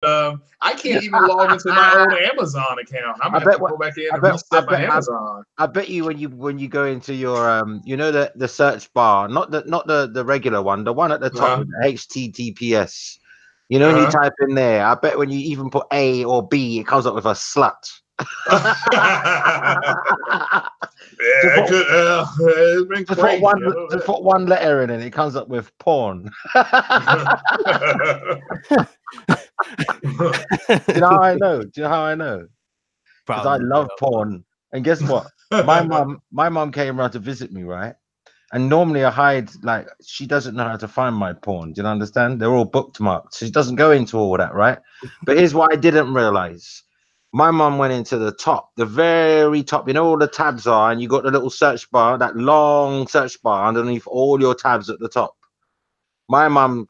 I can't even log into my own Amazon account. I'm gonna have to go back in and reset my Amazon. I bet you when you go into your you know the search bar, not the regular one, the one at the top with HTTPS. You know when you type in there, I bet when you even put A or B, it comes up with a slut. To put one letter in it comes up with porn. You know how I know? Do you know how I know? Because I love porn. And guess what? My mom came around to visit me, right? And normally I hide, like, she doesn't know how to find my porn. Do you understand? They're all bookmarked. She doesn't go into all that, right? But here's what I didn't realize. My mom went into the top, the very top. You know, all the tabs are, and you got the little search bar, that long search bar underneath all your tabs at the top. My mom,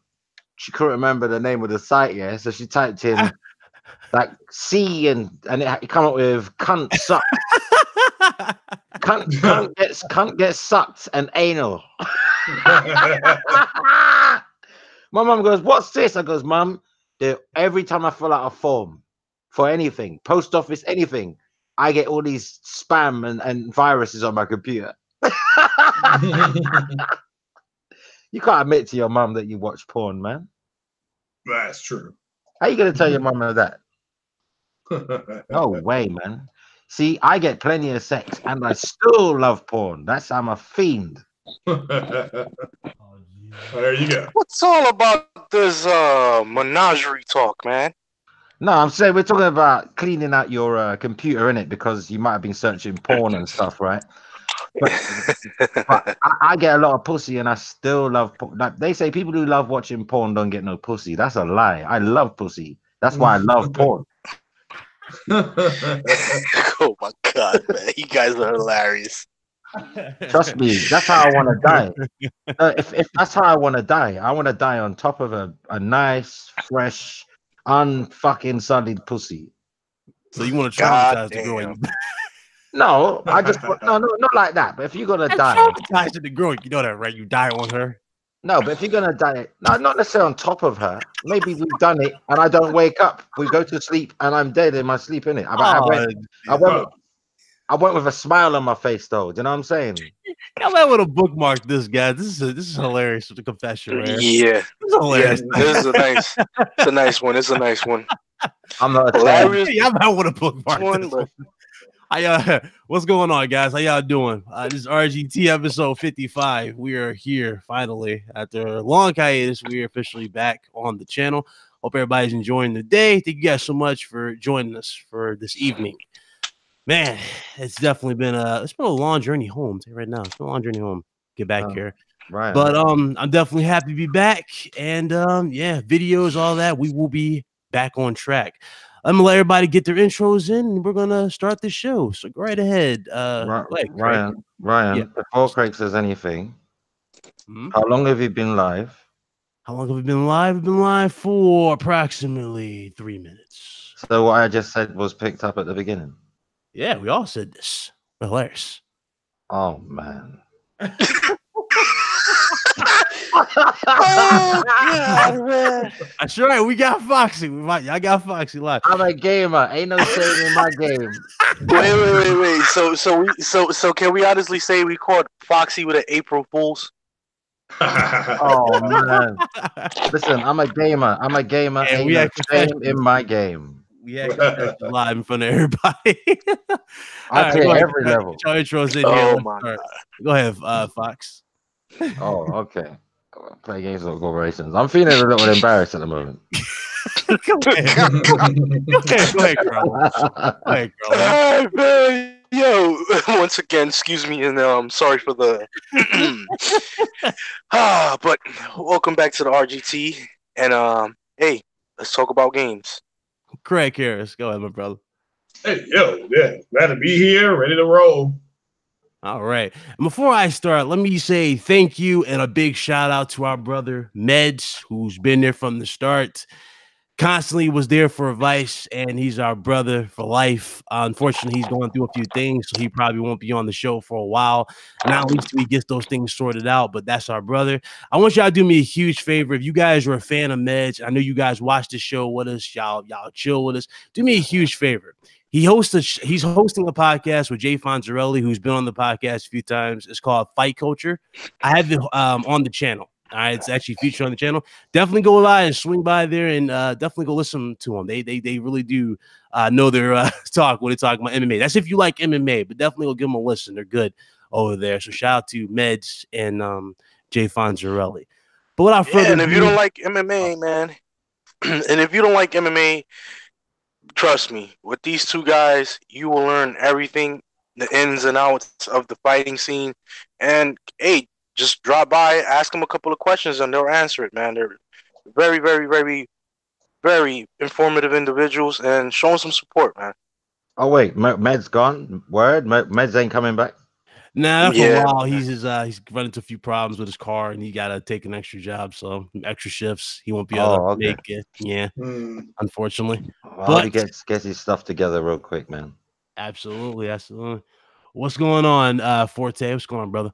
she couldn't remember the name of the site, yeah? So she typed in, like, C, and it came up with cunt suck. Cunt gets sucked and anal. My mom goes, "What's this?" I goes, "Mom, every time I fill out a form for anything, post office, anything, I get all these spam and viruses on my computer." You can't admit to your mom that you watch porn, man. That's true. How you gonna tell your mom that? No way, man. See, I get plenty of sex and I still love porn. I'm a fiend. There you go. What's all about this menagerie talk, man? No, I'm saying we're talking about cleaning out your computer, innit? Because you might have been searching porn and stuff, right? But I get a lot of pussy and I still love porn. Like, they say people who love watching porn don't get no pussy. That's a lie. I love pussy. That's why I love porn. Oh my god, man, you guys are hilarious. Trust me, that's how I want to die. If that's how I want to die on top of a nice, fresh, unfucking sullied pussy. So you want to traumatize the girl? No, I just no, not like that. But if you're gonna die, traumatize the girl, you know that, right? You die on her. No, but if you're gonna die, no, not necessarily on top of her. Maybe we've done it, and I don't wake up. We go to sleep, and I'm dead in my sleep. In it, I went with a smile on my face, though. Do you know what I'm saying? I might want to bookmark this, guy. This is hilarious. The confession, right? Yeah, this is hilarious. Yeah, this is it's a nice one. It's a nice one. I'm not hilarious. I might want to bookmark this one. What's going on, guys? How y'all doing? This is RGT episode 55. We are here finally after a long hiatus. We are officially back on the channel. Hope everybody's enjoying the day. Thank you guys so much for joining us for this evening. Man, it's definitely been a long journey home right now. It's been a long journey home. Get back here. Right. But I'm definitely happy to be back. And yeah, videos, all that. We will be back on track. I'm gonna let everybody get their intros in, and we're gonna start the show. So go right ahead. Ryan, yeah. Before Craig says anything, how long have you been live? How long have we been live? We've been live for approximately 3 minutes. So what I just said was picked up at the beginning. Yeah, we all said this. Hilarious. Oh man. Oh god, man. That's right. We got Foxy. I got Foxy live. I'm a gamer. Ain't no shame in my game. Wait. So can we honestly say we caught Foxy with an April Fool's? Oh man. Listen, I'm a gamer. Ain't no shame in my game. We actually live in front of everybody. I take every level. Intros in here. My God. Go ahead, Fox. Oh, okay. Play games with corporations. I'm feeling a little embarrassed at the moment. Go ahead, girl. Hey, man. Yo, once again, excuse me, and sorry for the but welcome back to the RGT, and hey, let's talk about games. Craig Harris, go ahead, my brother. Hey, yeah, glad to be here, ready to roll. All right. And before I start, let me say thank you and a big shout out to our brother Meds, who's been there from the start. constantly was there for advice, and he's our brother for life. Unfortunately, he's going through a few things, so he probably won't be on the show for a while. Now, at least he gets those things sorted out, but that's our brother. I want y'all to do me a huge favor. If you guys are a fan of Meds, I know you guys watch the show with us. Y'all chill with us. Do me a huge favor. He's hosting a podcast with Jay Fonzarelli, who's been on the podcast a few times. It's called Fight Culture. I have it on the channel. All right, it's actually featured on the channel. Definitely go by and swing by there, and definitely go listen to them. They really do know their talk when they talk about MMA. That's if you like MMA, but definitely go give them a listen. They're good over there. So shout out to Meds and Jay Fonzarelli. But without further and if you don't like MMA, man, and if you don't like MMA, trust me, with these two guys, you will learn everything, the ins and outs of the fighting scene. And hey, just drop by, ask them a couple of questions, and they'll answer it, man. They're very, very, very, very informative individuals, and show them some support, man. Oh wait, Med's gone. Word, Meds ain't coming back. Nah, for a while. He's run into a few problems with his car, and he got to take an extra job, so extra shifts. He won't be able to make it. Yeah, unfortunately. But he gets his stuff together real quick, man. Absolutely. What's going on, Forte? What's going on, brother?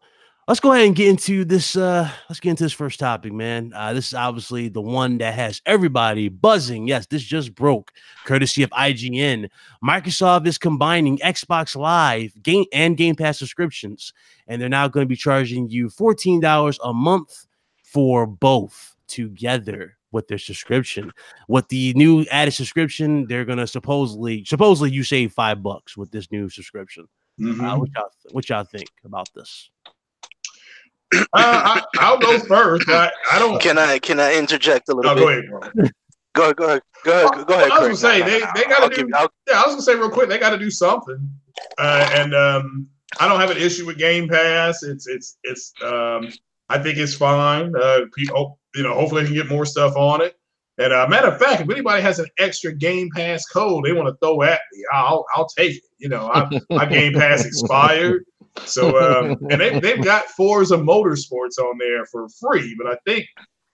Let's go ahead and get into this. Let's get into this first topic, man. This is obviously the one that has everybody buzzing. Yes, this just broke, courtesy of IGN. Microsoft is combining Xbox Live and Game Pass subscriptions, and they're now going to be charging you $14 a month for both together with their subscription. With the new added subscription, they're going to supposedly you save $5 with this new subscription. What y'all think about this? I'll go first. I don't. Can I interject a little bit? Go ahead. Go ahead. I was gonna say they got to do. I was gonna say real quick, they got to do something. And I don't have an issue with Game Pass. It's I think it's fine. People, hopefully they can get more stuff on it. And matter of fact, if anybody has an extra Game Pass code they want to throw at me, I'll take it. My Game Pass expired. So and they've got Forza Motorsports on there for free, but I think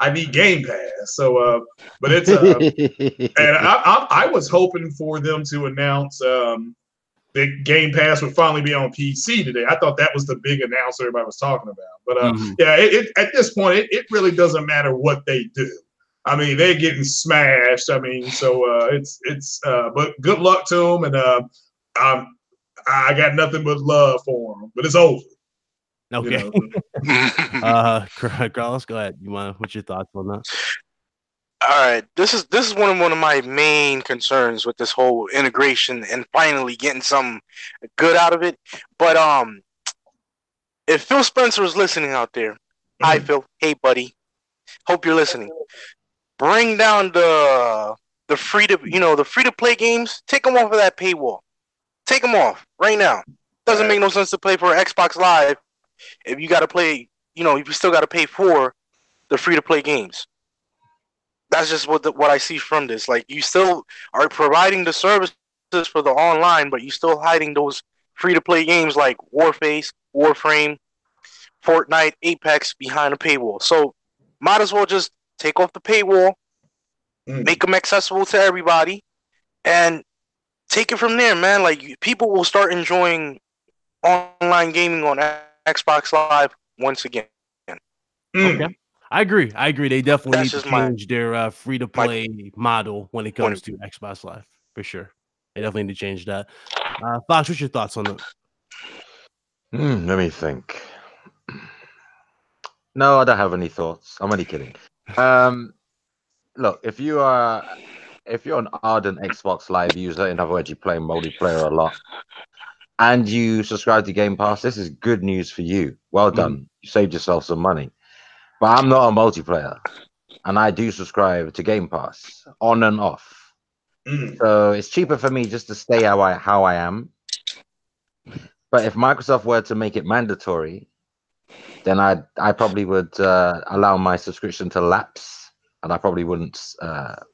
I need Game Pass. So but it's and I was hoping for them to announce that Game Pass would finally be on PC today. I thought that was the big announcement everybody was talking about. But at this point it really doesn't matter what they do. I mean, they're getting smashed. I mean, so it's but good luck to them, and I got nothing but love for them, but it's over. Okay. Carlos, go ahead. What's your thoughts on that? All right. This is one of my main concerns with this whole integration and finally getting something good out of it. But if Phil Spencer is listening out there, hi Phil. Hey buddy. Hope you're listening. Bring down the free to play games. Take them off of that paywall. Take them off right now. Doesn't make no sense to play for Xbox Live if you got to play, if you still got to pay for the free-to-play games. That's just what I see from this. Like, you still are providing the services for the online, but you still hiding those free-to-play games like Warface, Warframe, Fortnite, Apex behind a paywall. So, might as well just take off the paywall, make them accessible to everybody, and take it from there, man. Like, people will start enjoying online gaming on Xbox Live once again. Okay. I agree. They definitely need to change their free-to-play model when it comes to Xbox Live, for sure. They definitely need to change that. Fox, what's your thoughts on that? Let me think. No, I don't have any thoughts. I'm only kidding. Look, if you're an ardent Xbox Live user, in other words, you play multiplayer a lot, and you subscribe to Game Pass, this is good news for you. Well done. You saved yourself some money. But I'm not a multiplayer, and I do subscribe to Game Pass on and off. So it's cheaper for me just to stay how I am. But if Microsoft were to make it mandatory, then I probably would allow my subscription to lapse, and I probably wouldn't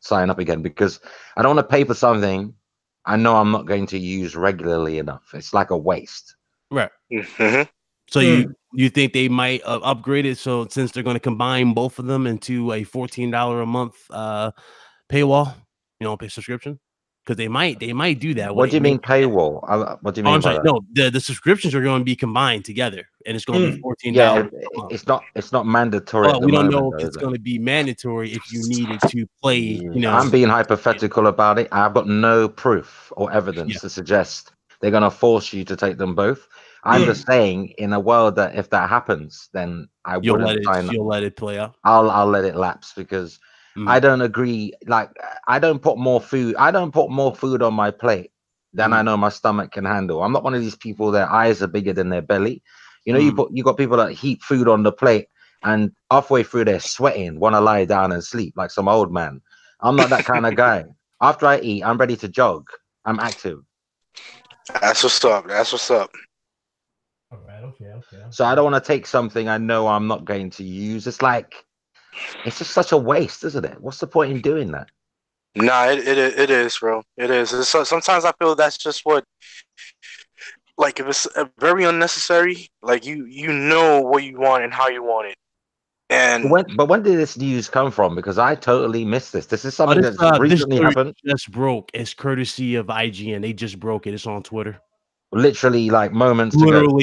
sign up again, because I don't want to pay for something I know I'm not going to use regularly enough. It's like a waste. Right. So you think they might upgrade it? So since they're going to combine both of them into a $14 a month paywall, pay subscription, because they might do that. What do you mean paywall? What do you mean? I'm sorry. No, the subscriptions are going to be combined together, and it's going to be $14. Yeah, it's not mandatory. Well, we don't know if it's going to be mandatory if you needed to play. I'm being hypothetical about it. I've got no proof or evidence to suggest they're going to force you to take them both. I'm just saying, in a world that if that happens, then you'll let it play out. I'll let it lapse because I don't agree. Like, I don't put more food on my plate than I know my stomach can handle. I'm not one of these people, their eyes are bigger than their belly. You got people that heap food on the plate and halfway through they're sweating, want to lie down and sleep like some old man. I'm not that kind of guy. After I eat, I'm ready to jog. I'm active. That's what's up. All right, okay. So I don't want to take something I know I'm not going to use. It's just such a waste, isn't it? What's the point in doing that? Nah, it is, bro. It is. Sometimes I feel that's just what, like, if it's very unnecessary, like you know what you want and how you want it. And when did this news come from? Because I totally missed this. This is something that recently happened. Just broke. It's courtesy of IGN. They just broke it. It's on Twitter. Literally, like moments ago.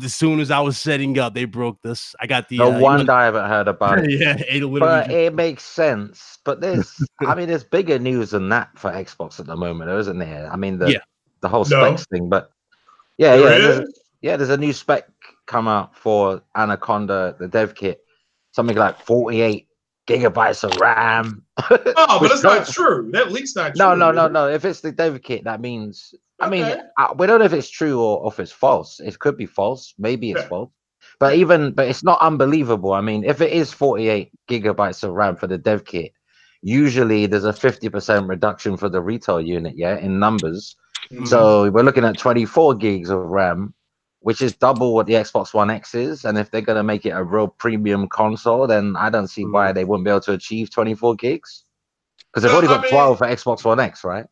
As soon as I was setting up, they broke this. I got the no wonder I haven't heard about it. But it makes sense. But there's bigger news than that for Xbox at the moment, isn't there? I mean, the whole specs thing. But there's a new spec come out for Anaconda, the dev kit, something like 48 gigabytes of RAM. Oh, but it's not true. That leak's not true. No. If it's the dev kit, that means. I mean, we don't know if it's true or if it's false. It could be false. Maybe it's false. But it's not unbelievable. I mean, if it is 48 gigabytes of RAM for the dev kit, usually there's a 50% reduction for the retail unit, in numbers. So we're looking at 24 gigs of RAM, which is double what the Xbox One X is. And if they're going to make it a real premium console, then I don't see why they wouldn't be able to achieve 24 gigs. Because they've already got 12 for Xbox One X, right?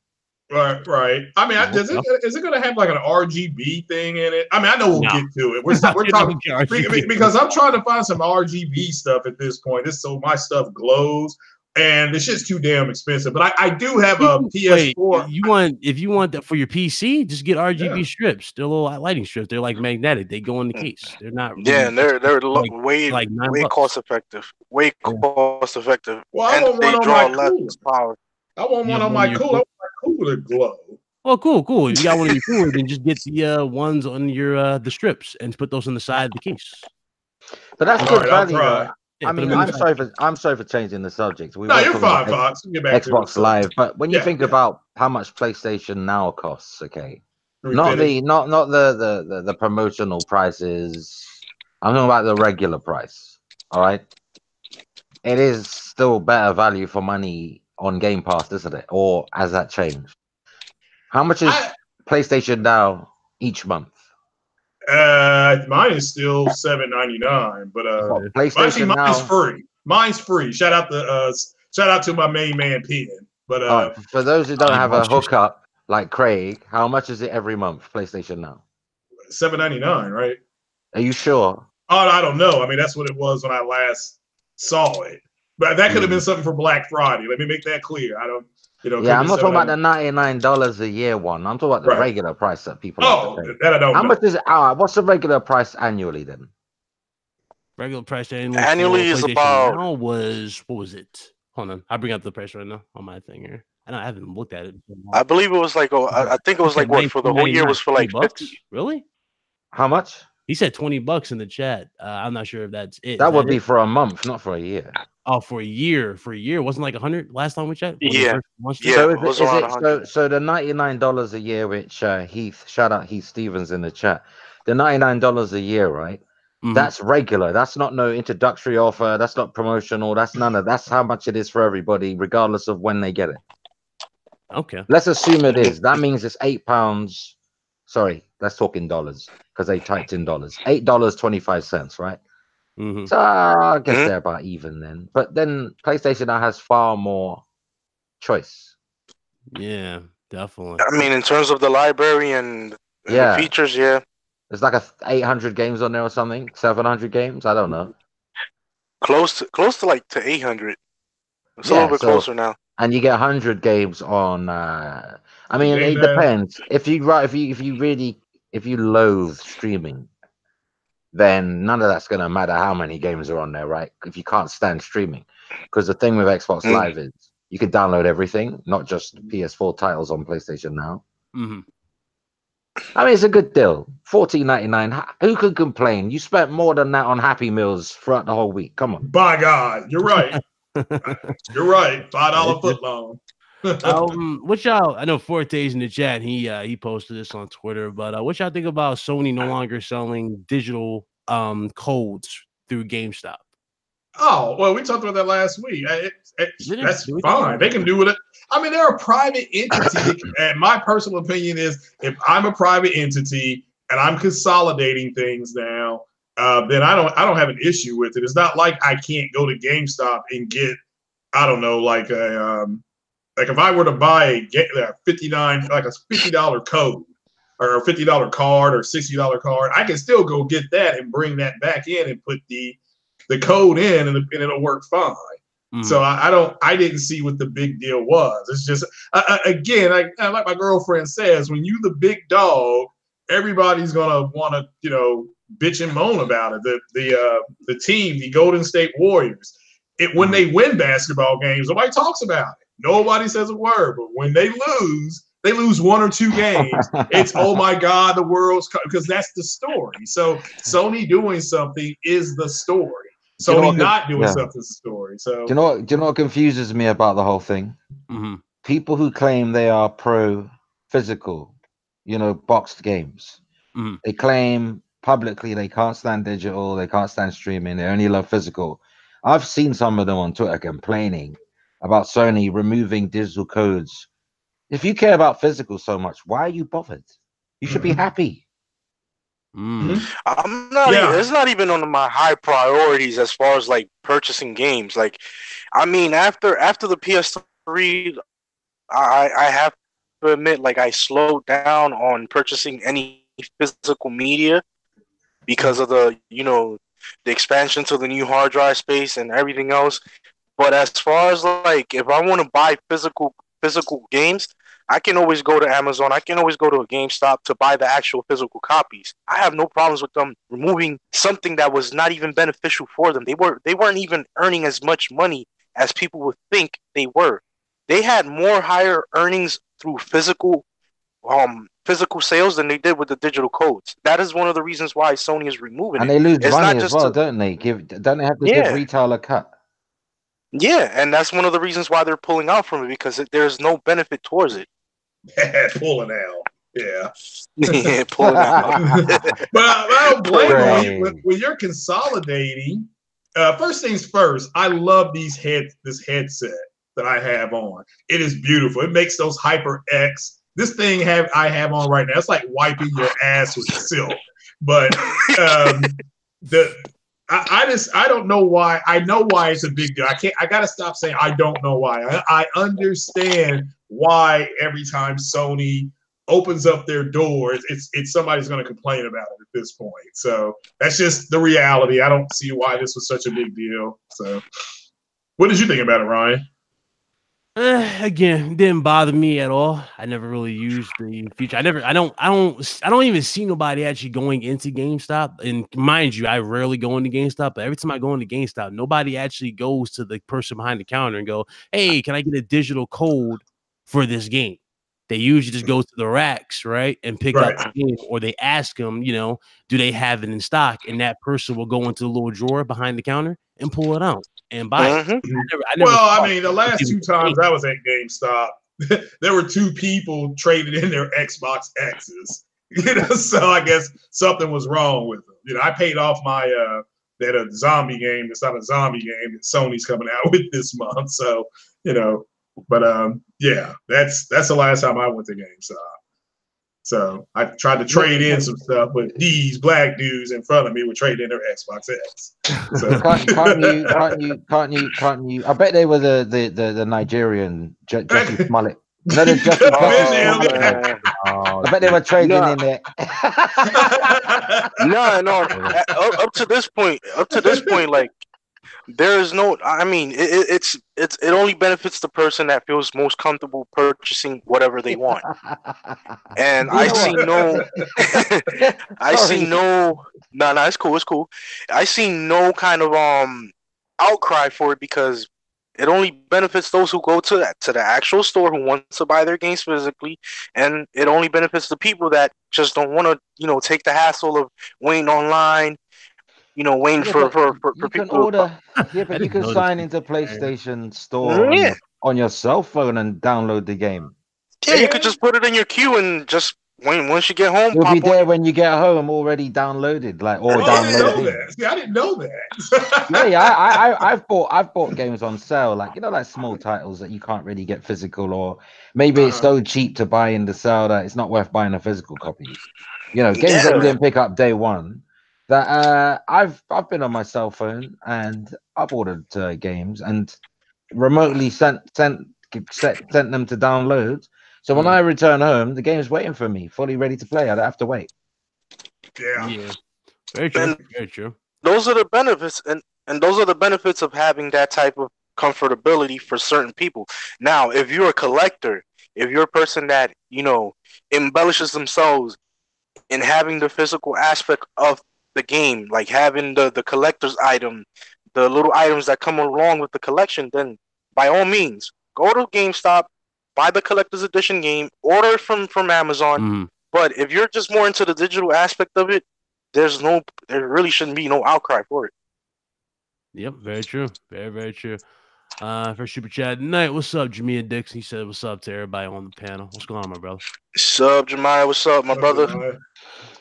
Right. I mean, is it going to have like an RGB thing in it? I mean, I know we'll get to it. We're talking because I'm trying to find some RGB stuff at this point. So my stuff glows, and the shit's too damn expensive. But I do have a PS4. If you want that for your PC, just get RGB strips. They're little lighting strips. They're like magnetic. They go in the case. They're not. Yeah, and they're way cost effective. Way cost effective. Well, I want one on my less power. I want one on my cooler. Cooler glow. Well, cool. If you got one of your cooler, then just get the ones on your the strips and put those on the side of the case. But that's good value. I mean, I'm sorry for changing the subject. You're fine, Fox. Xbox Live, but when you think about how much PlayStation Now costs, not the promotional prices. I'm talking about the regular price. All right, it is still better value for money on Gamepass, isn't it? Or has that changed? How much is PlayStation Now each month? Mine is still $7.99, but PlayStation mine's free. Mine's free. Shout out to my main man Pen. But for those who don't have a hookup like Craig, how much is it every month? PlayStation Now? $7.99, right? Are you sure? Oh, I don't know. I mean, that's what it was when I last saw it. But that could have been something for Black Friday. Let me make that clear. I don't, I'm not talking about the $99 a year one. I'm talking about the regular price that people. That I don't. How much is it? What's the regular price annually then? Regular price annually is about. What was it? Hold on, I'll bring up the price right now on my thing here. I haven't looked at it. I believe it was like. I think it was like what for the whole year was for like $50. Really? How much? He said $20 in the chat. I'm not sure if that's it. That would be for a month, not for a year. Oh, for a year. Wasn't like 100 last time we checked. Yeah. So the $99 a year, which Heath, shout out Heath Stevens in the chat. The $99 a year, right? That's regular. That's not no introductory offer. That's not promotional. That's none of. That's how much it is for everybody, regardless of when they get it. Okay. Let's assume it is. That means it's £8. Sorry, let's talk in dollars because they typed in dollars. $8.25, right? So I guess they're about even then. But then PlayStation now has far more choice. Yeah, definitely. I mean, in terms of the library and the features, there's like 800 games on there or something. 700 games. I don't know. Close to like to 800. It's a little bit closer now. and you get 100 games on. I mean, it depends. If you loathe streaming, then none of that's going to matter how many games are on there, right? If you can't stand streaming, because the thing with Xbox Live is you can download everything, not just PS4 titles on PlayStation Now. Mm-hmm. I mean, it's a good deal. $14.99. Who could complain? You spent more than that on Happy Meals throughout the whole week. Come on. By God, you're right. You're right. $5 foot long. What y'all? I know Forte's in the chat. He posted this on Twitter. But what y'all think about Sony no longer selling digital codes through GameStop? Oh, well, we talked about that last week. That's fine. They can do with it. I mean, they're a private entity, and my personal opinion is, if I'm a private entity and I'm consolidating things now, then I don't have an issue with it. It's not like I can't go to GameStop and get, I don't know, like a like if I were to buy a $50 code or a $50 card or $60 card, I can still go get that and bring that back in and put the code in, and it'll work fine. Mm-hmm. So I didn't see what the big deal was. It's just, again, like my girlfriend says, when you the big dog, everybody's gonna want to, bitch and moan about it. The team, the Golden State Warriors, when they win basketball games, nobody talks about it. Nobody says a word. But when they lose one or two games, it's, oh my God, the world's, because that's the story. So Sony doing something is the story. Sony not doing something is the story. So do you know what confuses me about the whole thing? Mm-hmm. People who claim they are pro physical, boxed games. Mm-hmm. They claim publicly they can't stand digital, they can't stand streaming, they only love physical. I've seen some of them on Twitter complaining about Sony removing digital codes. If you care about physical so much, why are you bothered? You should be happy. Mm-hmm. I'm not. It's not even on my high priorities as far as like purchasing games. Like, I mean, after the PS3, I have to admit, like, I slowed down on purchasing any physical media because of the expansion to the new hard drive space and everything else. But as far as like, if I want to buy physical games, I can always go to Amazon. I can always go to a GameStop to buy the actual physical copies. I have no problems with them removing something that was not even beneficial for them. They weren't even earning as much money as people would think they were. They had more higher earnings through physical sales than they did with the digital codes. That is one of the reasons why Sony is removing it. And they lose money as well, don't they? Don't they have to give retail a cut? Yeah, and that's one of the reasons why they're pulling out from it, because there's no benefit towards it. Pulling out. Yeah. Yeah, pulling out. But I don't blame you. When you're consolidating, first things first, I love this headset that I have on. It is beautiful. It makes those HyperX. This thing I have on right now, it's like wiping your ass with silk. But I don't know why. I know why it's a big deal. I gotta stop saying I don't know why. I understand why every time Sony opens up their doors, it's somebody's gonna complain about it at this point. So that's just the reality. I don't see why this was such a big deal. So what did you think about it, Ryan? Again, didn't bother me at all. I never really used the feature. I don't even see nobody actually going into GameStop. And mind you, I rarely go into GameStop, but every time I go into GameStop, nobody actually goes to the person behind the counter and go, "Hey, can I get a digital code for this game?" They usually just go to the racks, right, and pick up the game, or they ask them, do they have it in stock? And that person will go into the little drawer behind the counter and pull it out and buy it. I mean, the last two times I was at GameStop, there were two people trading in their Xbox X's. So I guess something was wrong with them. I paid off my that zombie game. It's not a zombie game that Sony's coming out with this month. So but that's the last time I went to GameStop. So I tried to trade in some stuff, but these black dudes in front of me were trading in their Xbox X. So. Can't you? I bet they were the Nigerian Jesse Smollett. I bet they were trading in there. No. Up to this point, like There is no. I mean, it only benefits the person that feels most comfortable purchasing whatever they want. And I see no. I see no. No, it's cool. It's cool. I see no kind of outcry for it because it only benefits those who go to the actual store who want to buy their games physically, and it only benefits the people that just don't want to, take the hassle of waiting online. Waiting for people can order. Yeah, but you can sign into PlayStation Store on your cell phone and download the game. Yeah, you could just put it in your queue and just once you get home, it'll be there when you get home, already downloaded, downloaded. I didn't know that. I've bought games on sale, like small titles that you can't really get physical, or maybe it's so cheap to buy in the sale that it's not worth buying a physical copy. Games that you didn't pick up day one. That I've been on my cell phone and I've ordered games and remotely sent them to download. So when I return home, the game's waiting for me, fully ready to play. I don't have to wait. Yeah. Very true. Very true. Those are the benefits, and those are the benefits of having that type of comfortability for certain people. Now, if you're a collector, if you're a person that embellishes themselves in having the physical aspect of the game, like having the collector's item, the little items that come along with the collection, then by all means, go to GameStop, buy the collector's edition game, order it from Amazon. Mm-hmm. But if you're just more into the digital aspect of it, there really shouldn't be no outcry for it. Yep, very true. Very, very true. For Super Chat tonight, what's up, Jamaican Dixon? He said, what's up to everybody on the panel? What's going on, my brother? What's up, Jemiah? What's up, my brother?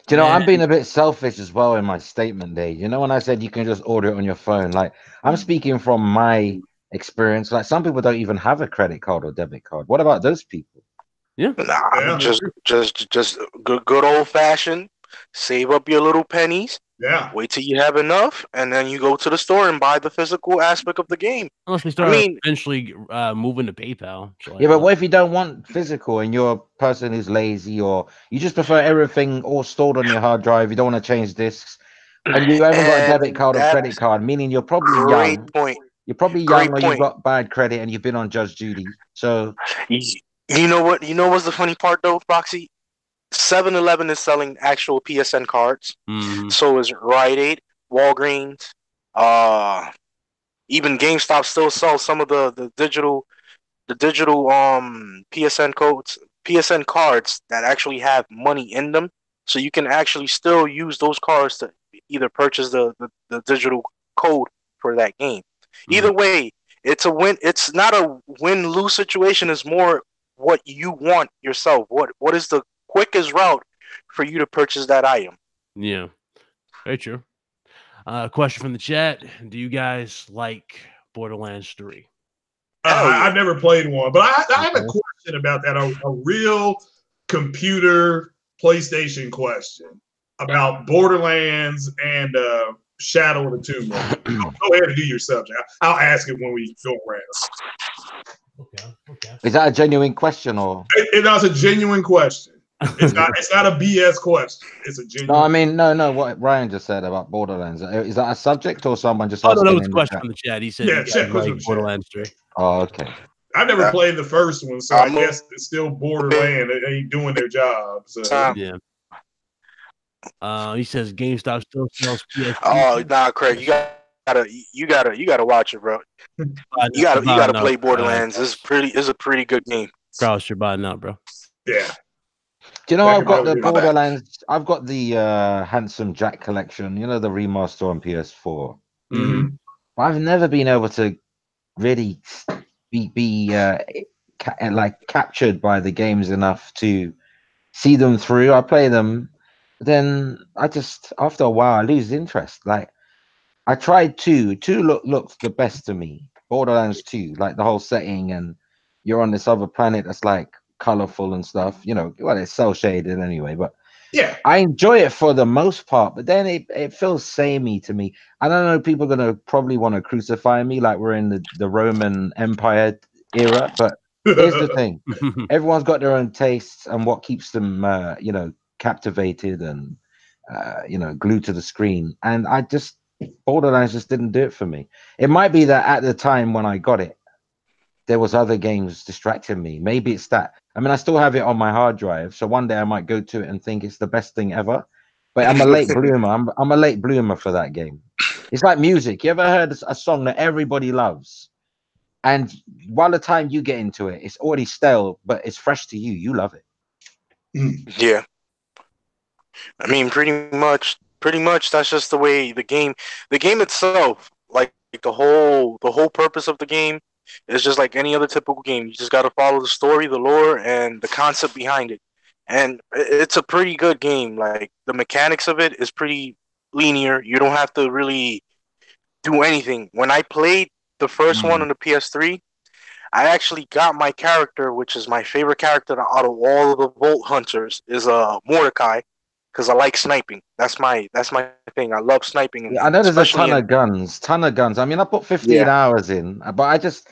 I'm being a bit selfish as well in my statement there. When I said you can just order it on your phone, I'm speaking from my experience. Like, some people don't even have a credit card or debit card. What about those people? Yeah. Nah, just good old fashioned. Save up your little pennies. Yeah. Wait till you have enough, and then you go to the store and buy the physical aspect of the game. Unless we start eventually moving to PayPal. But what if you don't want physical and you're a person who's lazy, or you just prefer everything all stored on your hard drive, you don't want to change discs, and you haven't got a debit card or credit card, meaning you're probably young. You're probably young, or you've got bad credit and you've been on Judge Judy. So you know what? You know what's the funny part though, Foxy? 7-Eleven is selling actual PSN cards. Mm-hmm. So is Rite Aid, Walgreens, even GameStop still sells some of the digital PSN cards that actually have money in them. So you can actually still use those cards to either purchase the digital code for that game. Mm-hmm. Either way, it's a win. It's not a win-lose situation. It's more what you want yourself. What is the quickest route for you to purchase that item? Yeah, very true. Question from the chat: do you guys like Borderlands 3? I've never played one, but I have a question about that. A real computer PlayStation question about Borderlands and Shadow of the Tomb Raider. Go ahead and do your subject. I'll ask it when we go around. Okay. Is that a genuine question, or? It's a genuine question. It's not a BS question. It's a genuine. No, I mean, no. What Ryan just said about Borderlands, is that a subject or someone just? Oh no, that was a question from the chat. He said, check like Borderlands 3. Oh, okay. I've never played the first one, so I guess it's still Borderlands. They ain't doing their job. So. Yeah. He says GameStop still sells PS. Oh nah, Craig, you gotta watch it, bro. You gotta play Borderlands. It's a pretty good game. Cross, you're buying out, bro. Yeah. Do you know I've got the Borderlands? I've got the Handsome Jack collection. The remaster on PS4. Mm-hmm. I've never been able to really be captured by the games enough to see them through. I play them, then I just after a while I lose interest. Like, I tried 2. 2 looked the best to me. Borderlands 2, like the whole setting, and you're on this other planet that's like colorful and stuff. It's cel shaded anyway, but yeah, I enjoy it for the most part. But then it feels samey to me. I don't know. People are gonna probably want to crucify me, like we're in the Roman Empire era. But here's the thing: everyone's got their own tastes and what keeps them, captivated and glued to the screen. And I just Borderlands just didn't do it for me. It might be that at the time when I got it, there was other games distracting me. Maybe it's that. I mean, I still have it on my hard drive, so one day I might go to it and think it's the best thing ever. But I'm a late bloomer. I'm a late bloomer for that game. It's like music. You ever heard a song that everybody loves, and by the time you get into it, it's already stale, but it's fresh to you. You love it. Yeah. I mean, pretty much that's just the way the game itself, like the whole purpose of the game is just like any other typical game. You just got to follow the story, the lore, and the concept behind it. And it's a pretty good game. Like the mechanics of it is pretty linear. You don't have to really do anything. When I played the first one on the PS3, I actually got my character, which is my favorite character out of all of the Vault Hunters, is Mordecai, because I like sniping. That's my thing. I love sniping. Yeah, I know there's a ton of guns. I mean, I put 15 hours in, but I just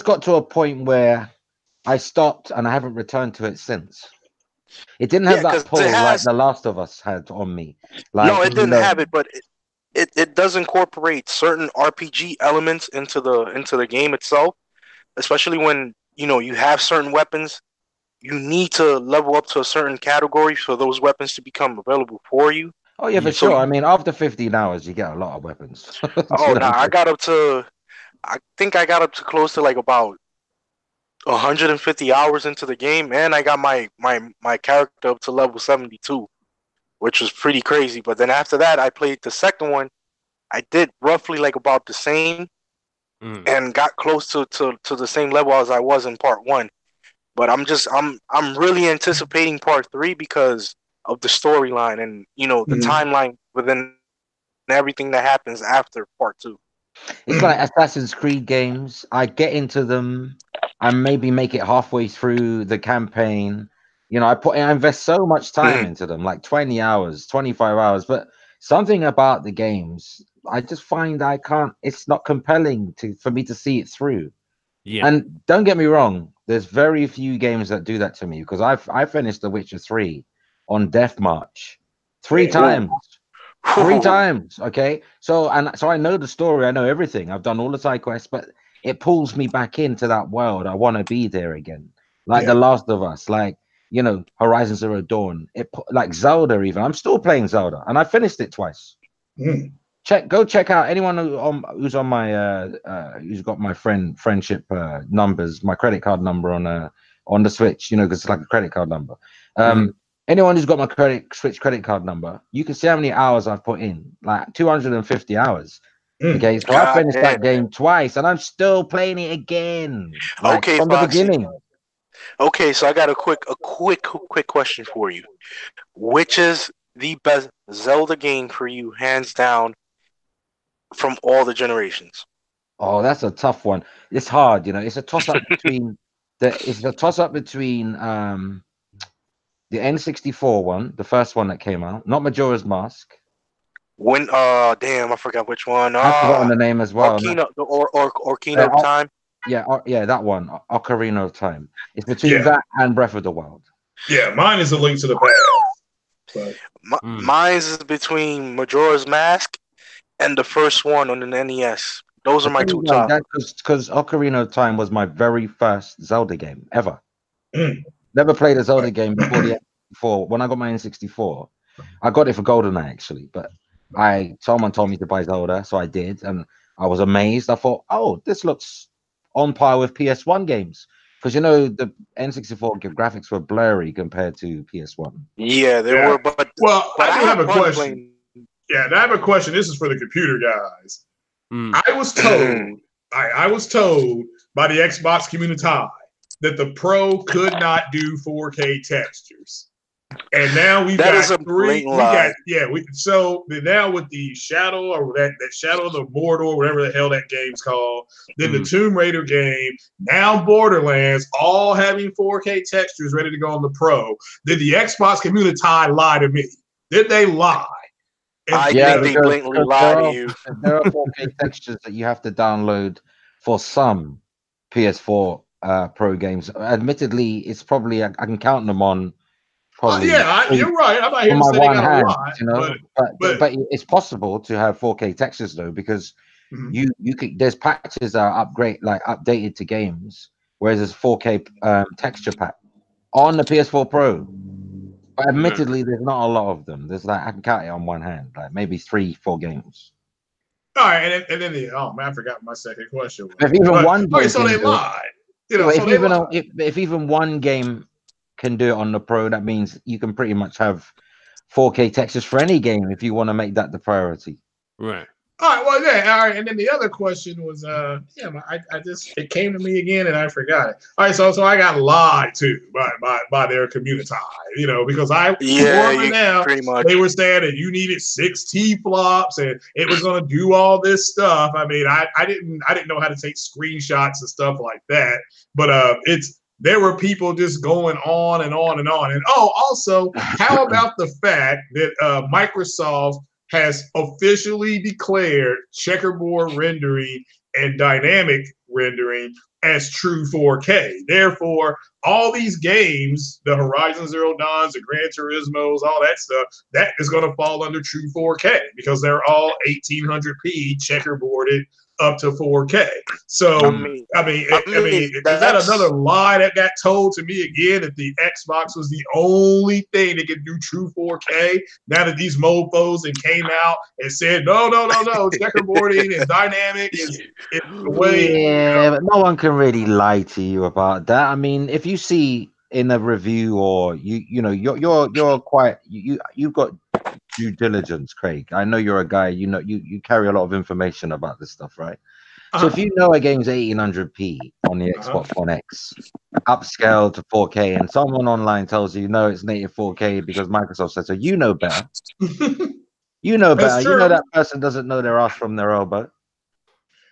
got to a point where I stopped and I haven't returned to it since. It didn't have that pull like The Last of Us had on me. Like, no, it didn't have it, but it does incorporate certain RPG elements into the game itself, especially when you have certain weapons. You need to level up to a certain category for those weapons to become available for you. Oh yeah, for sure. I mean, after 15 hours, you get a lot of weapons. I think I got up to close to like about 150 hours into the game, and I got my character up to level 72, which was pretty crazy. But then after that, I played the second one. I did roughly like about the same, and got close to the same level as I was in part 1. But I'm really anticipating part 3 because of the storyline and the timeline within everything that happens after part 2. It's like Assassin's Creed games. I get into them and maybe make it halfway through the campaign. I invest so much time into them, like 20 hours, 25 hours. But something about the games, I just find it's not compelling for me to see it through. Yeah. And don't get me wrong, there's very few games that do that to me, because I finished The Witcher 3 on Death March 3 times. 3 times, okay? So I know the story, I know everything. I've done all the side quests, but it pulls me back into that world. I want to be there again. Like The Last of Us, like Horizon Zero Dawn, like Zelda even. I'm still playing Zelda, and I finished it twice. Go check out anyone who's on my who's got my friendship numbers, my credit card number on the Switch, because it's like a credit card number. Anyone who's got my Switch credit card number, you can see how many hours I've put in, like 250 hours. Okay, so I finished that game twice, and I'm still playing it again. From the beginning. Okay, so I got a quick question for you. Which is the best Zelda game for you, hands down, from all the generations? Oh, that's a tough one. It's hard, It's a toss up between the N64 one, the first one that came out, not Majora's Mask. When damn, I forgot which one. I've forgotten the name as well. Ocarina of Time. Yeah, that one, Ocarina of Time. It's between that and Breath of the Wild. Yeah, mine is A Link to the Past. Mine is between Majora's Mask and the first one on the NES. Those are my two top. Because Ocarina of Time was my very first Zelda game ever. Never played a Zelda game before the N64. When I got my N64, I got it for GoldenEye actually, but someone told me to buy Zelda, so I did, and I was amazed. I thought, oh, this looks on par with PS1 games, because the N64 graphics were blurry compared to PS1. Yeah, they were. But I do have a question. Yeah, I have a question. This is for the computer guys. I was told, I was told by the Xbox community that the Pro could not do 4K textures, and now we got 3. So now with the Shadow, or that Shadow of the Mordor, whatever the hell that game's called, then the Tomb Raider game, now Borderlands, all having 4K textures ready to go on the Pro. Did the Xbox community lie to me? Did they lie? I think they blatantly lie to you. There are 4K textures that you have to download for some PS4 Pro games. Admittedly, it's probably, I can count them on probably. You're right. I'm not here to say they got a lot, you know, but it's possible to have 4K textures though, because you could, there's patches that are updated to games, whereas there's 4K texture pack on the PS4 Pro. But admittedly, there's not a lot of them. There's I can count it on one hand, like maybe 3-4 games. All right, and then I forgot my second question. If even one game, so they lied. You know, if even one game can do it on the Pro, that means you can pretty much have 4K textures for any game if you want to make that the priority. Right. All right. Well, yeah. All right. And then the other question was, I just it came to me again and I forgot it. All right. So I got lied to by their community, you know, because pretty much. They were saying that you needed 6 T-flops and it was going to do all this stuff. I mean, I didn't know how to take screenshots and stuff like that, but there were people just going on and on and on. And also, how about the fact that Microsoft has officially declared checkerboard rendering and dynamic rendering as true 4K. Therefore, all these games, the Horizon Zero Dawns, the Gran Turismos, all that stuff, that is going to fall under true 4K because they're all 1800p checkerboarded up to 4K. So I mean, is that another lie that got told to me again, that the Xbox was the only thing that could do true 4K? Now that these mofos came out and said no, checkerboarding and dynamic is the way. Yeah, but no one can really lie to you about that. I mean, if you see in a review or you're quite you've got due diligence, Craig. I know you're a guy, you carry a lot of information about this stuff, right? So if you know a game's 1800p on the Xbox One X, upscaled to 4K, and someone online tells you no, it's native 4K because Microsoft said so, you know better. You know better. You know that person doesn't know their ass from their elbow.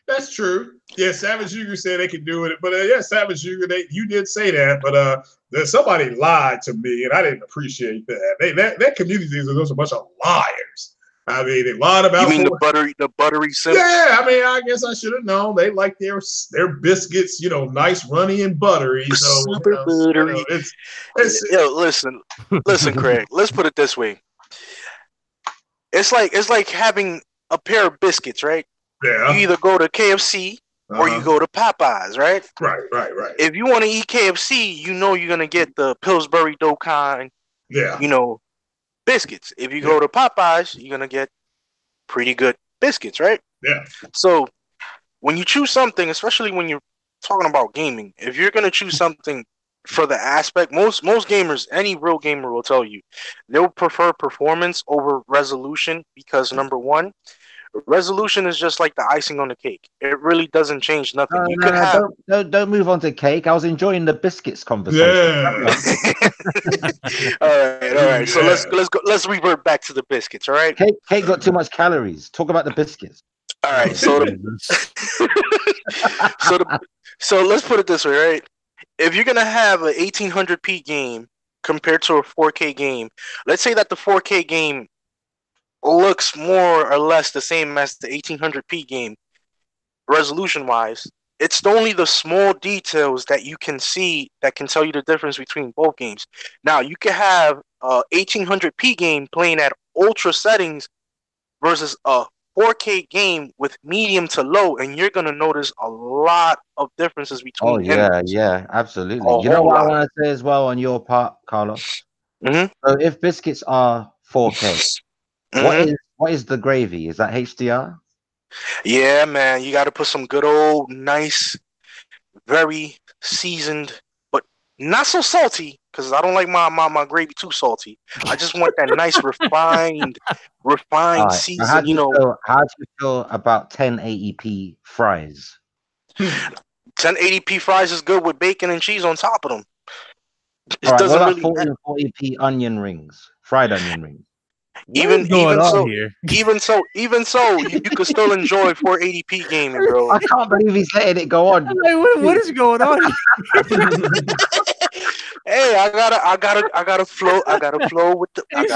That's true. Yeah, Savage Uger said they could do it, but Savage Uger, you did say that, but somebody lied to me, and I didn't appreciate that. That community is just a bunch of liars. I mean, they lied about. You mean the buttery simps? Yeah, I mean, I guess I should have known. They like their biscuits, nice, runny, and buttery. So super buttery. Listen, Craig. Let's put it this way. It's like having a pair of biscuits, right? Yeah. You either go to KFC or you go to Popeyes, right? Right. If you want to eat KFC, you're gonna get the Pillsbury dough kind. Yeah. Biscuits. If you go to Popeyes, you're gonna get pretty good biscuits, right? Yeah. So when you choose something, especially when you're talking about gaming, if you're gonna choose something for the aspect, most gamers, any real gamer will tell you, they'll prefer performance over resolution because number one, resolution is just like the icing on the cake. It really doesn't change nothing. Don't move on to cake. I was enjoying the biscuits conversation. Yeah. all right. So let's revert back to the biscuits. All right. Cake got too much calories. Talk about the biscuits. All right. So let's put it this way, right? If you're gonna have an 1800p game compared to a 4K game, let's say that the 4K game looks more or less the same as the 1800p game resolution wise. It's only the small details that you can see that can tell you the difference between both games. Now you can have a 1800p game playing at ultra settings versus a 4K game with medium to low, and you're gonna notice a lot of differences between. Yeah, absolutely. You know what I want to say as well on your part, Carlos? So if biscuits are 4K, what is the gravy? Is that HDR? Yeah, man. You got to put some good old, nice, very seasoned, but not so salty, because I don't like my gravy too salty. I just want that nice, refined season. How do you feel about 1080p fries? 1080p fries is good with bacon and cheese on top of them. It doesn't really 40p onion rings, fried onion rings. Even so, you could still enjoy 480p gaming, bro. I can't believe he's letting it go on. What is going on? Hey, I gotta flow with it. You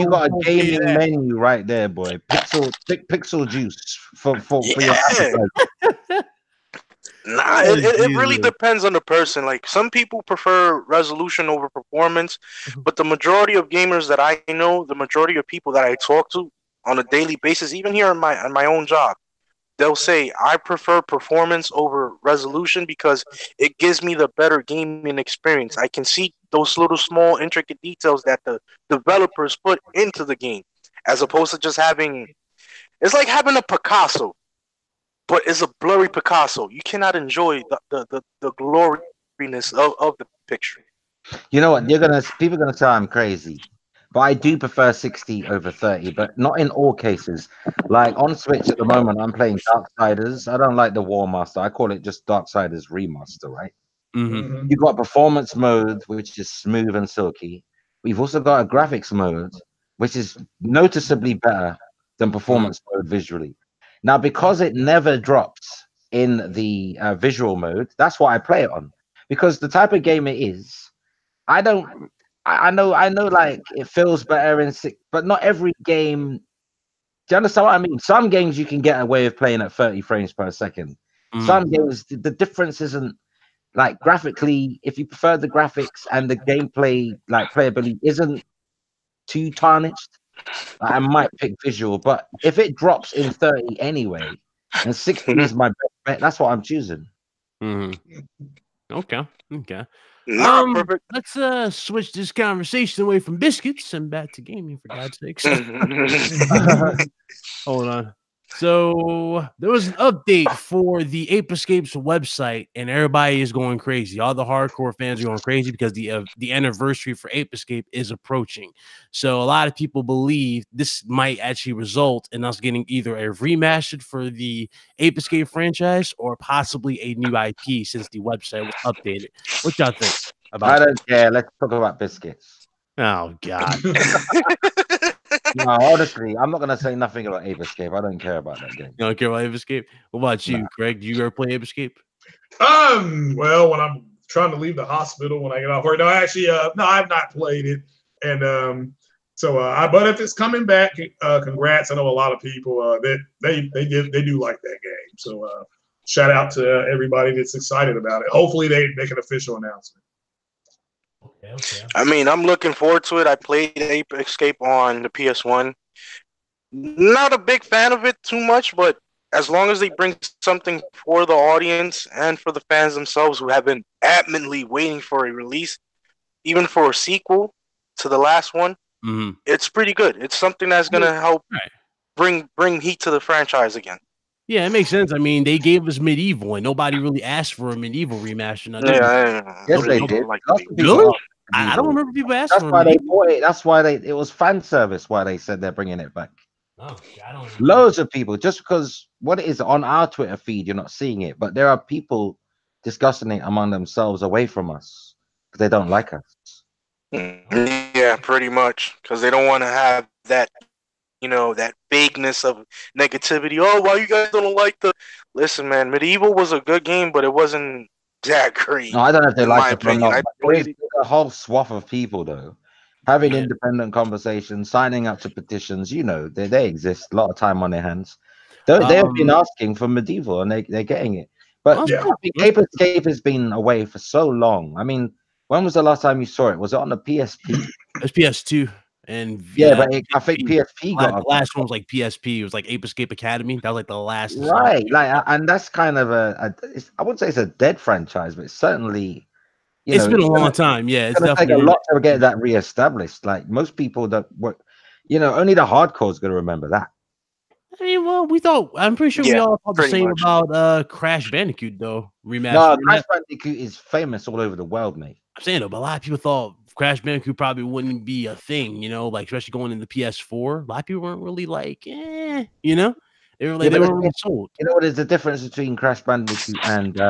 got a gaming menu right there, boy. Pixel juice for your appetite. Nah, it really depends on the person. Like some people prefer resolution over performance, but the majority of gamers that I know, the majority of people that I talk to on a daily basis, even here on my own job, they'll say I prefer performance over resolution because it gives me the better gaming experience. I can see those little small intricate details that the developers put into the game, as opposed to just having. It's like having a Picasso, but it's a blurry Picasso. You cannot enjoy the gloriness of the picture. You know what? People are gonna say I'm crazy, but I do prefer 60 over 30, but not in all cases. Like on Switch at the moment, I'm playing Darksiders. I don't like the War Master. I call it just Darksiders Remaster, right? Mm-hmm. You've got performance mode, which is smooth and silky. We've also got a graphics mode, which is noticeably better than performance mode visually. Now, because it never drops in the visual mode, that's what I play it on. Because the type of game it is, I know, like it feels better in six, but not every game. Do you understand what I mean? Some games you can get away with playing at 30 frames per second. Some games, the difference isn't like graphically. If you prefer the graphics and the gameplay, like playability, isn't too tarnished, I might pick visual. But if it drops in 30 anyway, and 60 is my best bet, that's what I'm choosing. Okay. Perfect. Let's switch this conversation away from biscuits and back to gaming, for God's sakes. Hold on. So there was an update for the Ape Escape's website, and everybody is going crazy. All the hardcore fans are going crazy because the anniversary for Ape Escape is approaching. So a lot of people believe this might actually result in us getting either a remastered for the Ape Escape franchise or possibly a new IP since the website was updated. What y'all think about I don't care. Let's talk about biscuits. Oh, God. No, honestly, I'm not gonna say nothing about Ape Escape. I don't care about that game. You don't care about Ape Escape? What about you, Craig? Do you ever play Ape Escape? Well, when I'm trying to leave the hospital when I get off work. No, actually, no, I've not played it, and but if it's coming back, congrats. I know a lot of people that they do like that game. So shout out to everybody that's excited about it. Hopefully, they make an official announcement. Okay. I mean, I'm looking forward to it. I played Ape Escape on the PS1. Not a big fan of it too much, but as long as they bring something for the audience and for the fans themselves who have been adamantly waiting for a release, even for a sequel to the last one, it's pretty good. It's something that's going to help bring heat to the franchise again. Yeah, it makes sense. I mean, they gave us Medieval, and nobody really asked for a Medieval remaster. Yes, they did. Really? I don't remember people asking for why they bought it. That's why it was fan service. Why they said they're bringing it back. Oh, I don't know. Loads of people, just because what it is on our Twitter feed, you're not seeing it, but there are people discussing it among themselves away from us because they don't like us. Yeah, pretty much, because they don't want to have that, that vagueness of negativity. Oh, why you guys don't like the? Listen, man, Medieval was a good game, but it wasn't that great. No, I don't know if they like it or not. There's a whole swath of people though. Having independent conversations, signing up to petitions, they exist. A lot of time on their hands. They have been asking for Medieval, and they're getting it. But Ape Escape has been away for so long. I mean, when was the last time you saw it? Was it on the PSP? It was PS2. And but I think PSP got the last one was like PSP. It was like Ape Escape Academy. That was like the last. Right. And that's kind of I wouldn't say it's a dead franchise, but it's certainly. It's been a long time. Yeah, it's gonna take a lot to get that reestablished. Like most people that work, only the hardcore is gonna remember that. I mean, well, I'm pretty sure we all thought the same about Crash Bandicoot though. Remastered. No, Crash Bandicoot is famous all over the world, mate. I'm saying though, but a lot of people thought Crash Bandicoot probably wouldn't be a thing, like especially going into PS4. A lot of people weren't really like, They were like, they weren't really sold. You know what is the difference between Crash Bandicoot and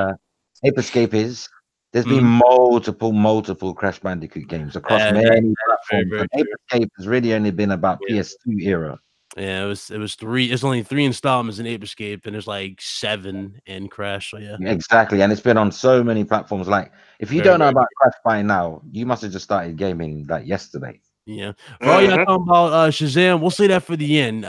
Ape Escape is? There's been multiple Crash Bandicoot games across many platforms. Ape Escape has really only been about PS2 era. Yeah, it was 3. It's only 3 installments in Ape Escape, and there's like 7 in Crash. So yeah, exactly. And it's been on so many platforms. Like, if you don't know about Crash by now, you must have just started gaming like yesterday. Yeah. For all y'all talking about Shazam, we'll say that for the end.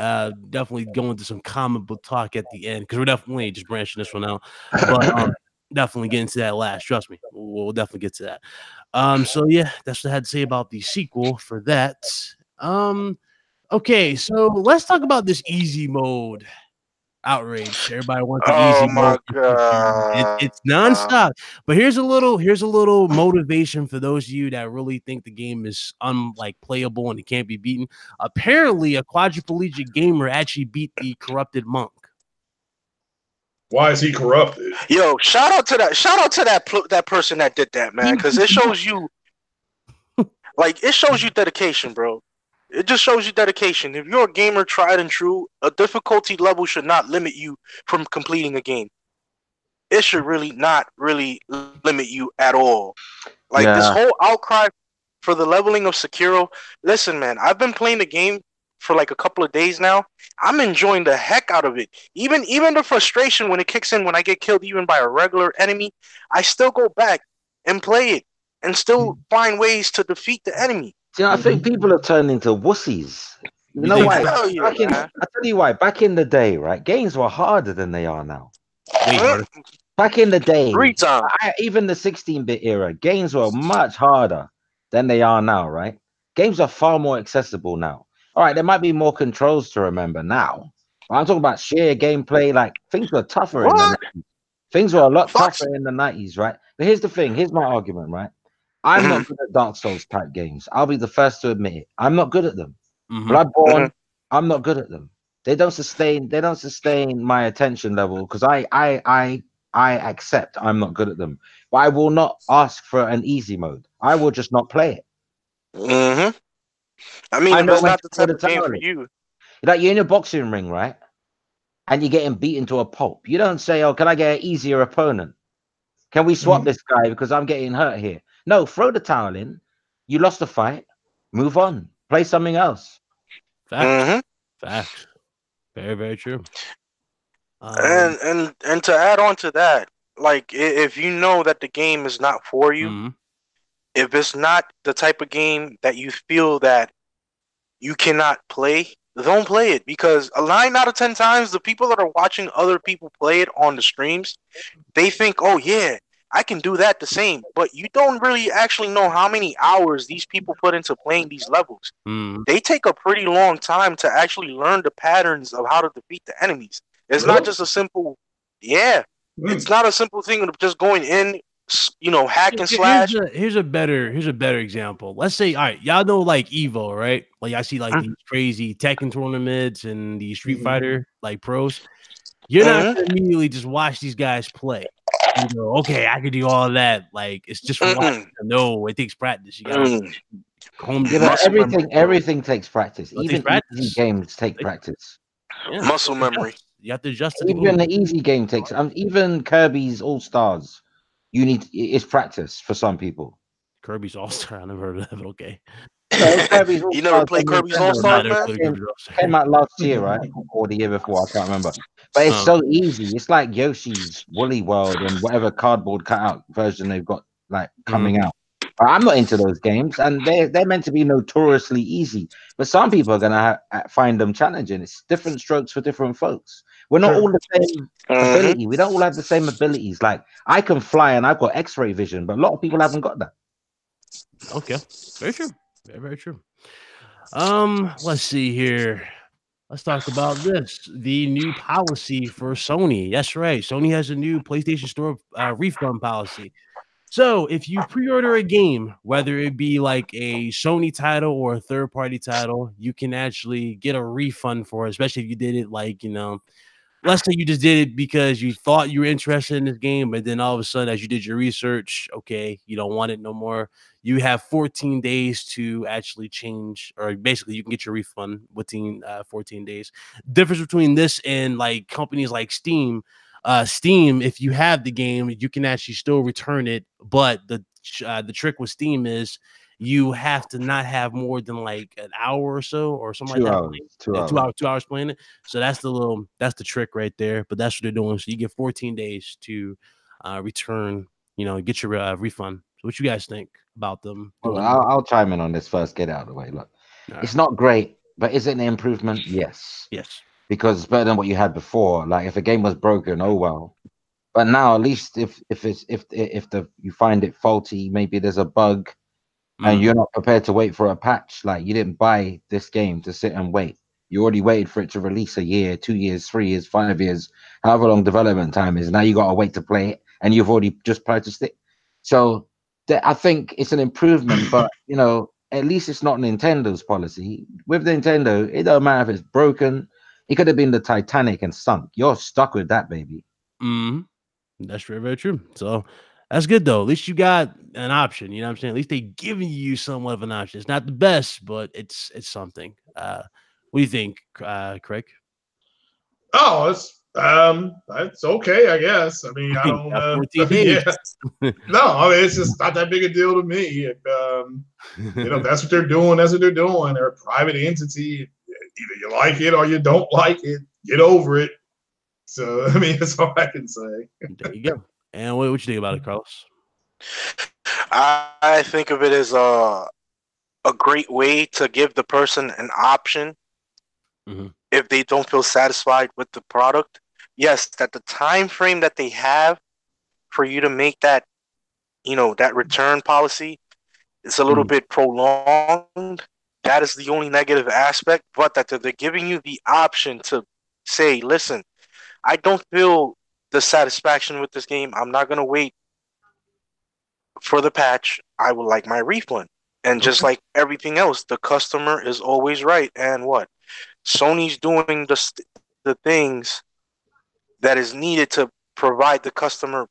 Definitely go into some comic book talk at the end because we're definitely just branching this one out. But definitely get into that last. Trust me, we'll definitely get to that. So yeah, that's what I had to say about the sequel for that. Okay, so let's talk about this easy mode. Outrage. Everybody wants the easy my mode. god. It's nonstop. But here's a little motivation for those of you that really think the game is playable and it can't be beaten. Apparently, a quadriplegic gamer actually beat the corrupted monk. Why is he corrupted? Yo, shout out to that person that did that, man, because it shows you, it shows you dedication, bro. It just shows you dedication. If you're a gamer tried and true, a difficulty level should not limit you from completing a game. It should not really limit you at all. This whole outcry for the leveling of Sekiro. Listen, man, I've been playing the game for a couple of days now. I'm enjoying the heck out of it. Even the frustration when it kicks in when I get killed even by a regular enemy, I still go back and play it and still find ways to defeat the enemy. See, I think people have turned into wussies. You know why? I'll tell you why. Back in the day, right? Games were harder than they are now. Back in the day, even the 16-bit era, games were much harder than they are now, right? Games are far more accessible now. All right, there might be more controls to remember now. But I'm talking about sheer gameplay. Things were tougher in the 90s. Things were a lot tougher in the 90s, right? But here's the thing. Here's my argument, right? I'm not good at Dark Souls type games. I'll be the first to admit it. I'm not good at them. Bloodborne, I'm not good at them. They don't sustain my attention level because I accept I'm not good at them. But I will not ask for an easy mode. I will just not play it. I mean, if it's not the type of game for you. Like you're in a boxing ring, right? And you're getting beaten to a pulp. You don't say, "Oh, can I get an easier opponent? Can we swap this guy because I'm getting hurt here?" No, throw the towel in. You lost the fight. Move on. Play something else. Facts. Very, very true. And to add on to that, if you know that the game is not for you, if it's not the type of game that you feel that you cannot play, don't play it, because 9 out of 10 times the people that are watching other people play it on the streams, they think, "Oh yeah, I can do that the same," but you don't really actually know how many hours these people put into playing these levels. They take a pretty long time to actually learn the patterns of how to defeat the enemies. It's not just a simple, it's not a simple thing of just going in, hack and slash. Here's a better example. Let's say, all right, y'all know Evo, right? I see these crazy Tekken tournaments and the Street Fighter pros. You're not gonna immediately just watch these guys play. You know, okay, I can do all of that. It's just for watching. No, it takes practice. You gotta everything takes practice. Even easy games take practice. Muscle memory. You have to adjust it. Even the easy game takes. Even Kirby's All Stars, it's practice for some people. Kirby's All Star, I never heard of that, but okay. You never played Kirby's All Star, man? Came out last year, right? Or the year before, I can't remember. But it's so easy. It's like Yoshi's Woolly World and whatever cardboard cutout version they've got coming out. I'm not into those games, and they're meant to be notoriously easy. But some people are gonna find them challenging. It's different strokes for different folks. We're not all the same ability. We don't all have the same abilities. I can fly and I've got X-ray vision, but a lot of people haven't got that. Okay, very true. Very, very true. Let's see here. Let's talk about this. The new policy for Sony. That's right. Sony has a new PlayStation Store refund policy. So if you pre-order a game, whether it be a Sony title or a third-party title, you can actually get a refund for it, especially if you did it let's say you just did it because you thought you were interested in this game, but then all of a sudden, as you did your research, okay, you don't want it no more. You have 14 days to actually change, or basically you can get your refund within 14 days. Difference between this and companies like Steam. Steam, if you have the game, you can actually still return it, but the trick with Steam is you have to not have more than an hour or so or something 2 hours playing it. So that's the trick right there. But that's what they're doing. So you get 14 days to return, get your refund. So what you guys think about them? Well, I'll chime in on this first. Get out of the way. Look, it's not great, but is it an improvement? Yes. Yes. Because it's better than what you had before. If a game was broken, oh well. But now, at least if you find it faulty, maybe there's a bug, and you're not prepared to wait for a patch. Like, you didn't buy this game to sit and wait. You already waited for it to release a year, 2 years, 3 years, 5 years, however long development time is. Now you got to wait to play it, and you've already just purchased it. So I think it's an improvement, but you know, at least it's not Nintendo's policy. With Nintendo, it don't matter if it's broken. It could have been the Titanic and sunk. You're stuck with that, baby. That's very, very true. So that's good though. At least you got an option. You know what I'm saying? At least they giving you somewhat of an option. It's not the best, but it's something. What do you think, Craig? Oh, it's okay, I guess. I mean, I don't. 14 days. Yeah. No, I mean, it's just not that big a deal to me. You know, that's what they're doing. That's what they're doing. They're a private entity. Either you like it or you don't like it. Get over it. So, I mean, that's all I can say. There you go. And what you think about it, Carlos? I think of it as a great way to give the person an option if they don't feel satisfied with the product. Yes, that the time frame that they have for you to make that, you know, that return policy is a little bit prolonged. That is the only negative aspect, but that they're giving you the option to say, listen, I don't feel the satisfaction with this game. I'm not going to wait for the patch. I would like my refund. And just like everything else, the customer is always right. And what? Sony's doing the things that is needed to provide the customer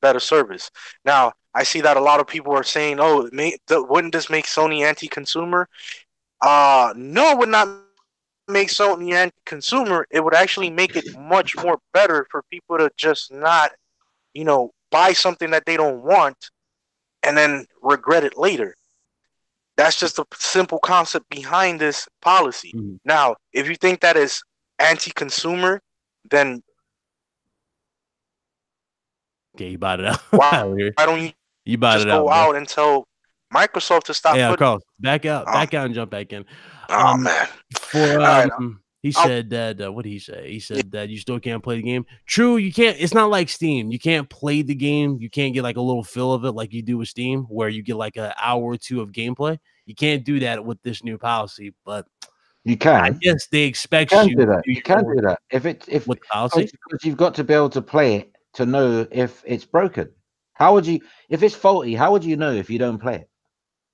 better service. Now, I see that a lot of people are saying, oh, wouldn't this make Sony anti-consumer? No, it would not make Sony anti-consumer. It would actually make it much more better for people to just not, you know, buy something that they don't want and then regret it later. That's just a simple concept behind this policy. Now, if you think that is anti-consumer, then okay, you bought it out. Why don't you bought just it out, go out and tell Microsoft to stop? Yeah, Carl, back out and jump back in. Oh man! He said that. What did he say? He said that you still can't play the game. True, you can't. It's not like Steam. You can't play the game. You can't get like a little feel of it like you do with Steam, where you get like an hour or two of gameplay. You can't do that with this new policy, but you can. I guess they expect you do that. You can do that if with policy, because you've got to be able to play it to know if it's broken. How would you, if it's faulty? How would you know if you don't play it?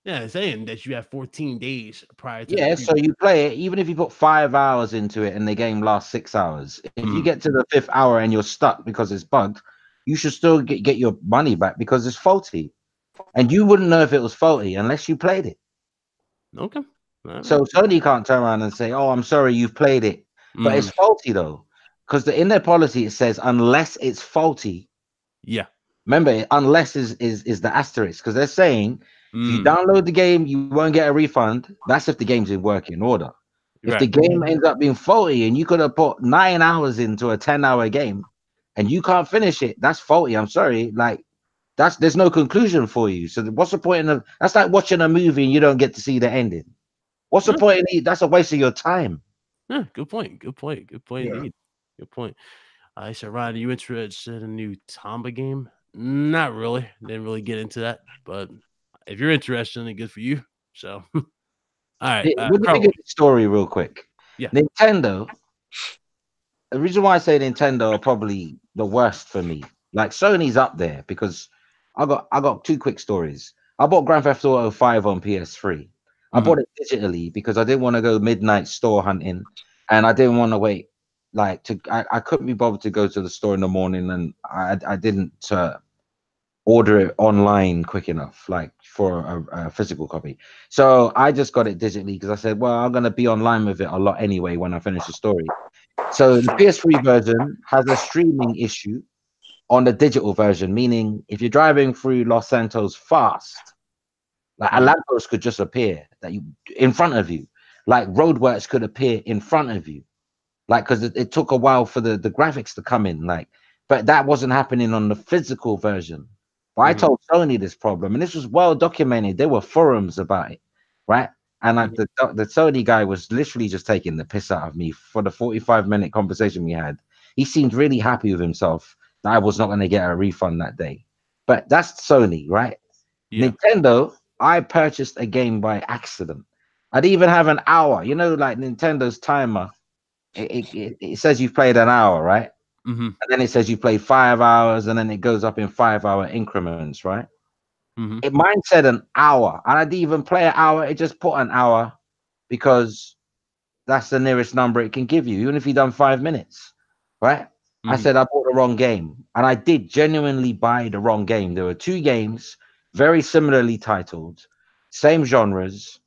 Yeah, saying that you have 14 days prior to. Yeah, so you play it, even if you put 5 hours into it and the game lasts 6 hours. If you get to the 5th hour and you're stuck because it's bugged, you should still get your money back because it's faulty. And you wouldn't know if it was faulty unless you played it. Okay. So Sony can't turn around and say, oh, I'm sorry, you've played it. But it's faulty, though. Because in their policy, it says, unless it's faulty. Yeah. Remember, unless is the asterisk. Because they're saying, if you download the game, you won't get a refund. That's if the game's in working order. If the game ends up being faulty and you could have put 9 hours into a 10-hour game and you can't finish it, that's faulty. I'm sorry. Like, there's no conclusion for you. So what's the point in that's like watching a movie and you don't get to see the ending. What's the point in that's a waste of your time. Yeah, good point. Good point. Good point indeed. Good point. I said, Ryan, are you interested in a new Tomba game? Not really. Didn't really get into that, but if you're interested in it, good for you. So, all right. Let me give you the story real quick. Yeah. Nintendo. The reason why I say Nintendo are probably the worst for me. Like Sony's up there because I got 2 quick stories. I bought Grand Theft Auto 5 on PS3. I bought it digitally because I didn't want to go midnight store hunting, and I didn't want to wait. Like I couldn't be bothered to go to the store in the morning, and I didn't order it online quick enough, like for a physical copy. So I just got it digitally because I said, well, I'm gonna be online with it a lot anyway when I finish the story. So the PS3 version has a streaming issue on the digital version, meaning if you're driving through Los Santos fast, like a lamppost could just appear in front of you, like roadworks could appear in front of you, like because it took a while for the graphics to come in, like, but that wasn't happening on the physical version. But I told Sony this problem, and this was well documented. There were forums about it, right? And like the Sony guy was literally just taking the piss out of me for the 45-minute conversation we had. He seemed really happy with himself I was not going to get a refund that day. But that's Sony, right? Yeah. Nintendo, I purchased a game by accident. I didn't even have an hour. You know, like Nintendo's timer, it says you've played an hour, right? Mm-hmm. And then it says you played 5 hours, and then it goes up in 5-hour increments, right? Mm-hmm. Mine said an hour, and I didn't even play an hour. It just put an hour because that's the nearest number it can give you, even if you've done 5 minutes, right? I said I bought the wrong game, and I did genuinely buy the wrong game. There were 2 games, very similarly titled, same genres,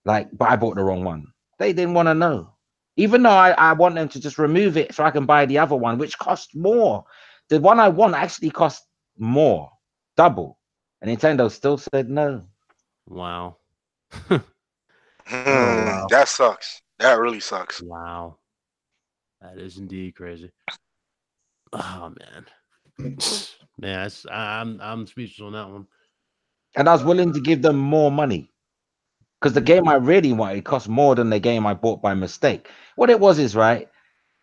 but I bought the wrong one. They didn't want to know, even though I want them to just remove it so I can buy the other one, which cost more. The one I want actually cost more, double, and Nintendo still said no. Wow. Wow. That sucks. That really sucks. Wow. That is indeed crazy. Oh man. Man, I'm speechless on that one. And I was willing to give them more money because the game I really wanted cost more than the game I bought by mistake. What it was is, right,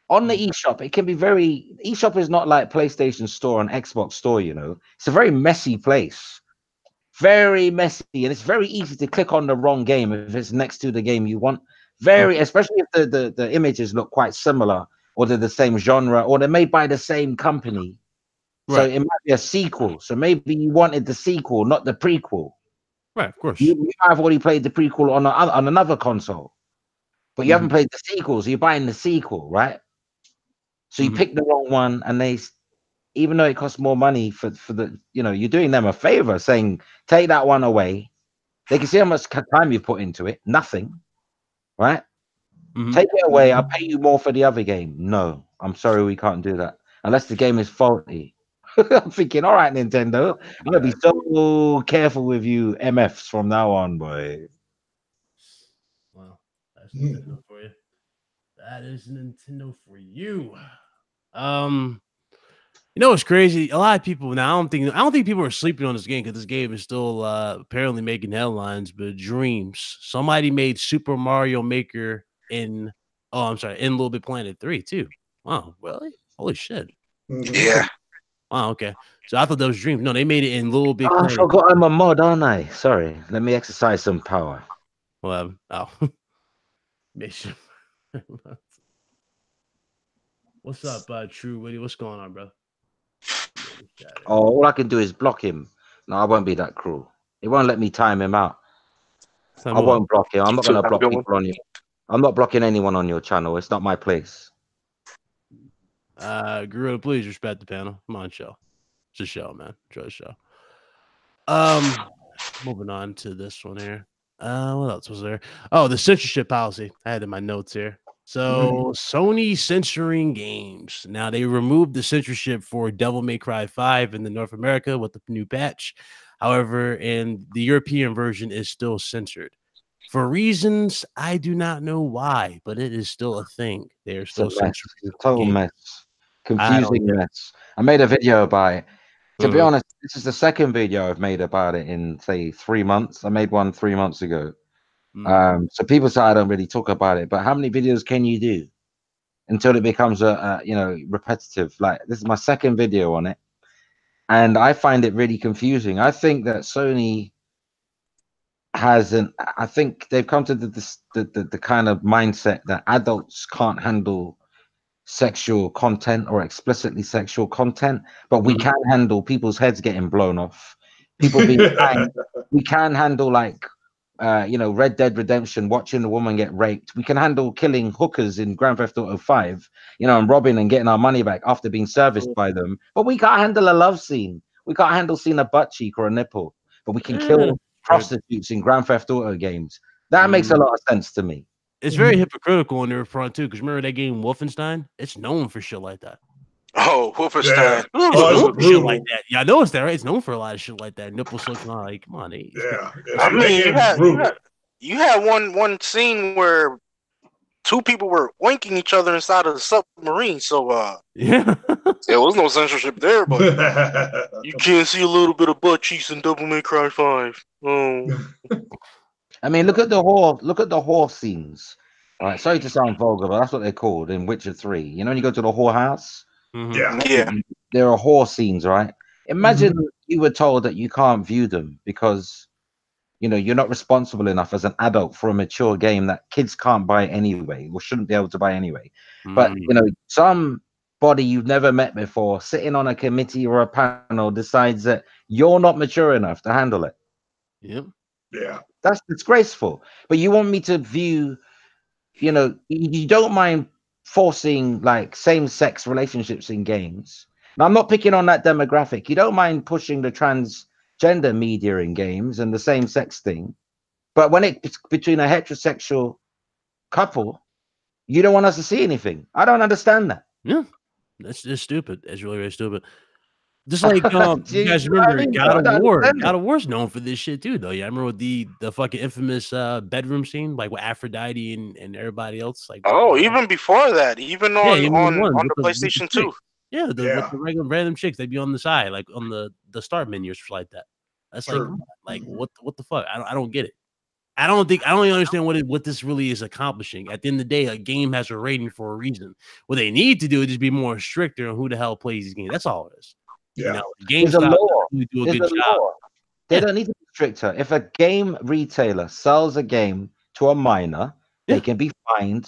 on the eShop, it can be eShop is not like PlayStation Store and Xbox Store, you know. It's a very messy place. Very messy, and it's very easy to click on the wrong game if it's next to the game you want. Especially if the images look quite similar, or they're the same genre, or they're made by the same company. Right. So it might be a sequel. So maybe you wanted the sequel, not the prequel. Right, of course. You might have already played the prequel on another console, but you haven't played the sequel, so you're buying the sequel, right? So you pick the wrong one, and even though it costs more money for the, you know, you're doing them a favor saying, take that one away. They can see how much time you've put into it. Nothing, right? Take it away. I'll pay you more for the other game. No, I'm sorry, we can't do that unless the game is faulty. I'm thinking, all right, Nintendo, I'm gonna be so careful with you MFs from now on, boy. Well, that's Nintendo for you. That is Nintendo for you. You know what's crazy? A lot of people now. I don't think people are sleeping on this game because this game is still apparently making headlines. But Dreams, somebody made Super Mario Maker in Little Big Planet 3 too. Wow, really? Holy shit! Yeah. Wow. Okay. So I thought that was Dreams. No, they made it in Little Big Planet. I forgot I'm a mod, aren't I? Sorry. Let me exercise some power. Well, make sure. What's up, True Witty? What's going on, bro? Oh, all I can do is block him. No, I won't be that cruel. It won't let me time him out. I won't block him. I'm not going to block people on you. I'm not blocking anyone on your channel. It's not my place. Gorilla, please respect the panel. Come on, show. It's a show, man. Enjoy the show. Moving on to this one here. What else was there? Oh, the censorship policy. I had in my notes here. So Sony censoring games. Now they removed the censorship for Devil May Cry 5 in the North America with the new patch. However, in the European version is still censored. For reasons I do not know why, but it is still a thing. They are still censoring. Total mess. Confusing mess. I made a video about it. To be honest, this is the second video I've made about it in, say, 3 months. I made one 3 months ago. So people say I don't really talk about it, but how many videos can you do until it becomes repetitive? Like, this is my second video on it, and I find it really confusing. I think that Sony I think they've come to the kind of mindset that adults can't handle sexual content or explicitly sexual content, but we can handle people's heads getting blown off, people being hanged. We can handle Red Dead Redemption, watching a woman get raped. We can handle killing hookers in Grand Theft Auto 5, and robbing and getting our money back after being serviced by them. But we can't handle a love scene. We can't handle seeing a butt cheek or a nipple. But we can kill prostitutes in Grand Theft Auto games. That makes a lot of sense to me. It's very hypocritical on their front too, because remember that game Wolfenstein? It's known for shit like that. Oh, Wolfenstein. Yeah. It's known for shit like that. Yeah, I know it's that, right? It's known for a lot of shit like that. Nipple slipping on, like, come on, Yeah. I mean, you had one scene where 2 people were oinking each other inside of the submarine. So yeah, there was no censorship there, but you can't see a little bit of butt cheeks in Devil May Cry 5. Oh. I mean, look at the whore scenes. All right, sorry to sound vulgar, but that's what they're called in Witcher 3. When you go to the whorehouse, Yeah. There are whore scenes, right? Imagine you were told that you can't view them because you're not responsible enough as an adult for a mature game that kids can't buy anyway, or shouldn't be able to buy anyway. But somebody you've never met before, sitting on a committee or a panel, decides that you're not mature enough to handle it. Yep. Yeah. That's disgraceful. But you want me to view, you don't mind forcing like same-sex relationships in games. Now, I'm not picking on that demographic. You don't mind pushing the transgender media in games and the same-sex thing. But when it's between a heterosexual couple, you don't want us to see anything. I don't understand that. Yeah. That's just stupid. That's really, really stupid. Just like you guys remember God of War. God of War's known for this shit too, though. Yeah, I remember with the fucking infamous bedroom scene, like with Aphrodite and everybody else. Like, even before that, even on the PlayStation 2. Yeah, with the regular random chicks, they'd be on the side, like on the start menu or something like that. That's like what the fuck? I don't get it. I don't even understand what this really is accomplishing. At the end of the day, a game has a rating for a reason. What they need to do is just be more stricter on who the hell plays these games. That's all it is. Yeah. GameStop do a good job. They don't need to be stricter. If a game retailer sells a game to a minor, they can be fined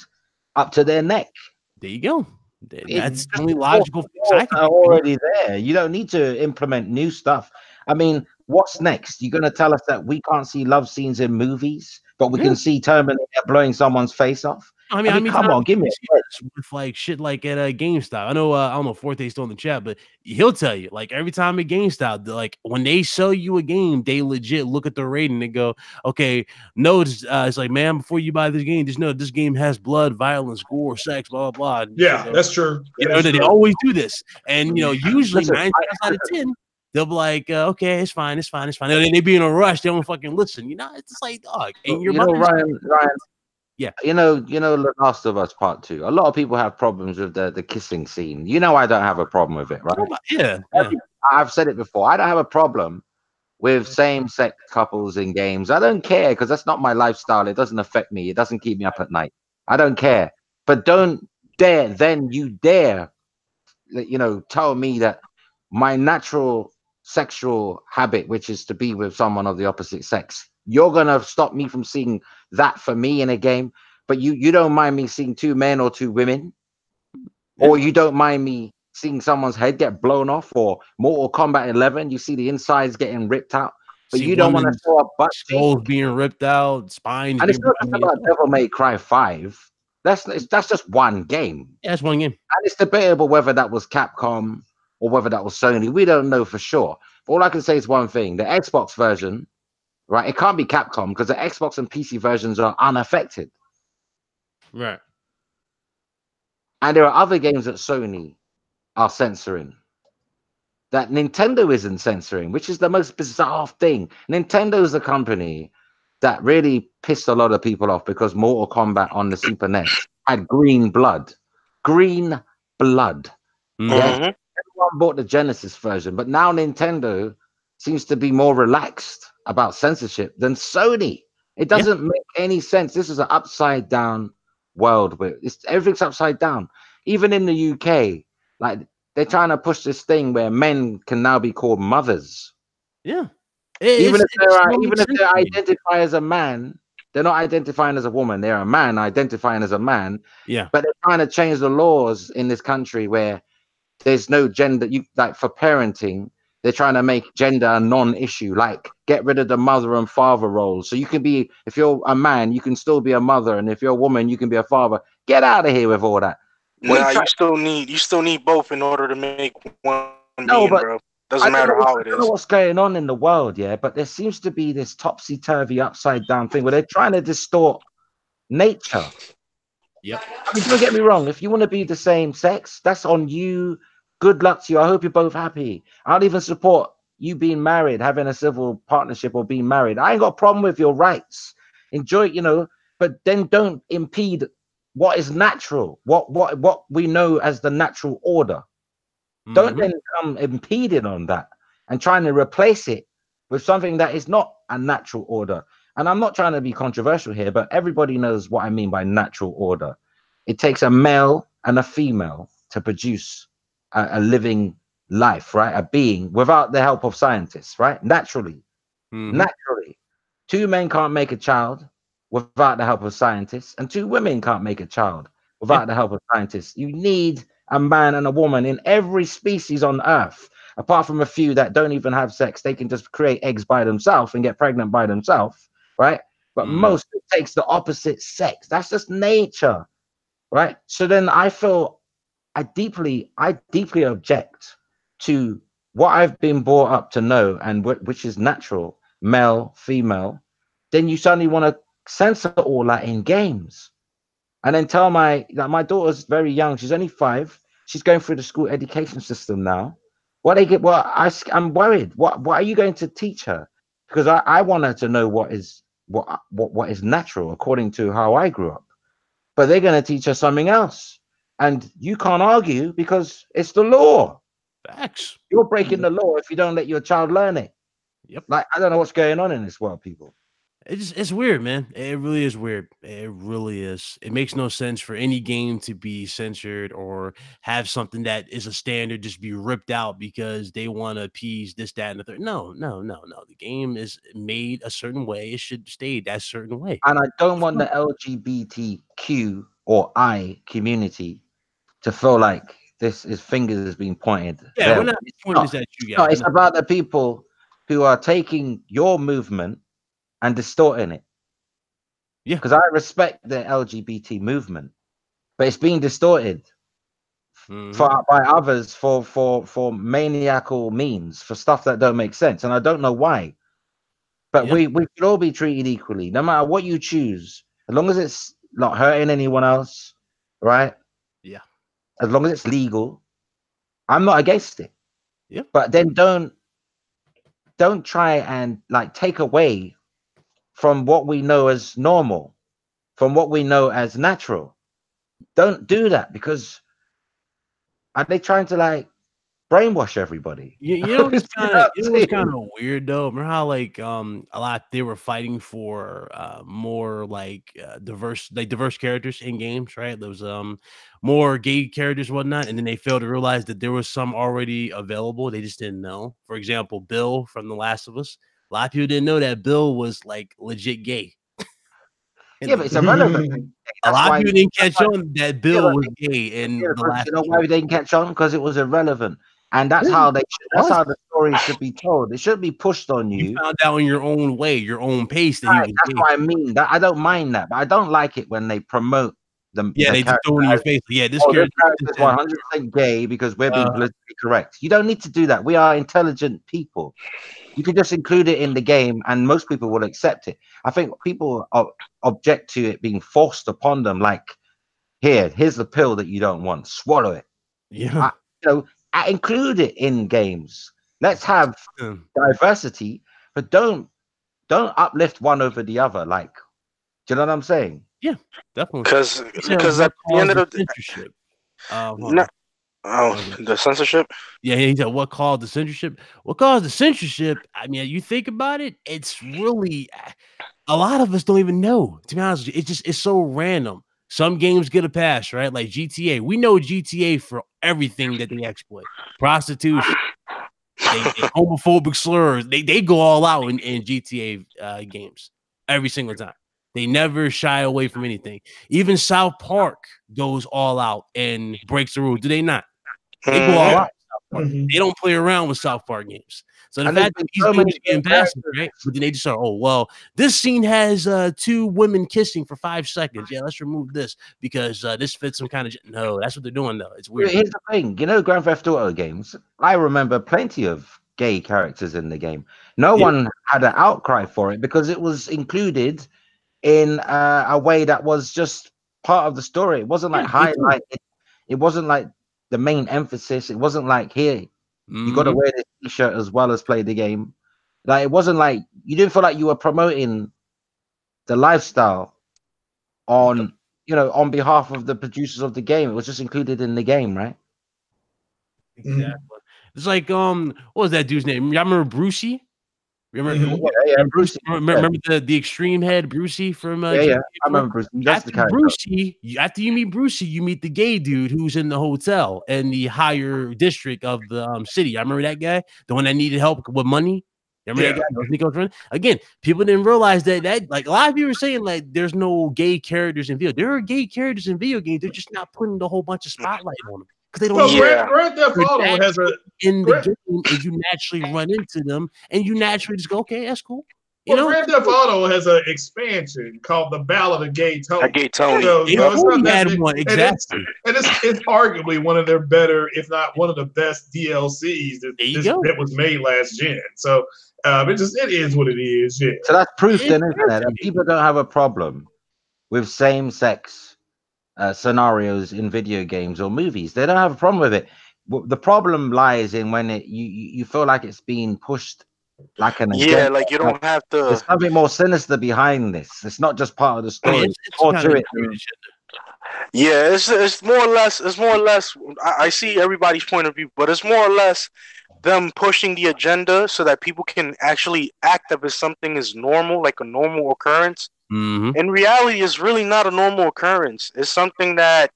up to their neck. There you go. That's the only logical fix I can already there. You don't need to implement new stuff. I mean, what's next? You're going to tell us that we can't see love scenes in movies, but we can see Terminator blowing someone's face off? I mean, come on, give me with like shit like at GameStop. I know, I don't know if Forte's still in the chat, but he'll tell you like every time at GameStop, like when they sell you a game, they legit look at the rating and go, okay, no, it's like, man, before you buy this game, just know this game has blood, violence, gore, sex, blah blah blah. Yeah, that's true. They always do this, and usually 9 times out of 10. They'll be like, okay, it's fine. And then they be in a rush. They don't fucking listen. It's just like, dog. And Ryan. Yeah, The Last of Us Part 2. A lot of people have problems with the kissing scene. I don't have a problem with it, right? Yeah. I've said it before. I don't have a problem with same-sex couples in games. I don't care because that's not my lifestyle. It doesn't affect me. It doesn't keep me up at night. I don't care. But don't dare, tell me that my natural sexual habit, which is to be with someone of the opposite sex, you're gonna stop me from seeing that for me in a game. But you don't mind me seeing 2 men or 2 women, or you don't mind me seeing someone's head get blown off, or Mortal Kombat 11, you see the insides getting ripped out, but you don't want to show up butt skulls being ripped out, spines. And it's not just about Devil May Cry 5. That's just one game. Yeah, it's one game, and it's debatable whether that was Capcom or whether that was Sony. We don't know for sure. But all I can say is one thing: the Xbox version. Right, it can't be Capcom because the Xbox and PC versions are unaffected. Right. And there are other games that Sony are censoring that Nintendo isn't censoring, which is the most bizarre thing. Nintendo is the company that really pissed a lot of people off because Mortal Kombat on the Super NES had green blood. Green blood. Mm-hmm. Yeah? Everyone bought the Genesis version, but now Nintendo seems to be more relaxed about censorship than Sony. It doesn't make any sense. This is an upside down world where everything's upside down. Even in the UK, like they're trying to push this thing where men can now be called mothers. Yeah. Even if they identify as a man, they're not identifying as a woman. They're a man identifying as a man. Yeah. But they're trying to change the laws in this country where there's no gender. Like for parenting, they're trying to make gender a non-issue, like get rid of the mother and father roles. So you can be, if you're a man, you can still be a mother, and if you're a woman, you can be a father. Get out of here with all that. Nah, you still need both in order to make one being, bro. Doesn't matter how it is. I don't know what's going on in the world, but there seems to be this topsy-turvy, upside-down thing where they're trying to distort nature. Yep. I mean, don't get me wrong. If you want to be the same sex, that's on you. Good luck to you. I hope you're both happy. I don't even support you being married, having a civil partnership or being married. I ain't got a problem with your rights. Enjoy it, but then don't impede what is natural, what we know as the natural order. Mm-hmm. Don't then come impeding on that and trying to replace it with something that is not a natural order. And I'm not trying to be controversial here, but everybody knows what I mean by natural order. It takes a male and a female to produce a living life, right? A being without the help of scientists, right? Naturally. Naturally. 2 men can't make a child without the help of scientists, and 2 women can't make a child without the help of scientists. You need a man and a woman in every species on Earth, apart from a few that don't even have sex. They can just create eggs by themselves and get pregnant by themselves, right? But most it takes the opposite sex. That's just nature, right? So then I feel I deeply object to what I've been brought up to know, and which is natural, male, female. Then you suddenly want to censor all that in games, and then tell my daughter's very young. She's only 5. She's going through the school education system now. What they get? Well, I'm worried. What are you going to teach her? Because I want her to know what is natural according to how I grew up. But they're going to teach her something else. And you can't argue because it's the law. Facts. You're breaking the law if you don't let your child learn it. Yep. Like, I don't know what's going on in this world, people. It's weird, man. It really is weird. It really is. It makes no sense for any game to be censored or have something that is a standard just be ripped out because they want to appease this, that, and the third. No. The game is made a certain way. It should stay that certain way. And I don't want the LGBTQ or I community to feel like this is fingers being pointed. Yeah, we're not pointing this at you guys. No, it's about the people who are taking your movement and distorting it. Yeah, because I respect the LGBT movement, but it's being distorted by others for maniacal means, for stuff that don't make sense, and I don't know why. But we should all be treated equally, no matter what you choose, as long as it's not hurting anyone else, right? Yeah. As long as it's legal, I'm not against it. Yeah. But then don't try and like take away from what we know as normal, from what we know as natural. Don't do that, because are they trying to like brainwash everybody? You know what's kind of weird though? Remember how like a lot they were fighting for more like diverse characters in games, right? There was more gay characters and whatnot, and then they failed to realize that there was some already available. They just didn't know. For example, Bill from The Last of Us. A lot of people didn't know that Bill was like legit gay. Yeah, but it's irrelevant. A lot of people didn't catch on that Bill was gay in The Last. You know why they didn't catch on? Because it was irrelevant, and that's how they. That's how the story should be told. It shouldn't be pushed on you. You found out in your own way, your own pace. That right, that's what I mean. That I don't mind that, but I don't like it when they promote them. Yeah, they just throw it in your face. Yeah, this character is 100% gay because we're being politically correct. You don't need to do that. We are intelligent people. You can just include it in the game, and most people will accept it. I think people object to it being forced upon them. Like, here's the pill that you don't want. Swallow it. Yeah. I include it in games. Let's have diversity, but don't uplift one over the other. Like, do you know what I'm saying? Yeah, definitely. Because at the end of the censorship. The censorship. Yeah, he said what caused the censorship. What caused the censorship? I mean, you think about it, it's really a lot of us don't even know. To be honest with you, it's so random. Some games get a pass, right? Like GTA. We know GTA for everything that they exploit. Prostitution, they homophobic slurs. They go all out in GTA games every single time. They never shy away from anything. Even South Park goes all out and breaks the rules. Do they not? They go all out. They don't play around with South Park games. So the fact that these games are getting passed, right? But then they just are, this scene has 2 women kissing for 5 seconds. Yeah, let's remove this because this fits some kind of. No, that's what they're doing though. It's weird. Here's the thing, Grand Theft Auto games. I remember plenty of gay characters in the game. No one had an outcry for it because it was included in a way that was just part of the story. It wasn't like highlighted. It wasn't like the main emphasis. It wasn't like, here, you got to wear this t-shirt as well as play the game. Like, it wasn't like you didn't feel like you were promoting the lifestyle on behalf of the producers of the game. It was just included in the game, right? Exactly. It's like what was that dude's name? Y'all remember Brucey? Remember, remember the extreme head Brucey from I remember Brucey. That's the character. After you meet Brucey, you meet the gay dude who's in the hotel in the higher district of the city. I remember that guy, the one that needed help with money. Remember that guy? Again, people didn't realize that like a lot of people were saying like there's no gay characters in video. There are gay characters in video games. They're just not putting the whole bunch of spotlight on them. Because they don't. Grand Theft Auto has in the game, and you naturally run into them, and you naturally just go, okay, that's cool. Grand Theft Auto has an expansion called the Ballad of Gay Tony. Gay Tony. It's not that one, exactly. And it's arguably one of their better, if not one of the best DLCs that was made last gen. So it is what it is. Yeah. So that's proof then, isn't it? That people don't have a problem with same-sex scenarios in video games or movies. They don't have a problem with it. The problem lies in when you feel like it's being pushed like an agenda. Like you don't have to. There's something more sinister behind this. It's not just part of the story. It's more to it. Yeah, it's more or less. It's more or less. I see everybody's point of view, but it's more or less them pushing the agenda so that people can actually act as if something is normal, like a normal occurrence. In reality, it's really not a normal occurrence. It's something that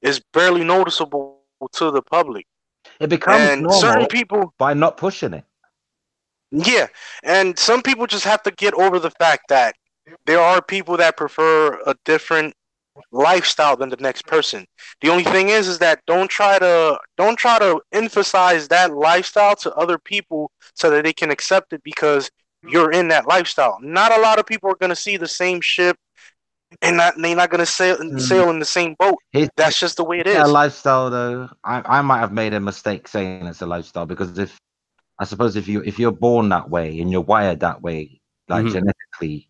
is barely noticeable to the public. It becomes normal certain people by not pushing it. Yeah, and some people just have to get over the fact that there are people that prefer a different lifestyle than the next person. The only thing is that don't try to emphasize that lifestyle to other people so that they can accept it because you're in that lifestyle. Not a lot of people are going to see the same ship and they're not going to sail in the same boat. That's just the way it is. A lifestyle, though. I might have made a mistake saying it's a lifestyle because if you're born that way and you're wired that way, like genetically,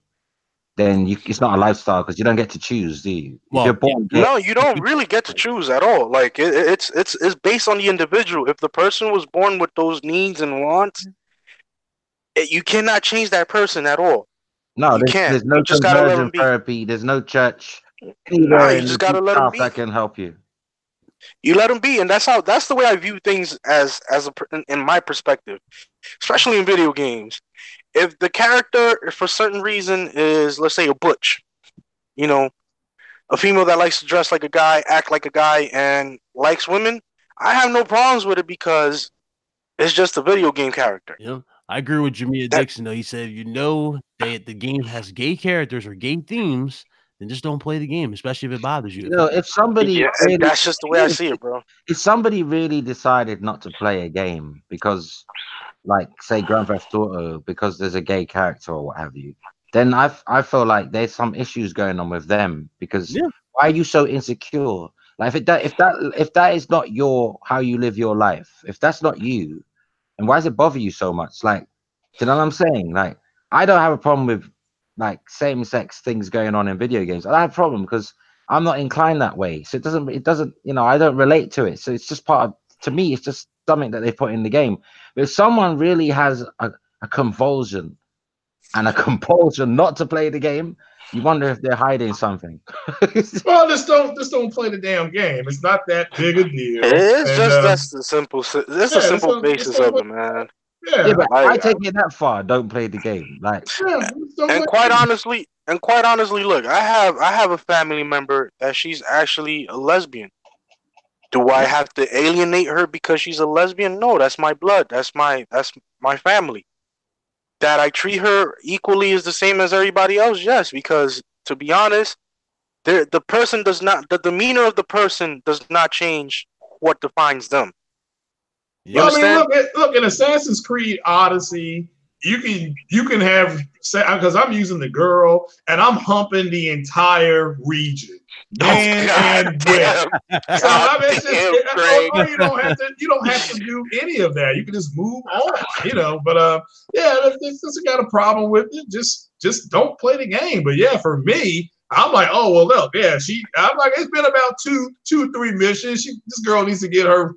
then it's not a lifestyle because you don't get to choose, do you? Well, you're born you don't really get to choose at all. Like it's based on the individual. If the person was born with those needs and wants, you cannot change that person at all. No, there's no conversion therapy. There's no church. No, you just gotta let them be. That can help you. You let them be, and that's the way I view things in my perspective, especially in video games. If the character, for certain reason, is, let's say, a butch, a female that likes to dress like a guy, act like a guy, and likes women, I have no problems with it because it's just a video game character. Yeah, I agree with Jamia Dixon, though. He said, that the game has gay characters or gay themes, then just don't play the game, especially if it bothers you. If somebody... that's just the way I see it, bro. If somebody really decided not to play a game because... like say Grand Theft Auto because there's a gay character or what have you, then I feel like there's some issues going on with them because why are you so insecure? Like if that is not how you live your life, if that's not you, and why does it bother you so much? Like, do you know what I'm saying? Like, I don't have a problem with like same-sex things going on in video games. I don't have a problem because I'm not inclined that way. So it doesn't, I don't relate to it. So it's just to me, it's just something that they put in the game. But if someone really has a convulsion and a compulsion not to play the game, you wonder if they're hiding something. Well, just don't play the damn game. It's not that big a deal. That's the simple. That's a simple basis of it, man. Yeah, but I take it that far. Don't play the game, like. And quite honestly, look, I have a family member that she's actually a lesbian. Do I have to alienate her because she's a lesbian? No, that's my blood. That's my family. That I treat her equally as the same as everybody else? Yes, because to be honest, the demeanor of the person does not change what defines them. Look, in Assassin's Creed Odyssey, you can have, because I'm using the girl and I'm humping the entire region. Man and women. So you don't have to do any of that. You can just move on, But if you got a problem with it, just don't play the game. But yeah, for me, I'm like, oh well, look, I'm like, it's been about 2 or 3 missions. This girl needs to get her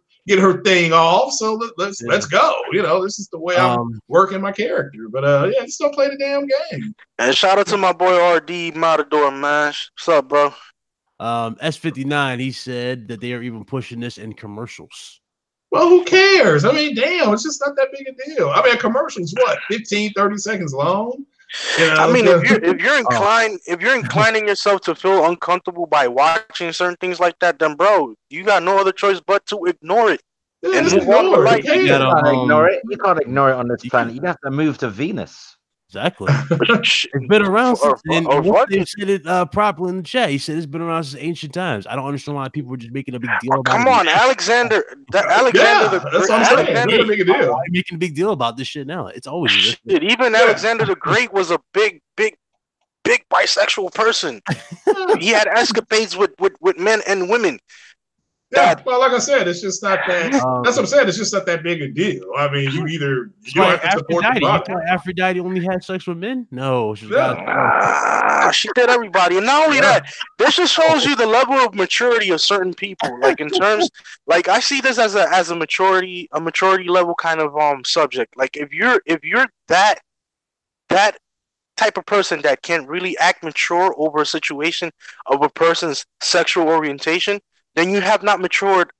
thing off. So let's go. This is the way I'm working my character. But just don't play the damn game. And shout out to my boy RD Matador, man. What's up, bro? S59, he said that they are even pushing this in commercials. Well, who cares? I mean, damn, it's just not that big a deal. I mean, a commercial's what, 15, 30 seconds long? You know, I mean, if you're inclining yourself to feel uncomfortable by watching certain things like that, then bro, you got no other choice but to ignore it. Yeah, and just ignore it. You can't ignore it. You can't ignore it on this planet. You have to move to Venus. Exactly. It's been around since they said it properly in the chat. He said it's been around since ancient times. I don't understand why people were just making a big deal about it. Come on, Alexander. Alexander that's what I'm saying. Alexander, make a deal. Why are you making a big deal about this shit now? It's always shit. Even Alexander the Great was a big bisexual person. He had escapades with men and women. Yeah, well, like I said, it's just not that. That's what I'm saying. It's just not that big a deal. I mean, you don't have to support the product. You thought Aphrodite only had sex with men? No, she did everybody, and not only that, this just shows you the level of maturity of certain people. Like in terms, like I see this as a maturity level kind of subject. Like if you're that type of person that can really act mature over a situation of a person's sexual orientation, then you have not matured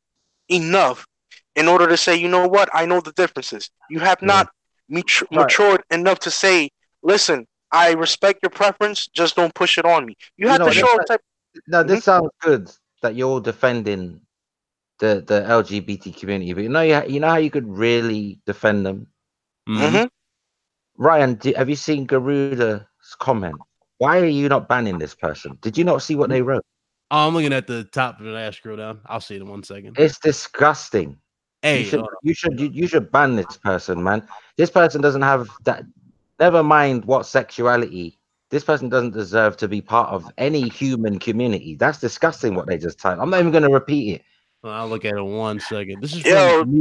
enough in order to say, you know what, I know the differences. You have not matured enough to say, listen, I respect your preference, just don't push it on me. You have to show a type. No, this sounds good that you're all defending the LGBT community, but you know how you could really defend them? Mm-hmm. Ryan, have you seen Garuda's comment? Why are you not banning this person? Did you not see what they wrote? Oh, I'm looking at the top of the last scroll down. I'll see it in 1 second. It's disgusting. Hey, you should ban this person, man. This person doesn't have that. Never mind what sexuality. This person doesn't deserve to be part of any human community. That's disgusting what they just typed. I'm not even going to repeat it. Well, I'll look at it in 1 second. This is from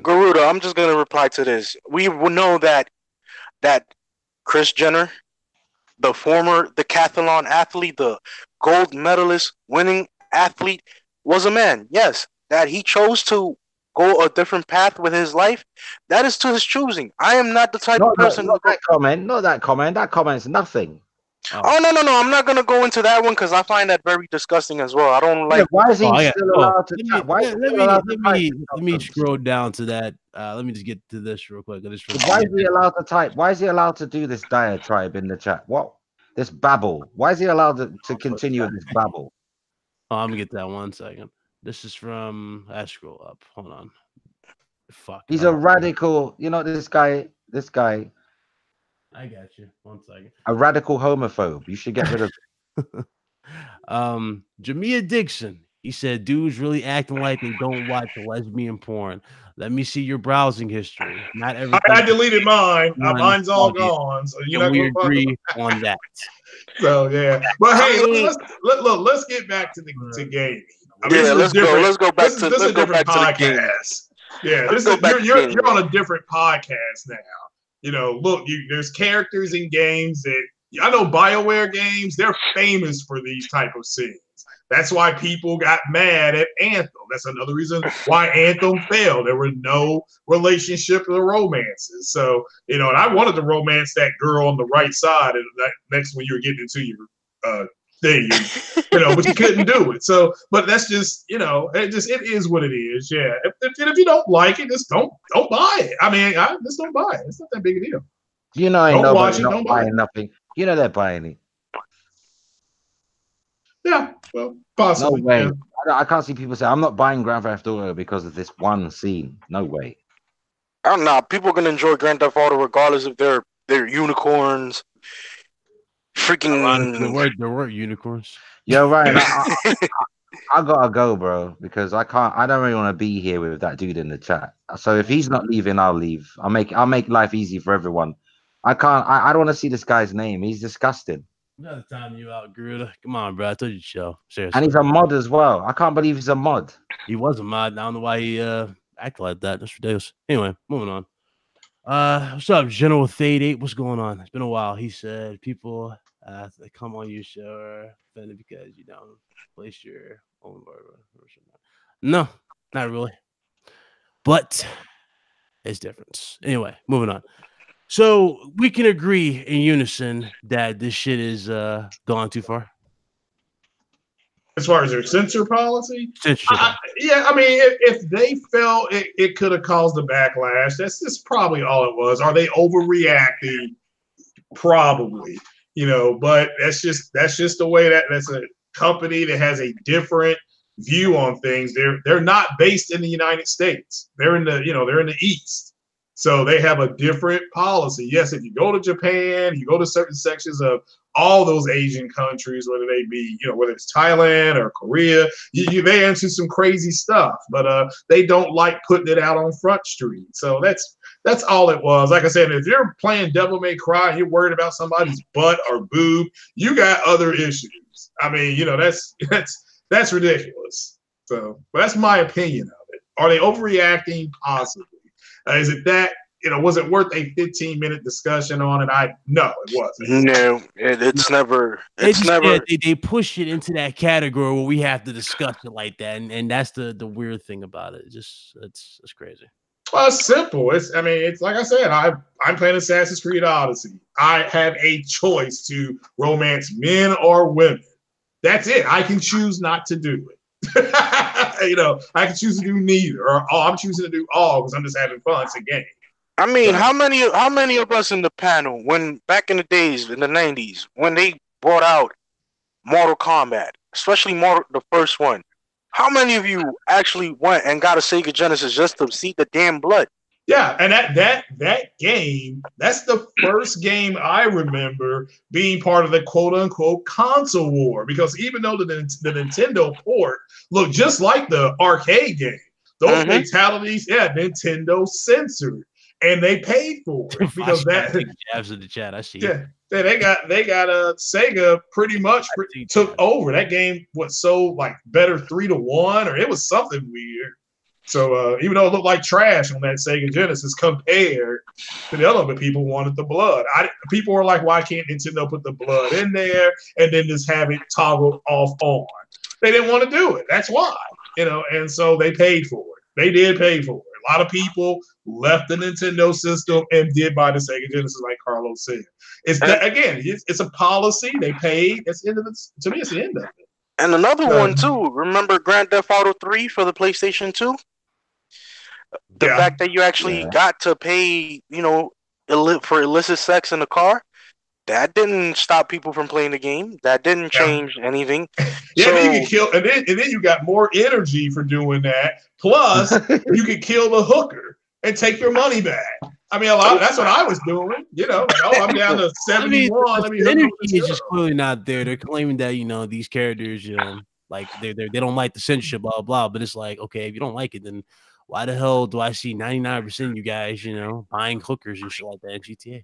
Garuda. I'm just going to reply to this. We will know that Kris Jenner, the former decathlon athlete, the gold medalist winning athlete, was a man. Yes, that he chose to go a different path with his life. That is to his choosing. I am not the type of person. Not that comment. That comment's nothing. Oh no! I'm not gonna go into that one because I find that very disgusting as well. I don't like. Yeah, why is he still allowed to? Let me scroll down to that. Let me just get to this real quick. Why is he allowed to type? Why is he allowed to do this diatribe in the chat? What? This babble. Why is he allowed to continue with this babble? Oh, I'm gonna get that 1 second. This is from. I scroll up. Hold on. Fuck. He's a radical. You know this guy. I got you. 1 second. A radical homophobe. You should get rid of it. Jamia Dixon. He said, dudes really acting like they don't watch lesbian porn. Let me see your browsing history. Not everything. I deleted mine. Mine's all gone. So we agree on that. So yeah. But hey, let's get back to gaming. I mean, let's go back to this is a different podcast. Yeah, you're on a different podcast now. You know, look, there's characters in games that I know BioWare games, they're famous for these type of scenes. That's why people got mad at Anthem. That's another reason why Anthem failed. There were no relationship or romances. So, you know, and I wanted to romance that girl on the right side and that next when you were getting into your thing, you know, but you couldn't do it. So, but that's just, you know, it is what it is. Yeah. If you don't like it, just don't buy it. I mean, just don't buy it. It's not that big a deal. You know, ain't nobody not buying nothing. You know they're buying it. Yeah, well, possibly. No way. Yeah. I can't see people say I'm not buying Grand Theft Auto because of this one scene. No way. I don't know. People are gonna enjoy Grand Theft Auto regardless if they're unicorns. Freaking there were unicorns. Yo, Ryan, I gotta go, bro, because I don't really want to be here with that dude in the chat. So if he's not leaving, I'll leave. I'll make life easy for everyone. I don't want to see this guy's name. He's disgusting. Another time you out, Garuda. Come on, bro. I told you to chill. Seriously. And he's a mod as well. I can't believe he's a mod. He was a mod. I don't know why he acted like that. That's ridiculous. Anyway, moving on. What's up, General Thade 8? What's going on? It's been a while. He said people they come on your show are offended because you don't place your own word. No, not really. But it's different. Anyway, moving on. So we can agree in unison that this shit is gone too far. As far as their censor policy, yeah, I mean, if they felt it could have caused a backlash, that's probably all it was. Are they overreacting? Probably, but that's just the way that's a company that has a different view on things. They're not based in the United States. They're in the East. So they have a different policy. Yes, if you go to Japan, you go to certain sections of all those Asian countries, whether they be, whether it's Thailand or Korea, they into some crazy stuff, but they don't like putting it out on Front Street. So that's all it was. Like I said, if you're playing Devil May Cry and you're worried about somebody's butt or boob, you got other issues. I mean, that's ridiculous. So, but that's my opinion of it. Are they overreacting? Possibly. Is it that? Was it worth a 15-minute discussion on it? No, it wasn't. No, it's never. They push it into that category where we have to discuss it like that, and that's the weird thing about it. It's crazy. Well, it's simple. It's like I said, I'm playing Assassin's Creed Odyssey. I have a choice to romance men or women. That's it. I can choose not to do it. I can choose to do neither, or I'm choosing to do all because I'm just having fun. It's a game. I mean, how many of us in the panel, when back in the days in the 90s, when they brought out Mortal Kombat, especially the first one, how many of you actually went and got a Sega Genesis just to see the damn blood? Yeah, and that game, that's the first game I remember being part of the quote-unquote console war, because even though the Nintendo port looked just like the arcade game, those fatalities, Nintendo censored, and they paid for it because that jabs in the chat. I see. Yeah, they got Sega pretty much took over that game. What sold like better 3-1, or it was something weird. So even though it looked like trash on that Sega Genesis compared to the other, but people wanted the blood. People were like, why can't Nintendo put the blood in there and then just have it toggled off on? They didn't want to do it. That's why, and so they paid for it. They did pay for it. A lot of people left the Nintendo system and did buy the Sega Genesis, like Carlos said. It's a policy. They paid. It's the end of it. To me, it's the end of it. And another one too. Remember Grand Theft Auto 3 for the PlayStation 2? The fact that you actually got to pay, for illicit sex in the car, that didn't stop people from playing the game. That didn't change anything. Then you could kill, and then you got more energy for doing that. Plus, you could kill the hooker and take your money back. I mean, that's what I was doing. I'm down to 71. The energy is just clearly not there. They're claiming that these characters, like they don't like the censorship, blah blah. But it's like, okay, if you don't like it, then why the hell do I see 99% of you guys, buying hookers and shit like that in GTA?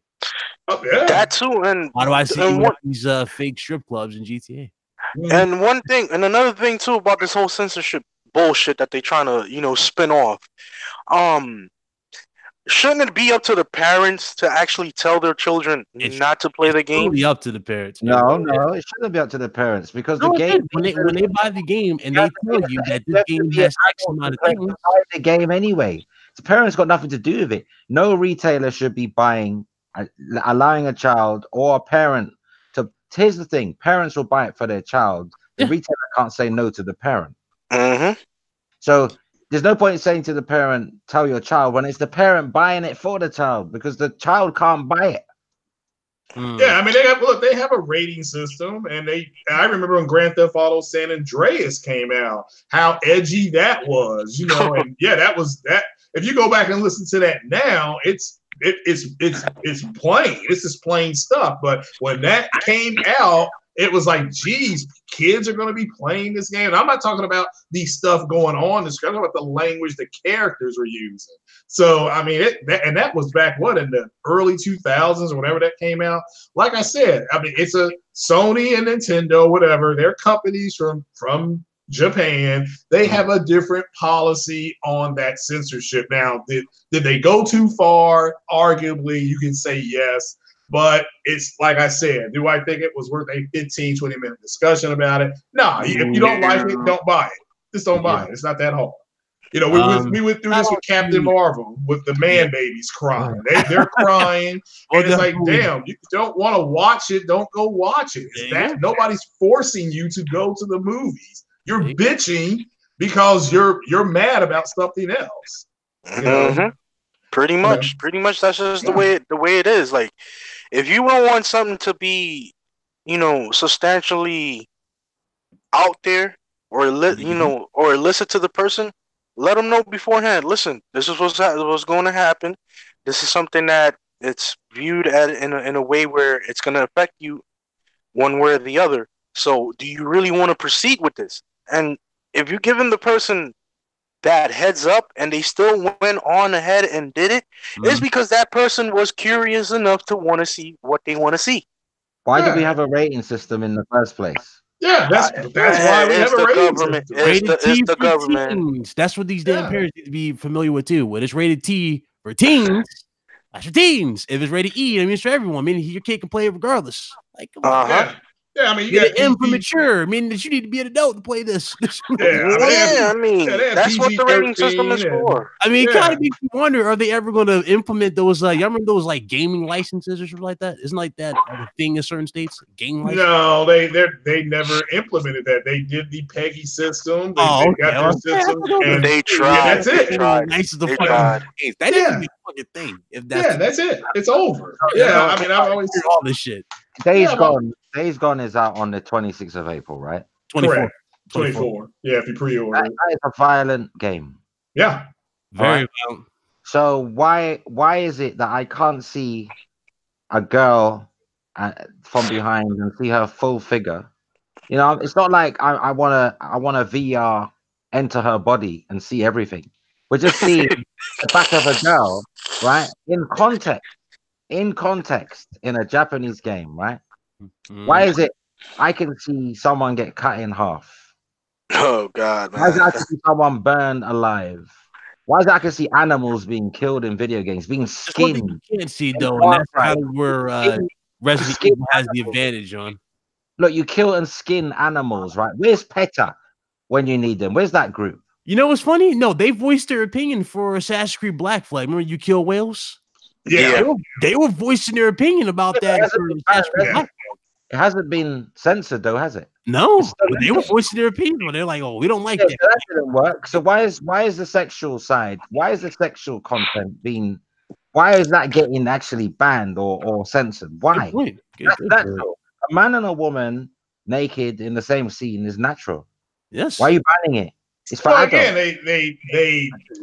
Oh, yeah. That too, and why do I see these fake strip clubs in GTA? And one thing, and another thing too about this whole censorship bullshit that they trying to spin off. Shouldn't it be up to the parents to actually tell their children not to play the game? It's up to the parents. No, it shouldn't be up to the parents because the game when they buy the game and they tell you that this game has X amount of things. Buy the game anyway. The parents got nothing to do with it. No retailer should be allowing a child or a parent to. Here's the thing: parents will buy it for their child. The retailer can't say no to the parent. So there's no point in saying to the parent, tell your child, when it's the parent buying it for the child, because the child can't buy it. Yeah, I mean, they have a rating system, and I remember when Grand Theft Auto San Andreas came out, how edgy that was, and that was that. If you go back and listen to that now, it's plain. It's just plain stuff. But when that came out, it was like, geez, kids are going to be playing this game. And I'm not talking about the stuff going on in the screen. I'm talking about the language the characters were using. So, I mean, that was back, in the early 2000s or whatever that came out. Like I said, I mean, it's a Sony and Nintendo, whatever. They're companies from Japan. They have a different policy on that censorship. Now, did they go too far? Arguably, you can say yes. But it's like I said, do I think it was worth a 15, 20-minute discussion about it? No, if you don't like it, don't buy it. Just don't buy it. It's not that hard. You know, we went through this with Captain Marvel with the man babies crying. They're crying, and it's like, damn, you don't want to watch it, don't go watch it. It's that nobody's forcing you to go to the movies. You're bitching because you're mad about something else. You know? Pretty much that's just the way it is. Like, if you don't want something to be, you know, substantially out there or or illicit to the person, let them know beforehand. Listen, this is what's going to happen. This is something that it's viewed in a way where it's going to affect you one way or the other. So, do you really want to proceed with this? And if you're giving the person that heads up and they still went on ahead and did it, it's because that person was curious enough to want to see what they want to see. Why do we have a rating system in the first place? Yeah, that's why we have a rating system. It's the government. Teens. That's what these damn parents need to be familiar with too. When it's rated T for teens, that's for teens. If it's rated E, I mean it's for everyone. I mean your kid can play it regardless. Like, come on. Yeah, I mean, you got M for mature. I mean, that you need to be an adult to play this. That's what the rating system is for. I mean, it kind of makes you wonder: are they ever going to implement those? Y'all remember those like gaming licenses or something like that? Isn't like that a thing in certain states? Game license? No, they never implemented that. They did the Peggy system. They got their system, and they tried. That's it. Nice as the fucking case. That is a fucking thing. If that's it. It's over. Yeah, I mean, I've always all this shit. Days Gone is out on the 26th of April, right? 24. Yeah, if you pre-order. That is a violent game. Yeah. Very violent. So why is it that I can't see a girl from behind and see her full figure? You know, it's not like I want a VR enter her body and see everything. We're just seeing the back of a girl, right? In context, in a Japanese game, right? Why is it I can see someone get cut in half? Oh God, man. Why is it I can see someone burned alive? Why is it I can see animals being killed in video games, being skinned? You can't see though, and that's kind of where Resident Evil has the advantage on. Look, you kill and skin animals, right? Where's PETA when you need them? Where's that group? You know what's funny? No, they voiced their opinion for Assassin's Creed Black Flag. Remember you kill whales? Yeah. They were voicing their opinion about that. It hasn't been censored though, has it? No, they were voicing their opinion. They're like, "Oh, we don't like that." So that didn't work. So why is the sexual side? Why is the sexual content being? Why is that getting actually banned or censored? Why? That's all. A man and a woman naked in the same scene is natural. Yes. Why are you banning it? It's for again, they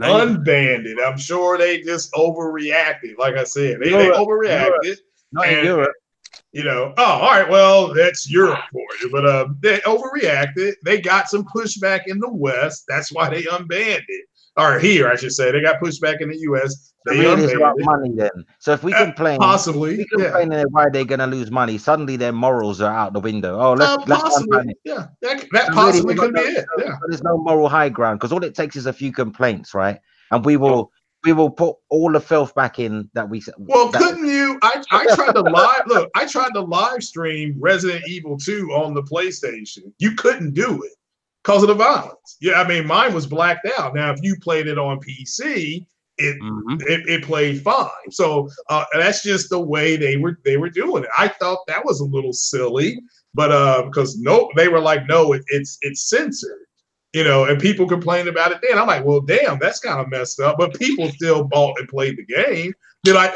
unbanned it. I'm sure they just overreacted. Like I said, they overreacted. Not in Europe. You know, all right, well, that's Europe for you. But they overreacted. They got some pushback in the West. That's why they unbanned it. Or here, I should say. They got pushback in the US. They really about money then. So if we complain, possibly, why they're going to lose money, suddenly their morals are out the window. Oh, let's possibly, yeah, that possibly could be it. Yeah, there's no moral high ground because all it takes is a few complaints, right? And we will put all the filth back in that we. Well, couldn't you? I tried to I tried to live stream Resident Evil 2 on the PlayStation. You couldn't do it because of the violence. Yeah, I mean, mine was blacked out. Now, if you played it on PC. It played fine. So that's just the way they were doing it. I thought that was a little silly, but because they were like, no, it's censored, you know, and people complained about it then. I'm like, well, damn, that's kind of messed up. But people still bought and played the game.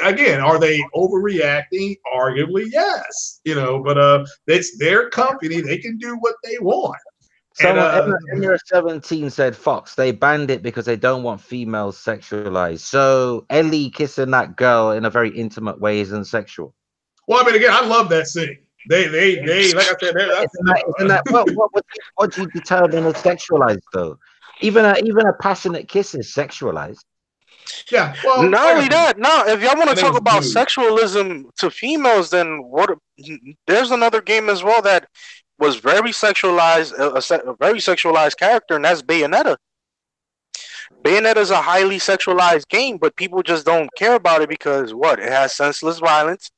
Again, are they overreacting? Arguably, yes, you know, but it's their company. They can do what they want. Someone in 17 said Fox, they banned it because they don't want females sexualized. So Ellie kissing that girl in a very intimate way isn't sexual. Well, I mean, again, I love that scene. They like I said, what do you determine as sexualized though? Even a passionate kiss is sexualized. Yeah. Well, not only that, no. If y'all want to talk about sexualism to females, then there's another game as well that was very sexualized, a very sexualized character, and that's Bayonetta. Bayonetta is a highly sexualized game, but people just don't care about it because it has senseless violence,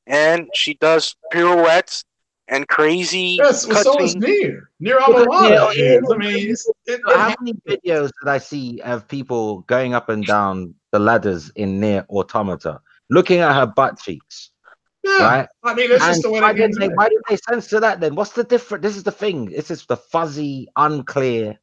and she does pirouettes and crazy. Yes, well, so is Near Automata is. I mean, how many videos did I see of people going up and down the ladders in Near Automata, looking at her butt cheeks? Yeah, right. I mean, that's just the way why did they censor that then? What's the difference? This is the thing. This is the fuzzy, unclear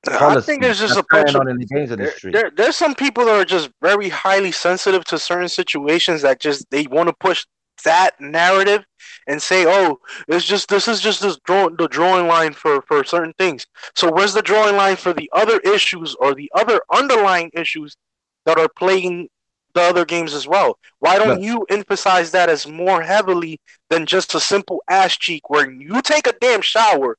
policy. I think there's just a bunch of in the games industry. There's some people that are just very highly sensitive to certain situations that just they want to push that narrative and say, oh, this is just the drawing line for certain things. So where's the drawing line for the other issues or the other underlying issues that are plaguing the other games as well? Why don't you emphasize that as more heavily than just a simple ass cheek where you take a damn shower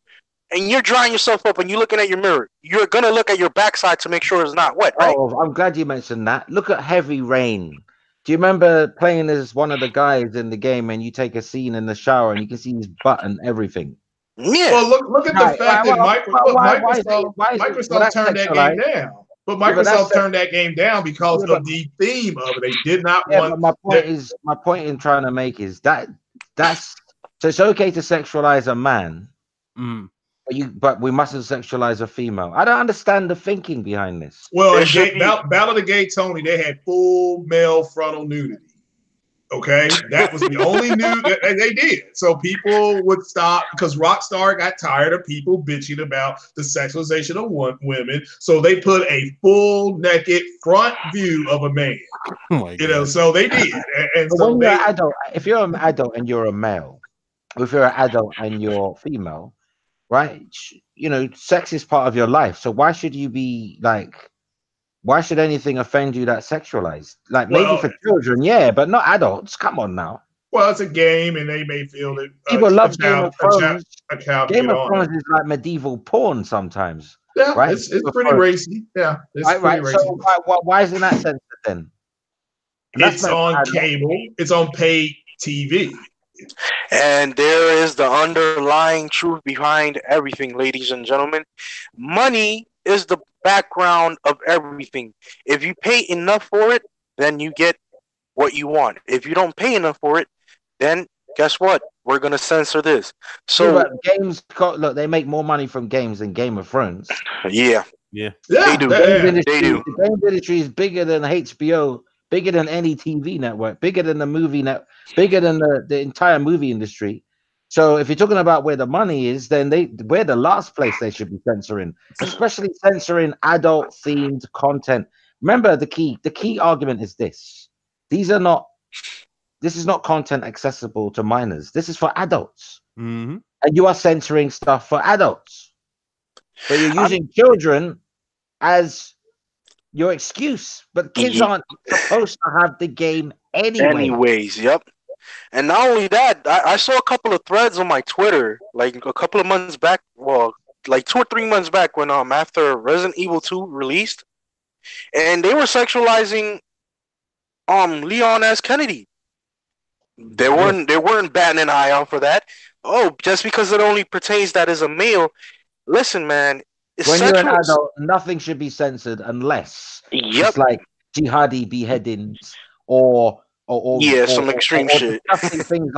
and you're drying yourself up and you're looking at your mirror? You're gonna look at your backside to make sure it's not wet, right? Oh, I'm glad you mentioned that. Look at Heavy Rain. Do you remember playing as one of the guys in the game and you take a scene in the shower and you can see his butt and everything? Yeah. Well, look at the fact that Microsoft turned that game down. But Microsoft turned that game down because of the theme of it. They did not want. But my point in trying to make is that's so it's okay to sexualize a man, but we mustn't sexualize a female. I don't understand the thinking behind this. Well, in Battle of the Gay Tony, they had full male frontal nudity. Okay, that was the only nude that they did. So people would stop because Rockstar got tired of people bitching about the sexualization of women. So they put a full naked front view of a man. Oh so they did. And so when you're an adult, if you're an adult and you're a male, if you're an adult and you're female, right? Sex is part of your life. So why should you be like? Why should anything offend you that's sexualized? Like maybe for children, yeah, but not adults. Come on now. Well, it's a game, and they may feel that people love Game of Thrones. Game of Thrones is like medieval porn sometimes. Yeah, right? It's pretty racy. Yeah, it's right. Racy. So why isn't that censored then? It's on cable. It's on paid TV. And there is the underlying truth behind everything, ladies and gentlemen. Money is the background of everything. If you pay enough for it, then you get what you want. If you don't pay enough for it, then guess what? We're gonna censor this. So games, look, they make more money from games than Game of Thrones. Yeah, they do. The game industry is bigger than HBO, bigger than any TV network, bigger than the movie net, bigger than the entire movie industry. So if you're talking about where the money is, then we're the last place they should be censoring, especially censoring adult-themed content. Remember, the key argument is this: this is not content accessible to minors. This is for adults, and you are censoring stuff for adults. But you're using children as your excuse. But kids aren't supposed to have the game anyway. Anyways, yep. And not only that, I saw a couple of threads on my Twitter, like a couple of months back, well, like 2 or 3 months back when after Resident Evil 2 released, and they were sexualizing Leon S. Kennedy. They weren't batting an eye out for that. Oh, just because it only pertains that as a male. Listen, man, when you're an adult, nothing should be censored unless it's like jihadi beheadings or some extreme shit. Things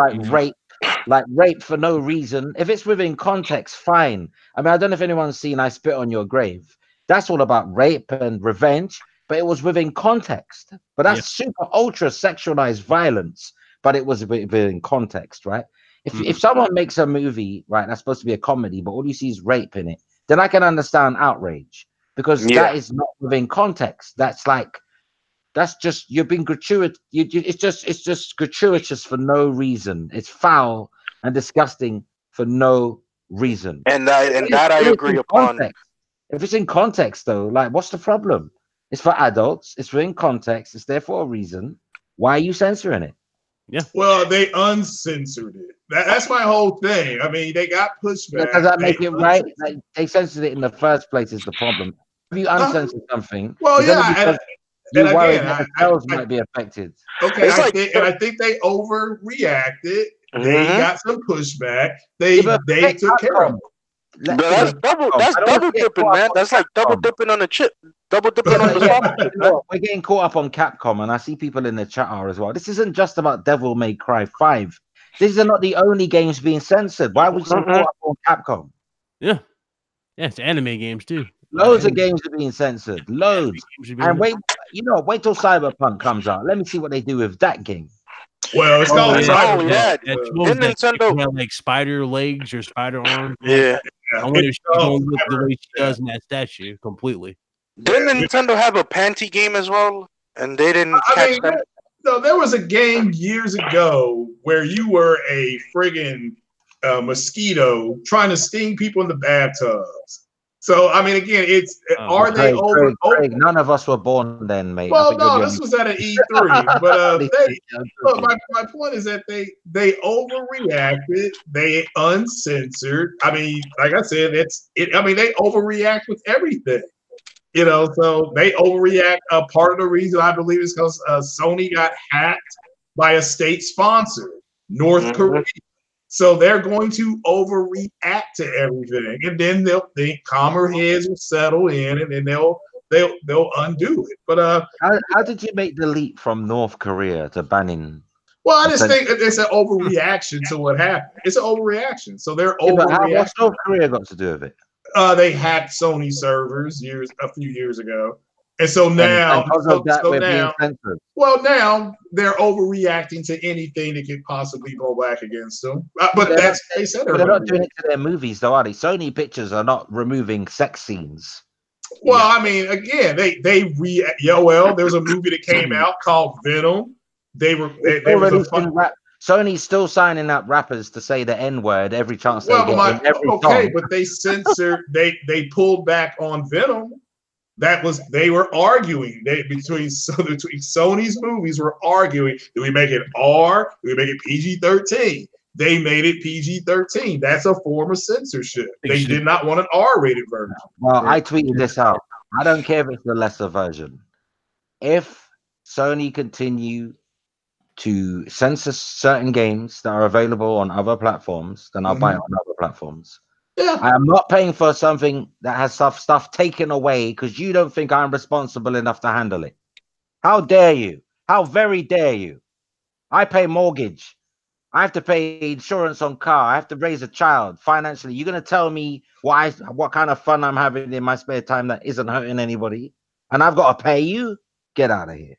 like rape for no reason. If it's within context, fine. I mean, I don't know if anyone's seen I Spit on Your Grave. That's all about rape and revenge, but it was within context. But that's super ultra sexualized violence, but it was within context, right? If someone makes a movie, right, that's supposed to be a comedy, but all you see is rape in it, then I can understand outrage because that is not within context. That's just you're being gratuitous. It's just gratuitous for no reason. It's foul and disgusting for no reason. And that I agree upon. If it's in context, though, like what's the problem? It's for adults. It's within context. It's there for a reason. Why are you censoring it? Yeah. Well, they uncensored it. That's my whole thing. I mean, they got pushback. Does that make it right? They censored it in the first place is the problem. If you uncensored something, well, yeah. And again, sales might be affected. Okay, I think they overreacted. They got some pushback. They took care of it. That's double dipping, man. That's like double dipping on the chip. Double dipping on the top. We're getting caught up on Capcom, and I see people in the chat are as well. This isn't just about Devil May Cry 5. These are not the only games being censored. Why would you support on Capcom? Yeah, it's anime games too. Loads of games are being censored. Loads. And wait till Cyberpunk comes out. Let me see what they do with that game. Well, it's called Cyberpunk. Did Nintendo have like spider legs or spider arms? Yeah. I wonder if she's going to look the way she does in that statue completely. Didn't Nintendo have a panty game as well? And they didn't catch that? So there was a game years ago where you were a friggin' mosquito trying to sting people in the bathtubs. So I mean, again, it's are they over? Craig, none of us were born then, mate. Well, no, this was at an E3, but my point is that they overreacted. They uncensored. I mean, like I said, I mean, they overreact with everything. You know, so they overreact. Part of the reason I believe is because Sony got hacked by a state sponsor, North Korea. So they're going to overreact to everything, and then they'll think calmer heads will settle in, and then they'll undo it. But how did you make the leap from North Korea to banning? Well, I just think it's an overreaction to what happened. It's an overreaction. So they're overreacting. What's North Korea got to do with it? They hacked Sony servers a few years ago. And so now, now they're overreacting to anything that could possibly go back against them. But that's they said they're not doing it to their movies, though, are they? Sony Pictures are not removing sex scenes. Well, I mean, again, they react. Well, there's a movie that came out called Venom. Sony's still signing up rappers to say the N-word every chance they get in every song. But they censored. They pulled back on Venom. They were arguing. Between Sony's movies were arguing. Do we make it R? Do we make it PG-13? They made it PG-13. That's a form of censorship. They did not want an R-rated version. Well, I tweeted this out. I don't care if it's the lesser version. If Sony continue to censor certain games that are available on other platforms, then I'll buy it on other platforms. Yeah. I am not paying for something that has stuff taken away because you don't think I'm responsible enough to handle it. How dare you? How very dare you? I pay mortgage. I have to pay insurance on car. I have to raise a child financially. You're going to tell me what kind of fun I'm having in my spare time that isn't hurting anybody, and I've got to pay you? Get out of here.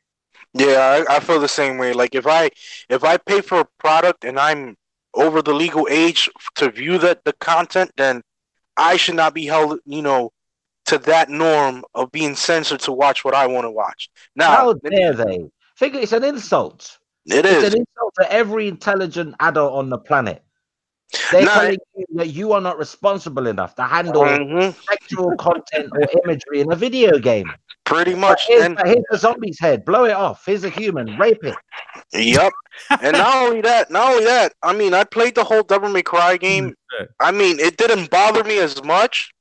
Yeah, I feel the same way. Like if I pay for a product and I'm over the legal age to view the content, then I should not be held, to that norm of being censored to watch what I want to watch. Now, how dare they? Figure it's an insult. It's an insult to every intelligent adult on the planet. They're telling you that you are not responsible enough to handle sexual content or imagery in a video game. Pretty much. Here's a zombie's head. Blow it off. Here's a human. Rape it. Yep. And not only that. I mean, I played the whole Devil May Cry game. I mean, it didn't bother me as much.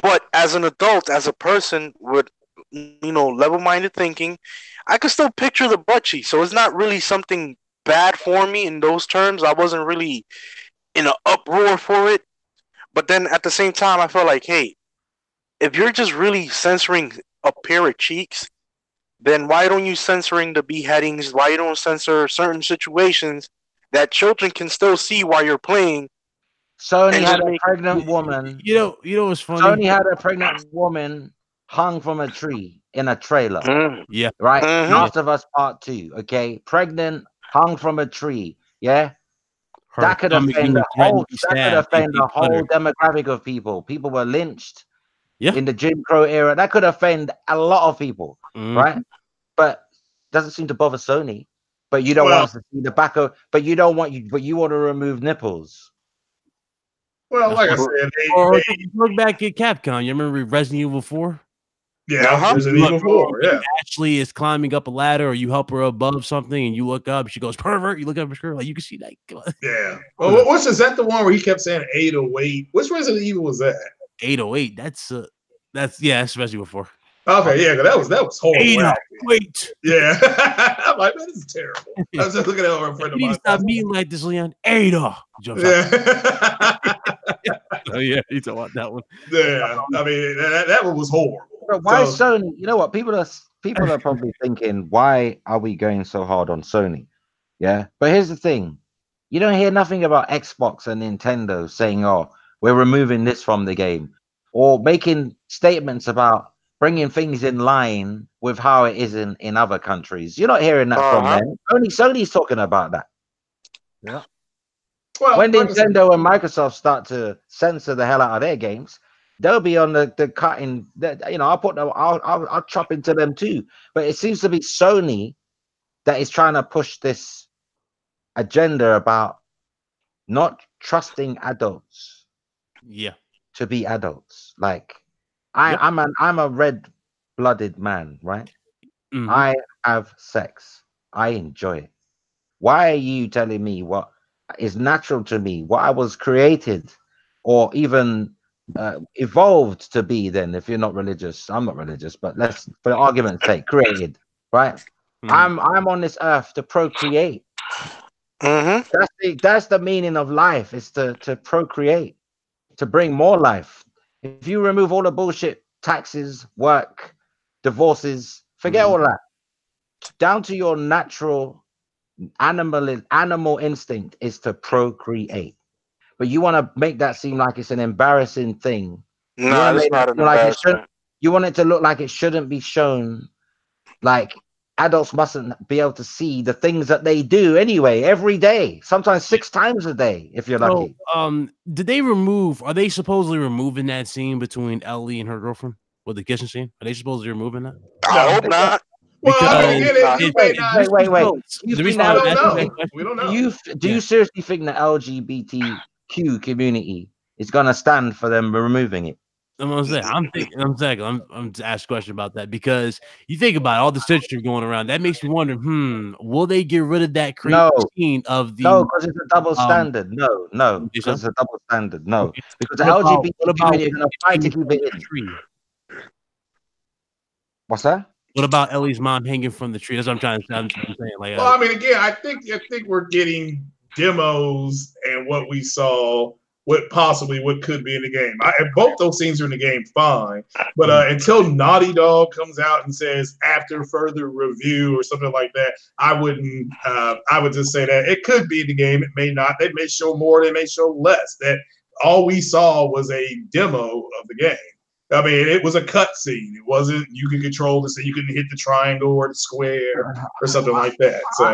But as an adult, as a person with, level-minded thinking, I could still picture the butt cheek. So it's not really something bad for me in those terms. I wasn't really in an uproar for it. But then at the same time, I felt like, hey, if you're just really censoring a pair of cheeks, then why don't you censoring the beheadings? Why you don't censor certain situations that children can still see while you're playing? Sony had a pregnant woman. You know what's funny? Sony had a pregnant woman hung from a tree in a trailer. Yeah. Right? Last of Us Part 2. Okay. Pregnant, hung from a tree. Yeah. That could offend the whole demographic of people. People were lynched in the Jim Crow era. That could offend a lot of people. Right? But doesn't seem to bother Sony. But you don't want us to see the back of, but you want to remove nipples. Well, like I said, look back at Capcom. You remember Resident Evil 4? Yeah, Resident Evil 4. Yeah. Ashley is climbing up a ladder, or you help her above something, and you look up. She goes, "Pervert!" You look up at her, like you can see that. Yeah. Well, is that the one where he kept saying 808? Which Resident Evil was that? 808. That's Resident Evil 4. Okay, yeah, because that was horrible. 808. Yeah. I'm like, man, this is terrible. I was just looking at it over in front of my stop being like this, Leon. Ada. Yeah. Oh yeah, you don't want that one. Yeah, I mean that one was horrible. But why Sony? You know what? People are probably thinking, why are we going so hard on Sony? Yeah, but here's the thing: You don't hear nothing about Xbox and Nintendo saying, "Oh, we're removing this from the game," or making statements about bringing things in line with how it is in other countries. You're not hearing that from them. Only Sony's talking about that. Yeah. Well, when Nintendo and Microsoft start to censor the hell out of their games, they'll be on the cutting. You know, I'll chop into them too. But it seems to be Sony that is trying to push this agenda about not trusting adults. Yeah. To be adults. Like I'm a red-blooded man, right? Mm-hmm. I have sex. I enjoy it. Why are you telling me what is natural to me, what I was created or even evolved to be? Then, if you're not religious, I'm not religious, but let's, for argument's sake, created, right? Mm-hmm. I'm on this earth to procreate. Mm-hmm. That's the meaning of life, is to procreate, to bring more life. If you remove all the bullshit, taxes, work, divorces, forget all that, down to your natural animal instinct is to procreate. But you want to make that seem like it's an embarrassing thing. No, it's not an embarrassment. You want it to look like it shouldn't be shown. Like adults mustn't be able to see the things that they do anyway, every day, sometimes 6 times a day, if you're lucky. Did they remove? Are they supposedly removing that scene between Ellie and her girlfriend with the kitchen scene? Are they supposedly removing that? I hope not. Well, wait. We don't know. Do you seriously think the LGBTQ community is going to stand for them removing it? I'm just asking a question about that, because you think about all the censorship going around. That makes me wonder, will they get rid of that crazy scene of the? No, because it's a double standard. No, because it's a double standard. No, because the LGBT community is going to fight to keep it in. What's that? What about Ellie's mom hanging from the tree? That's what I'm saying. Like, well, I mean, again, I think we're getting demos and what we saw, what could be in the game. Both those scenes are in the game, fine. But until Naughty Dog comes out and says after further review or something like that, I wouldn't. I would just say that it could be in the game. It may not. They may show more. They may show less. That all we saw was a demo of the game. I mean, it was a cutscene. It wasn't you can control this. You can hit the triangle or the square or something like that. So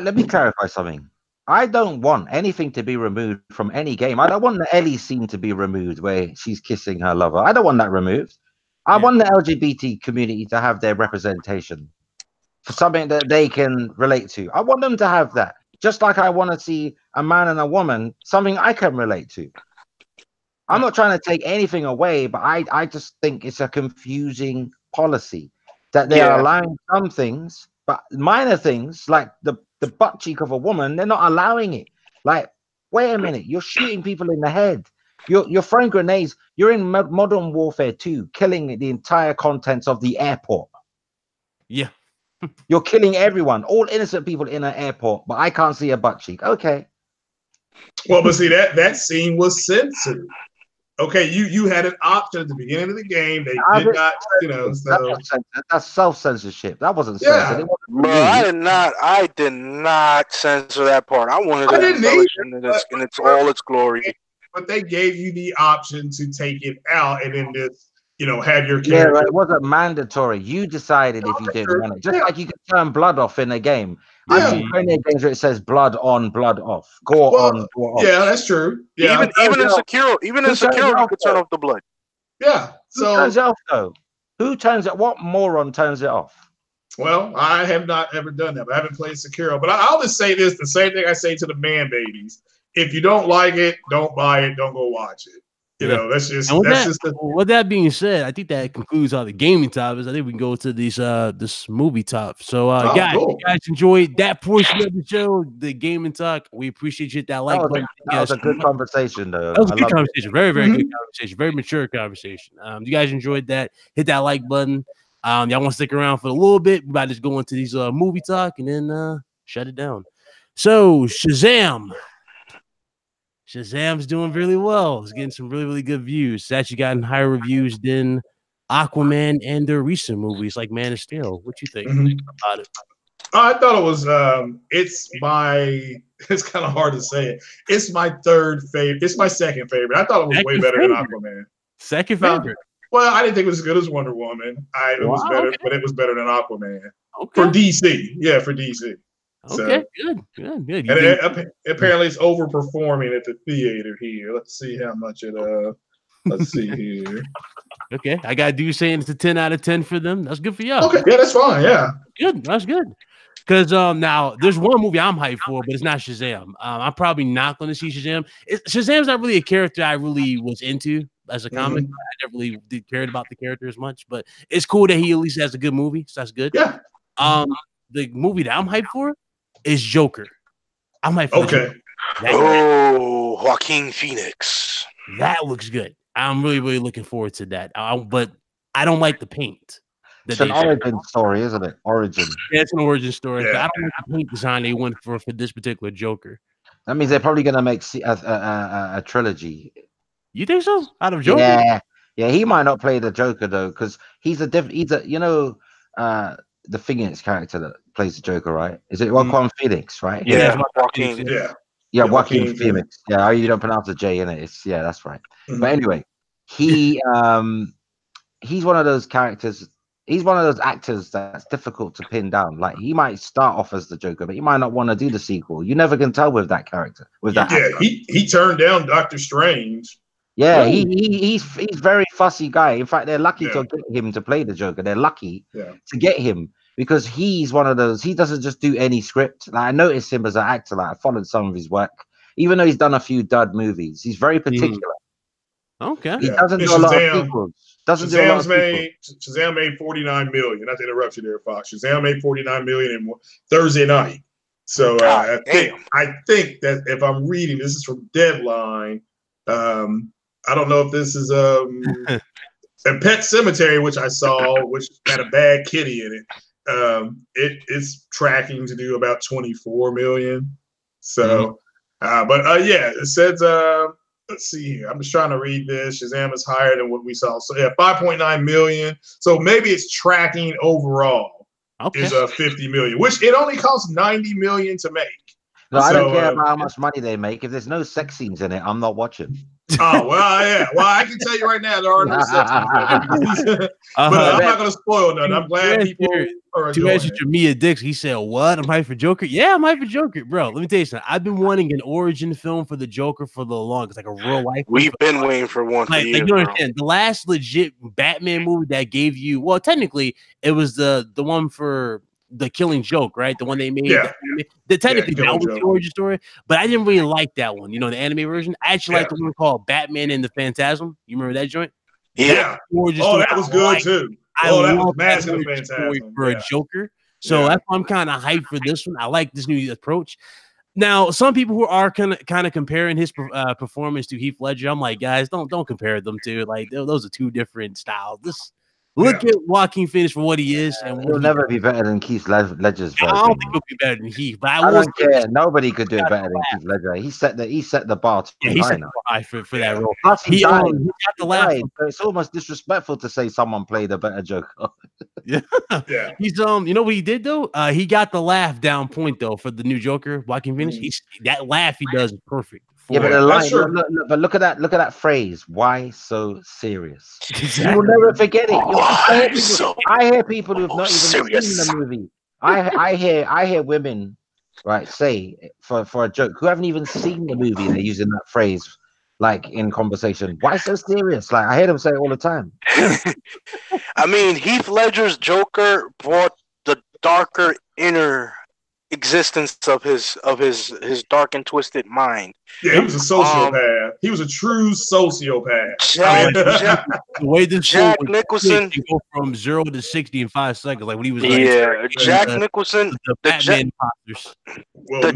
let me clarify something. I don't want anything to be removed from any game. I don't want the Ellie scene to be removed where she's kissing her lover. I don't want that removed. I want the LGBT community to have their representation for something that they can relate to. I want them to have that. Just like I want to see a man and a woman, something I can relate to. I'm not trying to take anything away, but I just think it's a confusing policy that they are allowing some things, but minor things like the butt cheek of a woman, they're not allowing it. Like, wait a minute, you're shooting people in the head. You're throwing grenades. You're in Modern Warfare 2, killing the entire contents of the airport. Yeah. You're killing everyone, all innocent people in an airport, but I can't see a butt cheek. Okay. Well, but see, that scene was censored. Okay, you had an option at the beginning of the game. They did not, so that's self-censorship. That wasn't censored. Bro, I did not censor that part. I wanted it in its all its glory. But they gave you the option to take it out and then just have your character. Yeah, it wasn't mandatory. You decided if you didn't want it. Just like you could turn blood off in a game. I've seen plenty of games where it says blood on, blood off, gore on, gore off. Yeah, that's true. Yeah, even in Sekiro, you could turn off the blood. Yeah. So who turns it off though? Who turns it? What moron turns it off? Well, I have not ever done that. But I haven't played Sekiro. But I'll just say this: the same thing I say to the man babies. If you don't like it, don't buy it. Don't go watch it. That's just. With that being said, I think that concludes all the gaming topics. I think we can go to this movie top. So, guys, cool. You guys enjoyed that portion of the show, the gaming talk. We appreciate you. Hit that like button. That was a good conversation, though. That was a good conversation. Very, very good conversation. Very mature conversation. You guys enjoyed that? Hit that like button. Y'all want to stick around for a little bit? We about to just go into these movie talk and then shut it down. So, Shazam. Shazam's doing really well. It's getting some really, really good views. It's actually gotten higher reviews than Aquaman and their recent movies like Man of Steel. What you think about it? I thought it was. It's kind of hard to say it. It's my third favorite. It's my second favorite. I thought it was way better than Aquaman. Second favorite. Well, I didn't think it was as good as Wonder Woman. It was better, but it was better than Aquaman. For DC. Yeah, for DC. Okay, good. And apparently it's overperforming at the theater here. Let's see how much it let's see here. Okay, I got dude saying it's a 10 out of 10 for them. That's good for y'all. Okay, yeah, that's fine. Yeah, good. That's good. Because now there's one movie I'm hyped for, but it's not Shazam. I'm probably not going to see Shazam. Shazam's not really a character I really was into as a comic. I never really cared about the character as much, but it's cool that he at least has a good movie, so that's good. Yeah. The movie that I'm hyped for is Joker. I'm hyped for Joker. Joaquin Phoenix. That looks good. I'm really looking forward to that. But I don't like the paint. It's an origin story, isn't it? Origin. Yeah, it's an origin story. Yeah. I don't like the paint design they went for this particular Joker. That means they're probably going to make a trilogy. You think so? Out of Joker? Yeah. He might not play the Joker though, because he's a the Phoenix character that plays the Joker, right? Is it Joaquin Phoenix, right? Yeah, Joaquin. Yeah, Joaquin Phoenix. Yeah, you don't pronounce the J in it. That's right. But anyway, he's one of those characters. He's one of those actors that's difficult to pin down. Like he might start off as the Joker, but he might not want to do the sequel. You never can tell with that character. He turned down Doctor Strange. Yeah, he's very fussy guy. In fact, they're lucky to get him to play the Joker. They're lucky to get him because he's one of those. He doesn't just do any script. Like I noticed him as an actor. Like I followed some of his work, even though he's done a few dud movies. He's very particular. Okay, he doesn't do a lot of sequels. Shazam made 49 million. Not to interrupt you there, Fox. Shazam made 49 million in Thursday night. So I think that if I'm reading, this is from Deadline. I don't know if this is a Pet Cemetery, which I saw, which had a bad kitty in it. It's tracking to do about 24 million. So, it says. Let's see here. I'm just trying to read this. Shazam is higher than what we saw. So 5.9 million. So maybe it's tracking overall is 50 million, which it only costs 90 million to make. No, I don't care about how much money they make. If there's no sex scenes in it, I'm not watching. Oh, well, yeah. Well, I can tell you right now, there are no sex scenes. But I'm not going to spoil nothing. I'm glad people are enjoying it. To answer Mia Dix, he said, what? I'm hyped for Joker? Yeah, I'm hyped for Joker. Bro, let me tell you something. I've been wanting an origin film for the Joker for the longest, like a real life. We've been waiting for one for years, you understand, the last legit Batman movie that gave you, well, technically, it was the one for the Killing Joke, right? The one they made. Technically that was the origin story, but I didn't really like that one. You know, the anime version. I actually like the one called Batman and the Phantasm. You remember that joint? Yeah. That was good too. That was massive Phantasm for a Joker. So that's why I'm kind of hyped for this one. I like this new approach. Now, some people who are kind of comparing his performance to Heath Ledger, I'm like, guys, don't compare them to. Like, those are two different styles. Look at Joaquin Phoenix for what he is, and he'll never be better than Keith Ledger's version. I don't think he'll be better than Heath, but I don't care. Nobody could do it better than Keith Ledger. He set the bar high for that role. Plus, he got the laugh. It's almost disrespectful to say someone played a better Joker. He's you know what he did though? He got the laugh down point though for the new Joker, Joaquin Phoenix. That laugh he does is perfect. But the line, look at that phrase. Why so serious? Exactly. You will never forget it. I hear people who've not even seen the movie. I hear women say for a joke who haven't even seen the movie. They're using that phrase like in conversation. Why so serious? Like I hear them say it all the time. I mean, Heath Ledger's Joker brought the darker inner existence of his dark and twisted mind. Yeah, he was a sociopath. He was a true sociopath. The way this Jack Nicholson go from 0 to 60 in 5 seconds, like when he was Jack Nicholson, the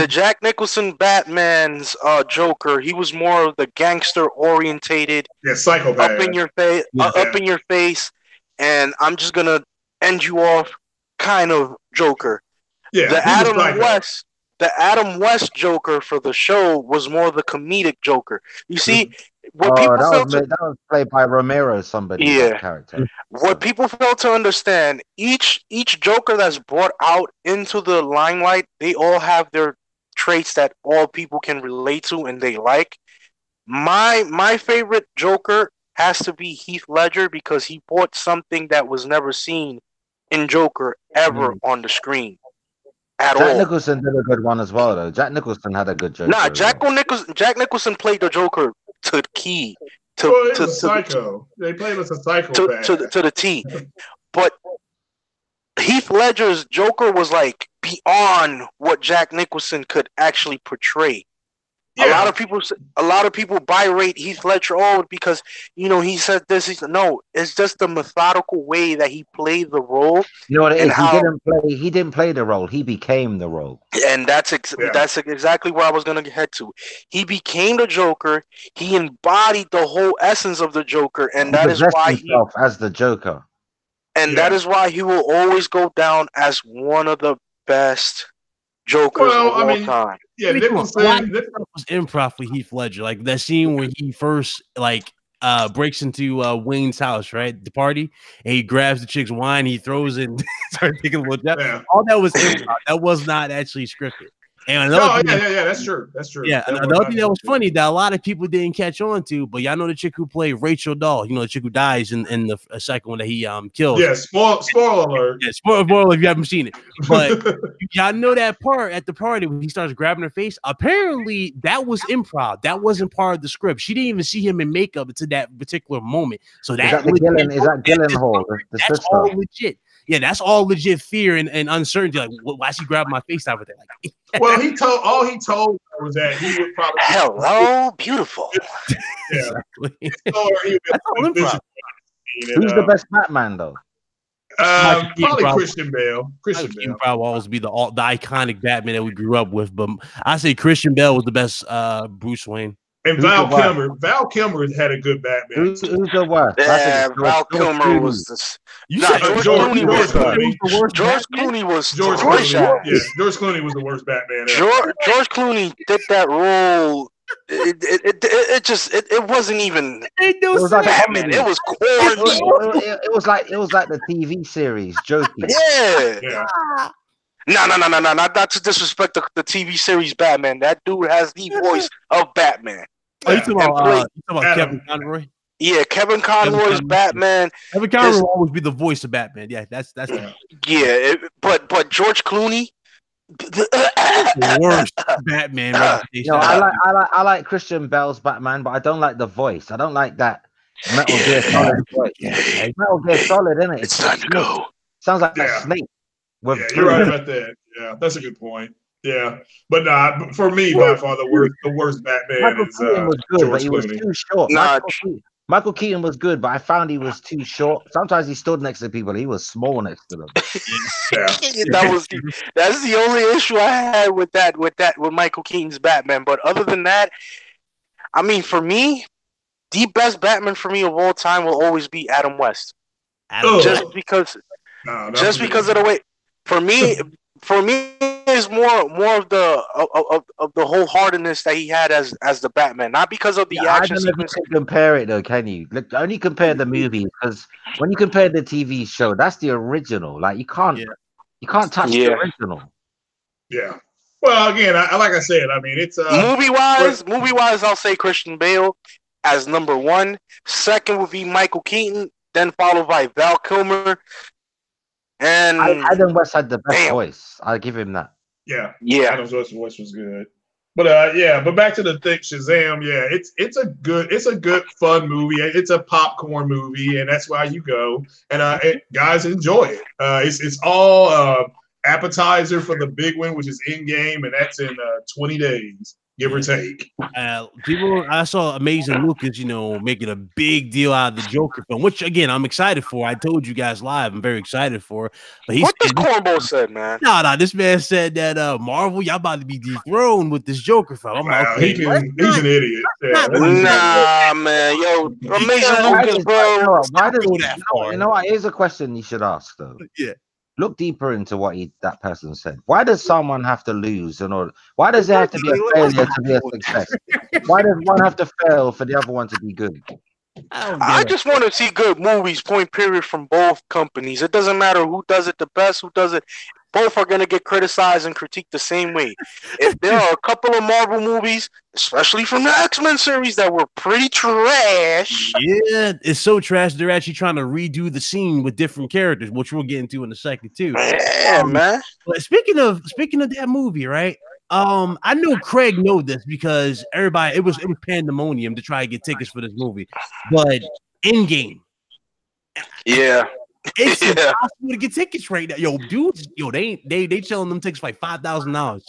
Jack Nicholson Batman's Joker. He was more of the gangster orientated, psychopath, up in your face, and I'm just gonna end you off kind of Joker. The Adam West Joker for the show was more the comedic Joker. You see, That was played by Romero, somebody. Yeah. That character. What people fail to understand, each Joker that's brought out into the limelight, they all have their traits that all people can relate to and they like. My favorite Joker has to be Heath Ledger because he brought something that was never seen in Joker ever on the screen at all. Jack Nicholson did a good one as well, though. Jack Nicholson had a good Joker. Nah, Jack Nicholson played the Joker to the key. Psycho. They played as a psychopath. To the T. But Heath Ledger's Joker was like beyond what Jack Nicholson could actually portray. Yeah. A lot of people berate Heath Ledger because he said this. It's just the methodical way that he played the role. You know what it is? He didn't play the role. He became the role. And that's exactly where I was gonna head to. He became the Joker. He embodied the whole essence of the Joker, and that is why as the Joker. And that is why he will always go down as one of the best Jokers of all time. Yeah, Nicholson was improv for Heath Ledger. Like that scene when he first breaks into Wayne's house, right? The party, and he grabs the chick's wine, he throws it and starts taking a little jab. Yeah. All that was improv. That was not actually scripted. And that's true. Yeah, another thing that was funny that a lot of people didn't catch on to, but y'all know the chick who played Rachel Dahl, the chick who dies in the second one that he kills. Yeah, spoiler alert. Yeah, spoiler if you haven't seen it. But y'all know that part at the party when he starts grabbing her face. Apparently, that was improv. That wasn't part of the script. She didn't even see him in makeup until that particular moment. So that Gyllenhaal? That's all legit. Yeah, that's all legit fear and uncertainty. Like, why she grabbed my face out of that? Like, well, he told her was that he would probably hello, beautiful. Yeah, exactly. Who's the best Batman though? Probably Christian Bale. Christian Bale probably always be the iconic Batman that we grew up with, but I say Christian Bale was the best Bruce Wayne. And Val Kilmer had a good Batman. Who's the worst? Yeah, Val Kilmer was this. George Clooney was the worst. George Clooney was George Clooney was the worst Batman. George Clooney did that role. It wasn't even. It was like Batman. It was corny. It was like the TV series Joking. Yeah. No, not to disrespect the TV series Batman. That dude has the voice of Batman. Oh, you talking about Kevin Conroy? Yeah, Kevin Conroy's Batman. Kevin Conroy will always be the voice of Batman. Yeah, that's yeah. But George Clooney, the worst Batman. I like Christian Bale's Batman, but I don't like the voice. I don't like that Metal Gear Solid voice. Metal Gear Solid, isn't it? It's time to go. Sounds like a snake. Yeah, you're right about that. Yeah, that's a good point. Yeah, but for me, by far the worst Batman Michael is Keaton was good, George but he was Clooney. too short. Michael Keaton was good, but I found he was too short. Sometimes he stood next to people; he was small next to them. That's the only issue I had with Michael Keaton's Batman. But other than that, I mean, for me, the best Batman for me of all time will always be Adam West. Just because of the way. For me, is more of the wholeheartedness that he had as the Batman, not because of the action sequence. You can compare it though, can you? Look, only compare the movie because when you compare the TV show, that's the original. Like you can't touch the original. Yeah. Well, again, like I said, I mean, it's movie wise, I'll say Christian Bale as number one. Second would be Michael Keaton, then followed by Val Kilmer. And Adam West had the best voice. I'll give him that. Yeah. Adam West's voice was good. But but back to the thing, Shazam. Yeah, it's a good fun movie. It's a popcorn movie, and that's why you go. And guys enjoy it. It's all appetizer for the big one, which is in-game, and that's in 20 days. Give or take. I saw Amazing Lucas, making a big deal out of the Joker film, which again I'm excited for. I told you guys live, I'm very excited for. But what this cornball said, man? No, this man said that Marvel, y'all about to be dethroned with this Joker film. I'm like, he's an idiot. Nah, man, yo, Amazing Lucas, bro. Here's a question you should ask though. Yeah. look deeper into what that person said. Why does someone have to lose in order? Why does it have to be a failure to be a success? Why does one have to fail for the other one to be good? I just want to see good movies, point period, from both companies. It doesn't matter who does it the best, who does it. Both are going to get criticized and critiqued the same way. If there are a couple of Marvel movies, especially from the X-Men series, that were pretty trash. Yeah, it's so trash. They're actually trying to redo the scene with different characters, which we'll get into in a second too. Yeah, man. But speaking of that movie, right? I know Craig know this because everybody it was pandemonium to try to get tickets for this movie, but Endgame. Yeah. It's impossible to get tickets right now. Yo, dudes, they selling them tickets for like $5,000.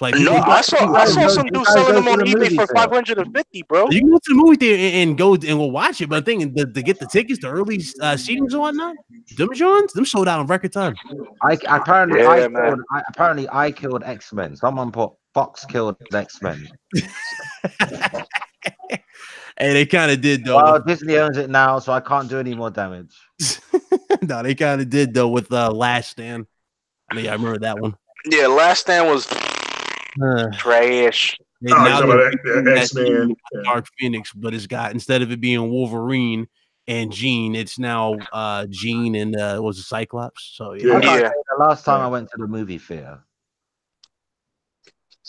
Like, no, I saw some dudes selling them on eBay for $550, bro. You can go to the movie theater and go watch it, but the thing to get the tickets, the early seatings and whatnot, them sold out in record time. Apparently I killed X-Men. Someone put Fox killed X-Men. Hey, they kind of did though. Well, Disney owns it now, so I can't do any more damage. No, they kind of did though with Last Stand. I mean, I remember that one. Yeah, Last Stand was trash. X-Men, Dark Phoenix, but it's got, instead of it being Wolverine and Jean, it's now Jean and was it Cyclops? So yeah. The last time I went to the movie theater.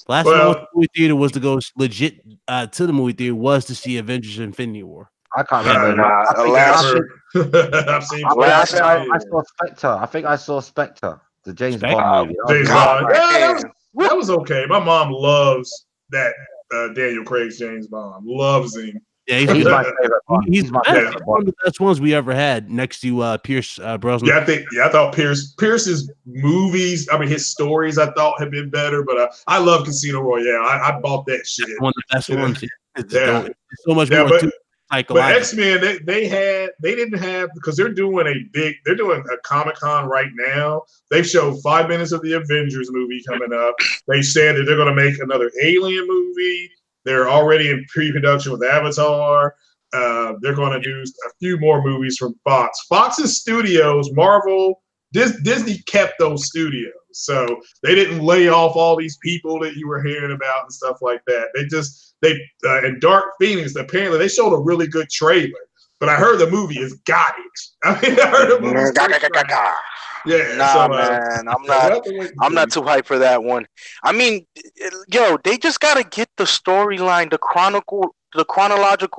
Last time I went to the movie theater was to go legit to the movie theater was to see Avengers Infinity War. I can't remember. I saw Spectre. I think I saw Spectre, the James Bond movie. James Bond. Yeah, that was okay. My mom loves that Daniel Craig's James Bond. Loves him. Yeah, he's my favorite one. He's one of the best ones we ever had, next to Pierce Brosnan. I thought Pierce's movies, I mean his stories, I thought had been better, but I love Casino Royale. I bought that shit. That's one of the best ones. Yeah. So much more. But X-Men, they didn't have, because they're doing a Comic-Con right now. They showed 5 minutes of the Avengers movie coming up. They said that they're going to make another Alien movie. They're already in pre-production with Avatar. They're going to do a few more movies from Fox. Fox's studios, Marvel, Disney kept those studios. So they didn't lay off all these people that you were hearing about and stuff like that. And Dark Phoenix, apparently they showed a really good trailer, but I heard the movie is garbage. I mean, I heard the movie is yeah, nah, man, I'm not too hyped for that one. I mean, yo, they just gotta get the storyline, the chronological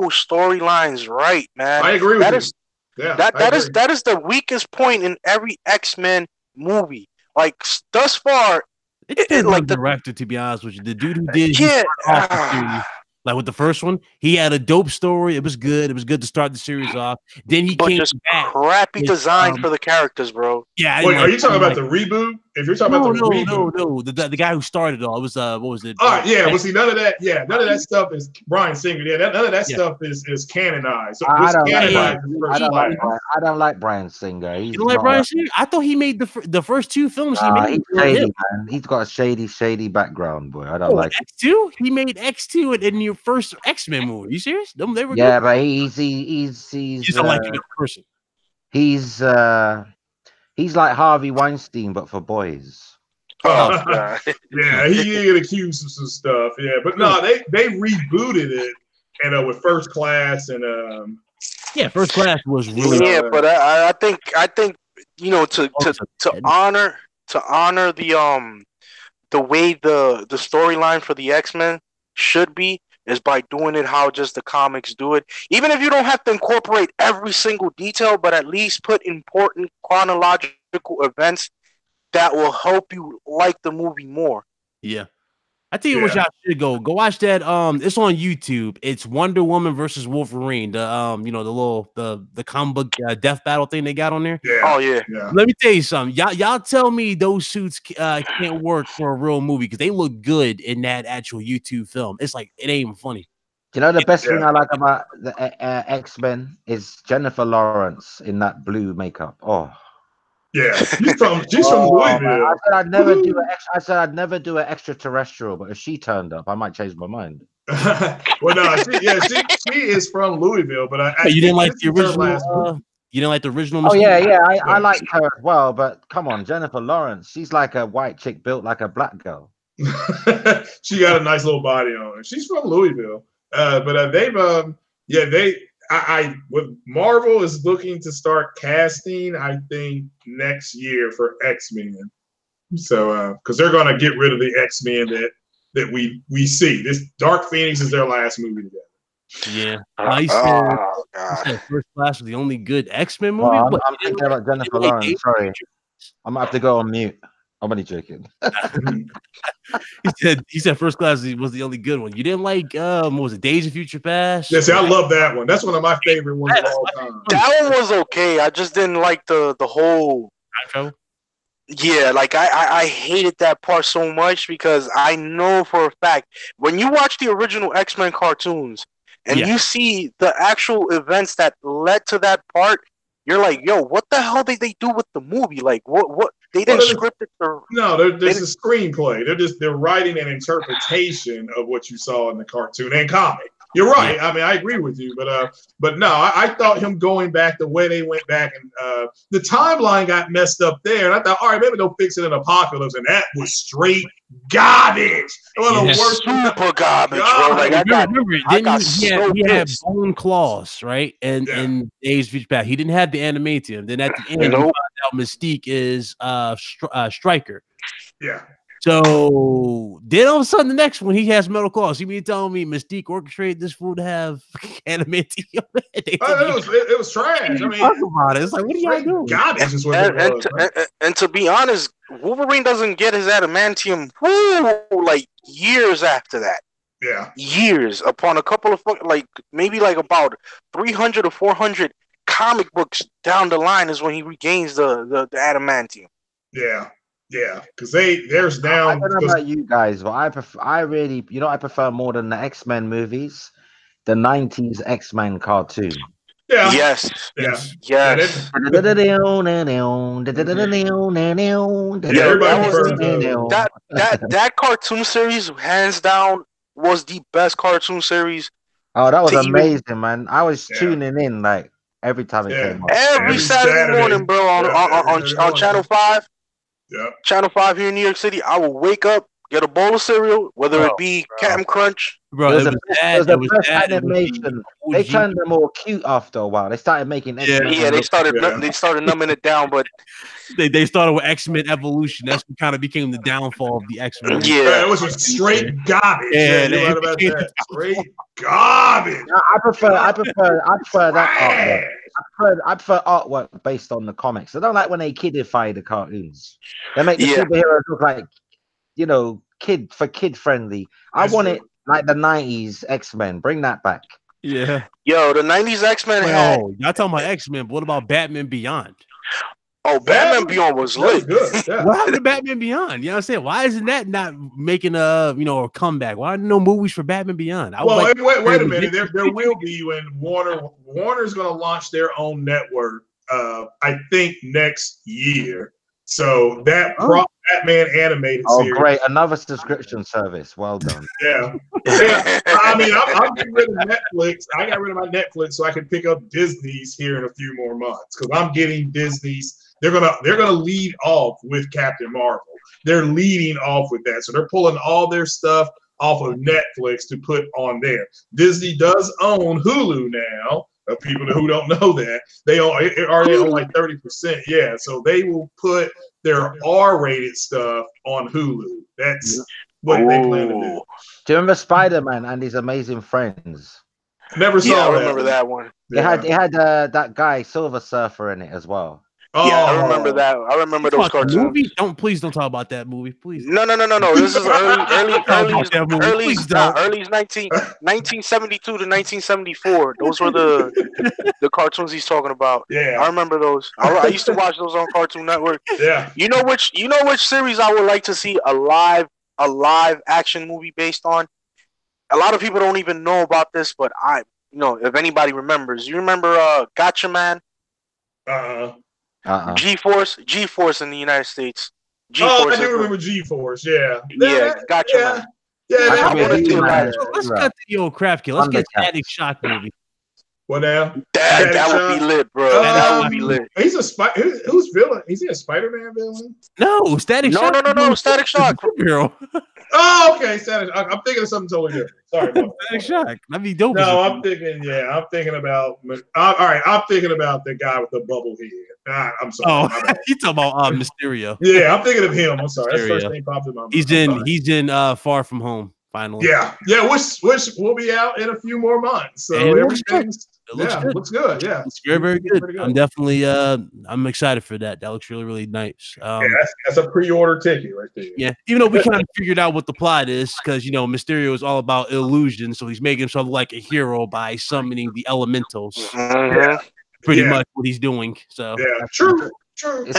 storylines right, man. I agree with you. Yeah, that is the weakest point in every X-Men movie. Like thus far, it like the director, to be honest with you, the dude who did like with the first one, he had a dope story. It was good. It was good to start the series off. Then he came back. Crappy design for the characters, bro. Yeah. Wait, are you talking about the reboot? If you're talking about the reboot, no. The guy who started it all. It was what was it? All right, yeah. Well, see, none of that. Yeah, none of that stuff is Bryan Singer. Yeah, none of that stuff is canonized. So I don't like Bryan Singer. You don't like Bryan Singer? I thought he made the first two films. He made. He's shady, man. He's got a shady background, boy. I don't like X2. He made X2 in your first X-Men movie. You serious? They were good. But he's a likable person. He's like Harvey Weinstein, but for boys. Yeah, he get accused of some stuff. Yeah, but no, they rebooted it, and with First Class and First Class was really but I think you know to honor the way the storyline for the X-Men should be is by doing it how just the comics do it. Even if you don't have to incorporate every single detail, but at least put important chronological events that will help you like the movie more. Yeah. I tell you what, y'all should go watch that. It's on YouTube. It's Wonder Woman versus Wolverine. The comic book death battle thing they got on there. Yeah. Oh yeah. Let me tell you something. Y'all tell me those suits can't work for a real movie because they look good in that actual YouTube film. It's like it ain't even funny. You know the best thing I like about the X-Men is Jennifer Lawrence in that blue makeup. Oh. Yeah, she's from Louisville. I said I'd never do an extraterrestrial, but if she turned up, I might change my mind. Well, no, she is from Louisville, but you didn't like the original. You didn't like the original Oh Mystique? yeah. I like her as well, but come on, Jennifer Lawrence. She's like a white chick built like a black girl. She got a nice little body on her. She's from Louisville, but with Marvel is looking to start casting. I think next year for X-Men. So because they're going to get rid of the X-Men that we see. This Dark Phoenix is their last movie together. Yeah, he said First Class was the only good X-Men movie. Well, I'm thinking about Jennifer Lawrence. Sorry, I'm gonna have to go on mute. I'm only joking. he said First Class was the only good one. You didn't like what was it, Days of Future Past? Yes, I love that one. That's one of my favorite ones of all time. That one was okay. I just didn't like the whole. Yeah, like I hated that part so much because I know for a fact when you watch the original X-Men cartoons and you see the actual events that led to that part, you're like, yo, what the hell did they do with the movie? Like, what they didn't script it. No, there's a screenplay. They're writing an interpretation of what you saw in the cartoon and comic. You're right. I mean, I agree with you, but no, I thought him going back the way they went back and the timeline got messed up there, and I thought, all right, maybe they'll fix it in Apocalypse, and that was straight garbage. One of the worst, super garbage, bro. Like he had bone claws, right? And in Days of Future Past, he didn't have the adamantium. Then at the end, you find out Mystique is Stryker. Yeah. So then all of a sudden, the next one he has metal claws. You mean telling me Mystique orchestrated this fool to have adamantium? It was trash. I mean, talk about it. It's like, what are y'all doing? Garbage is what it was. And to be honest, Wolverine doesn't get his adamantium like years after that. Yeah, years upon a couple of maybe like about 300 or 400 comic books down the line is when he regains the adamantium. Yeah, because there's now. I don't know about you guys, but I prefer more than the X-Men movies, the 90s X-Men cartoon. Yeah. Yes. That cartoon series, hands down, was the best cartoon series. Oh, that was amazing, man! I was tuning in like every time it came on. Every Saturday morning, bro, on Channel 5. Yeah. Channel 5 here in New York City, I will wake up, get a bowl of cereal, whether it be Captain Crunch. Bro, it was the best animation. They turned them all cute after a while. They started making they started numbing it down, but they started with X-Men Evolution. That's what kind of became the downfall of the X-Men. Yeah, it was straight garbage. Yeah, you're right about that. Straight garbage. I prefer that artwork. I prefer artwork based on the comics. I don't like when they kidify the cartoons. They make the superheroes look like, kid friendly. I want it like the 90s X-Men. Bring that back. Yeah. Yo, the 90s X-Men had. Y'all talking about X-Men, but what about Batman Beyond? Oh, Batman Beyond was lit. Good. Yeah. What happened to Batman Beyond? You know what I'm saying? Why isn't that not making a comeback? Why are there no movies for Batman Beyond? Wait a minute. There will be when Warner's going to launch their own network. I think next year. So that Batman animated series. Oh, great! Another subscription service. Well done. Yeah. I mean, I'm getting rid of Netflix. I got rid of my Netflix so I can pick up Disney's here in a few more months because I'm getting Disney's. They're gonna lead off with Captain Marvel. They're leading off with that, so they're pulling all their stuff off of Netflix to put on there. Disney does own Hulu now. People who don't know that they already own like 30%. Yeah, so they will put their R-rated stuff on Hulu. That's what they plan to do. Do you remember Spider-Man and His Amazing Friends? Never saw that. I remember that one. It had that guy Silver Surfer in it as well. Oh. Yeah, I remember that. I remember those cartoons. Please don't talk about that movie, please. No. This is early 1972 to 1974. Those were the cartoons he's talking about. Yeah, I remember those. I used to watch those on Cartoon Network. Yeah. You know which series I would like to see a live action movie based on? A lot of people don't even know about this, but if anybody remembers, you remember Gotcha Man? G-Force in the United States. I do remember G-Force. Yeah. Gotcha Man. Yeah. Let's cut to the old craft kid. Let's get Static Shock movie. What now? That would be lit, bro. That would be lit. He's a who's villain? Is he a Spider-Man villain? No, Static Shock. No, Static Shock. Hero. Oh, okay, Static. I'm thinking of something totally different. Sorry, Static Shock. That'd be dope. No, I'm thinking about. All right, I'm thinking about the guy with the bubble head. I'm sorry. Oh, you talking about Mysterio? Yeah, I'm thinking of him. I'm sorry. That's the first thing popped in my mind. He's in Far From Home. Finally. Yeah, which will be out in a few more months. So everything's looks good. Yeah, it's very, very good. I'm definitely I'm excited for that. That looks really, really nice. That's a pre-order ticket right there. Yeah, even though we kind of figured out what the plot is, because Mysterio is all about illusion, so he's making himself like a hero by summoning the elementals. Pretty much what he's doing. So true. Is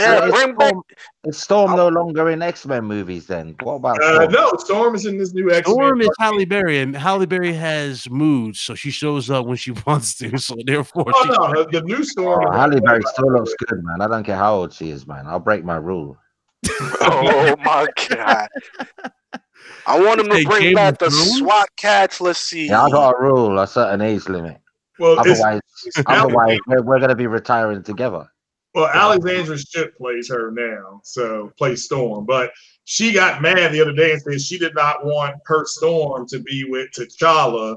Storm no longer in X-Men movies then? What about Storm? No, Storm is in this new X-Men. Storm is Halle Berry, and Halle Berry has moods, so she shows up when she wants to. So therefore, the new Storm. Halle Berry still looks good, man. I don't care how old she is, man. I'll break my rule. Oh my god! I want him to bring back the SWAT cats. Let's see. Yeah, I got a rule, a certain age limit. Well, otherwise, we're going to be retiring together. Well, Alexandra Shipp plays her now, so plays Storm. But she got mad the other day and said she did not want her Storm to be with T'Challa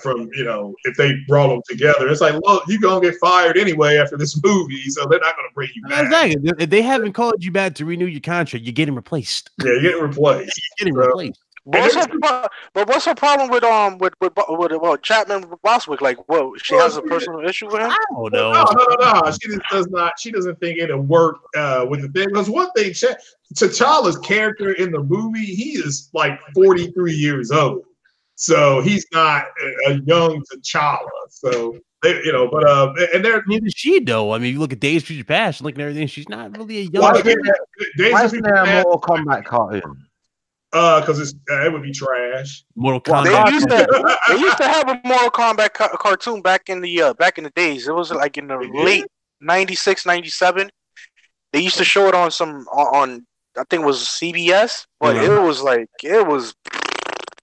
from, if they brought them together. It's like, look, you're going to get fired anyway after this movie, so they're not going to bring you back. Exactly. If they haven't called you back to renew your contract, you're getting replaced. Yeah, you're getting replaced. But what's her problem with Chapman Boswick? Like, she has a personal issue with him? I don't know. No. She just does not. She doesn't think it'll work with the thing. Because one thing, T'Challa's character in the movie, he is like 43 years old, so he's not a young T'Challa. So and they're neither is she though. I mean, you look at Days of Future Past, and everything. She's not really a young. Why isn't there a Mortal Kombat cartoon? Because it would be trash. Mortal Kombat. They used to have a Mortal Kombat cartoon back in the days. It was like in the late 96, 97. They used to show it on I think it was CBS, but it was.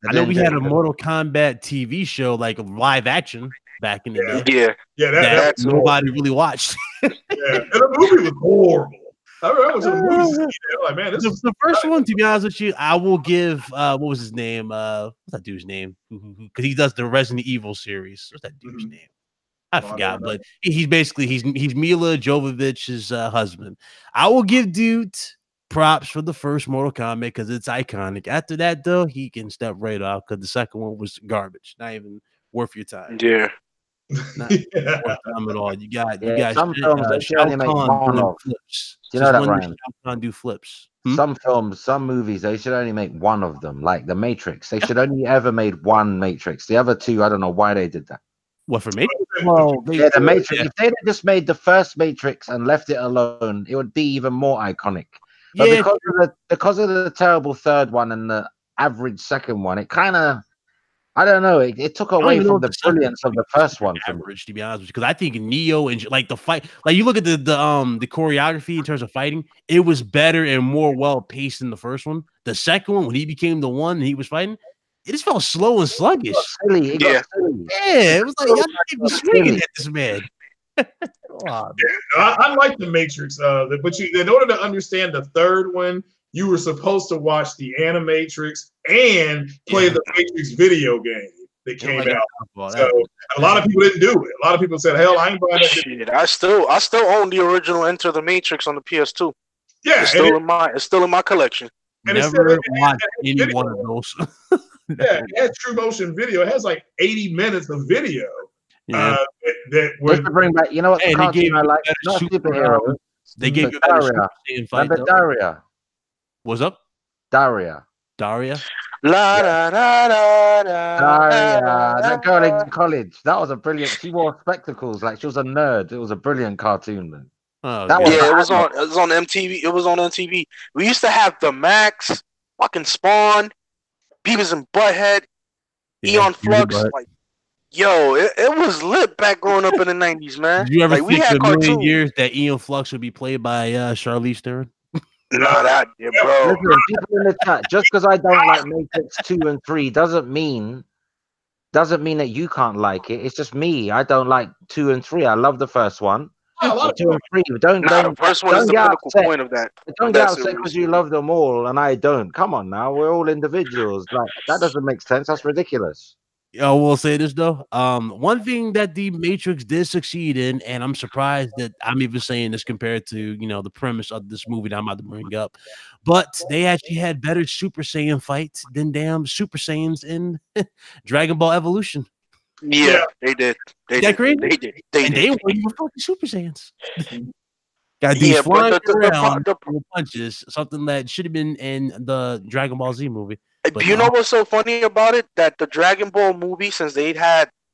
I know we had a Mortal Kombat TV show, like live action, back in the day. Yeah, that nobody really watched. And the movie was horrible. I was in the movie. Like, man, the first one, to be honest with you, I will give. What was his name? What's that dude's name? Because he does the Resident Evil series. What's that dude's name? I forgot, but he's basically he's Mila Jovovich's husband. I will give dude props for the first Mortal Kombat because it's iconic. After that, though, he can step right off because the second one was garbage, not even worth your time. Yeah. Not worth time at all. You got some films they should only make one of. Flips. Do you know that, Ryan? Shao Kahn do flips. Some films, some movies, they should only make one of them, like The Matrix. They should only ever made one Matrix. The other two, I don't know why they did that. What, for Matrix? Well, The Matrix. Yeah. If they'd just made the first Matrix and left it alone, it would be even more iconic. But because of the terrible third one and the average second one, it kind of, I don't know, it took away from the brilliance of the first one. Average, to be honest with you, because I think Neo and like the fight, like you look at the choreography in terms of fighting, it was better and more well paced than the first one. The second one, when he became the one and he was fighting, it just felt slow and sluggish. Silly. Yeah, it was like y'all was swinging at this man. I like the Matrix, but in order to understand the third one, you were supposed to watch the Animatrix and play the Matrix video game that came out. So a lot of people didn't do it. A lot of people said, "Hell, I ain't buying that." Shit, I still own the original Enter the Matrix on the PS2. Yeah, it's still in my collection. And never watched any one of those. Yeah, it has true motion video. It has like 80 minutes of video. Yeah. That would bring back. You know what? The cartoon I like, not superheroes. They gave you Daria. Remember Daria? What's up? Daria. La da da da da. That girl in college. That was a brilliant. She wore spectacles like she was a nerd. It was a brilliant cartoon, man. Oh, it was on MTV. It was on MTV. We used to have the Max, fucking Spawn, Beavis and Butthead, Eon Flux. Like, yo, it was lit back growing up in the 90s, man. Did you ever think for a million years that Eon Flux would be played by Charlize Theron? No, that bro. Listen, people in the chat, just because I don't like Matrix 2 and 3 doesn't mean doesn't mean that you can't like it. It's just me. I don't like 2 and 3. I love the first one. Yeah, a lot of 2 and 3. Don't the first one is the pinnacle point of that. Don't get upset because you love them all and I don't. Come on now, we're all individuals. Like that doesn't make sense. That's ridiculous. I will say this though. One thing that the Matrix did succeed in, and I'm surprised that I'm even saying this compared to the premise of this movie that I'm about to bring up, but they actually had better Super Saiyan fights than damn Super Saiyans in Dragon Ball Evolution. Yeah, they did. They did. They weren't even fucking Super Saiyans. Got these flying around punches, something that should have been in the Dragon Ball Z movie. Do you know what's so funny about it? That the Dragon Ball movie, since they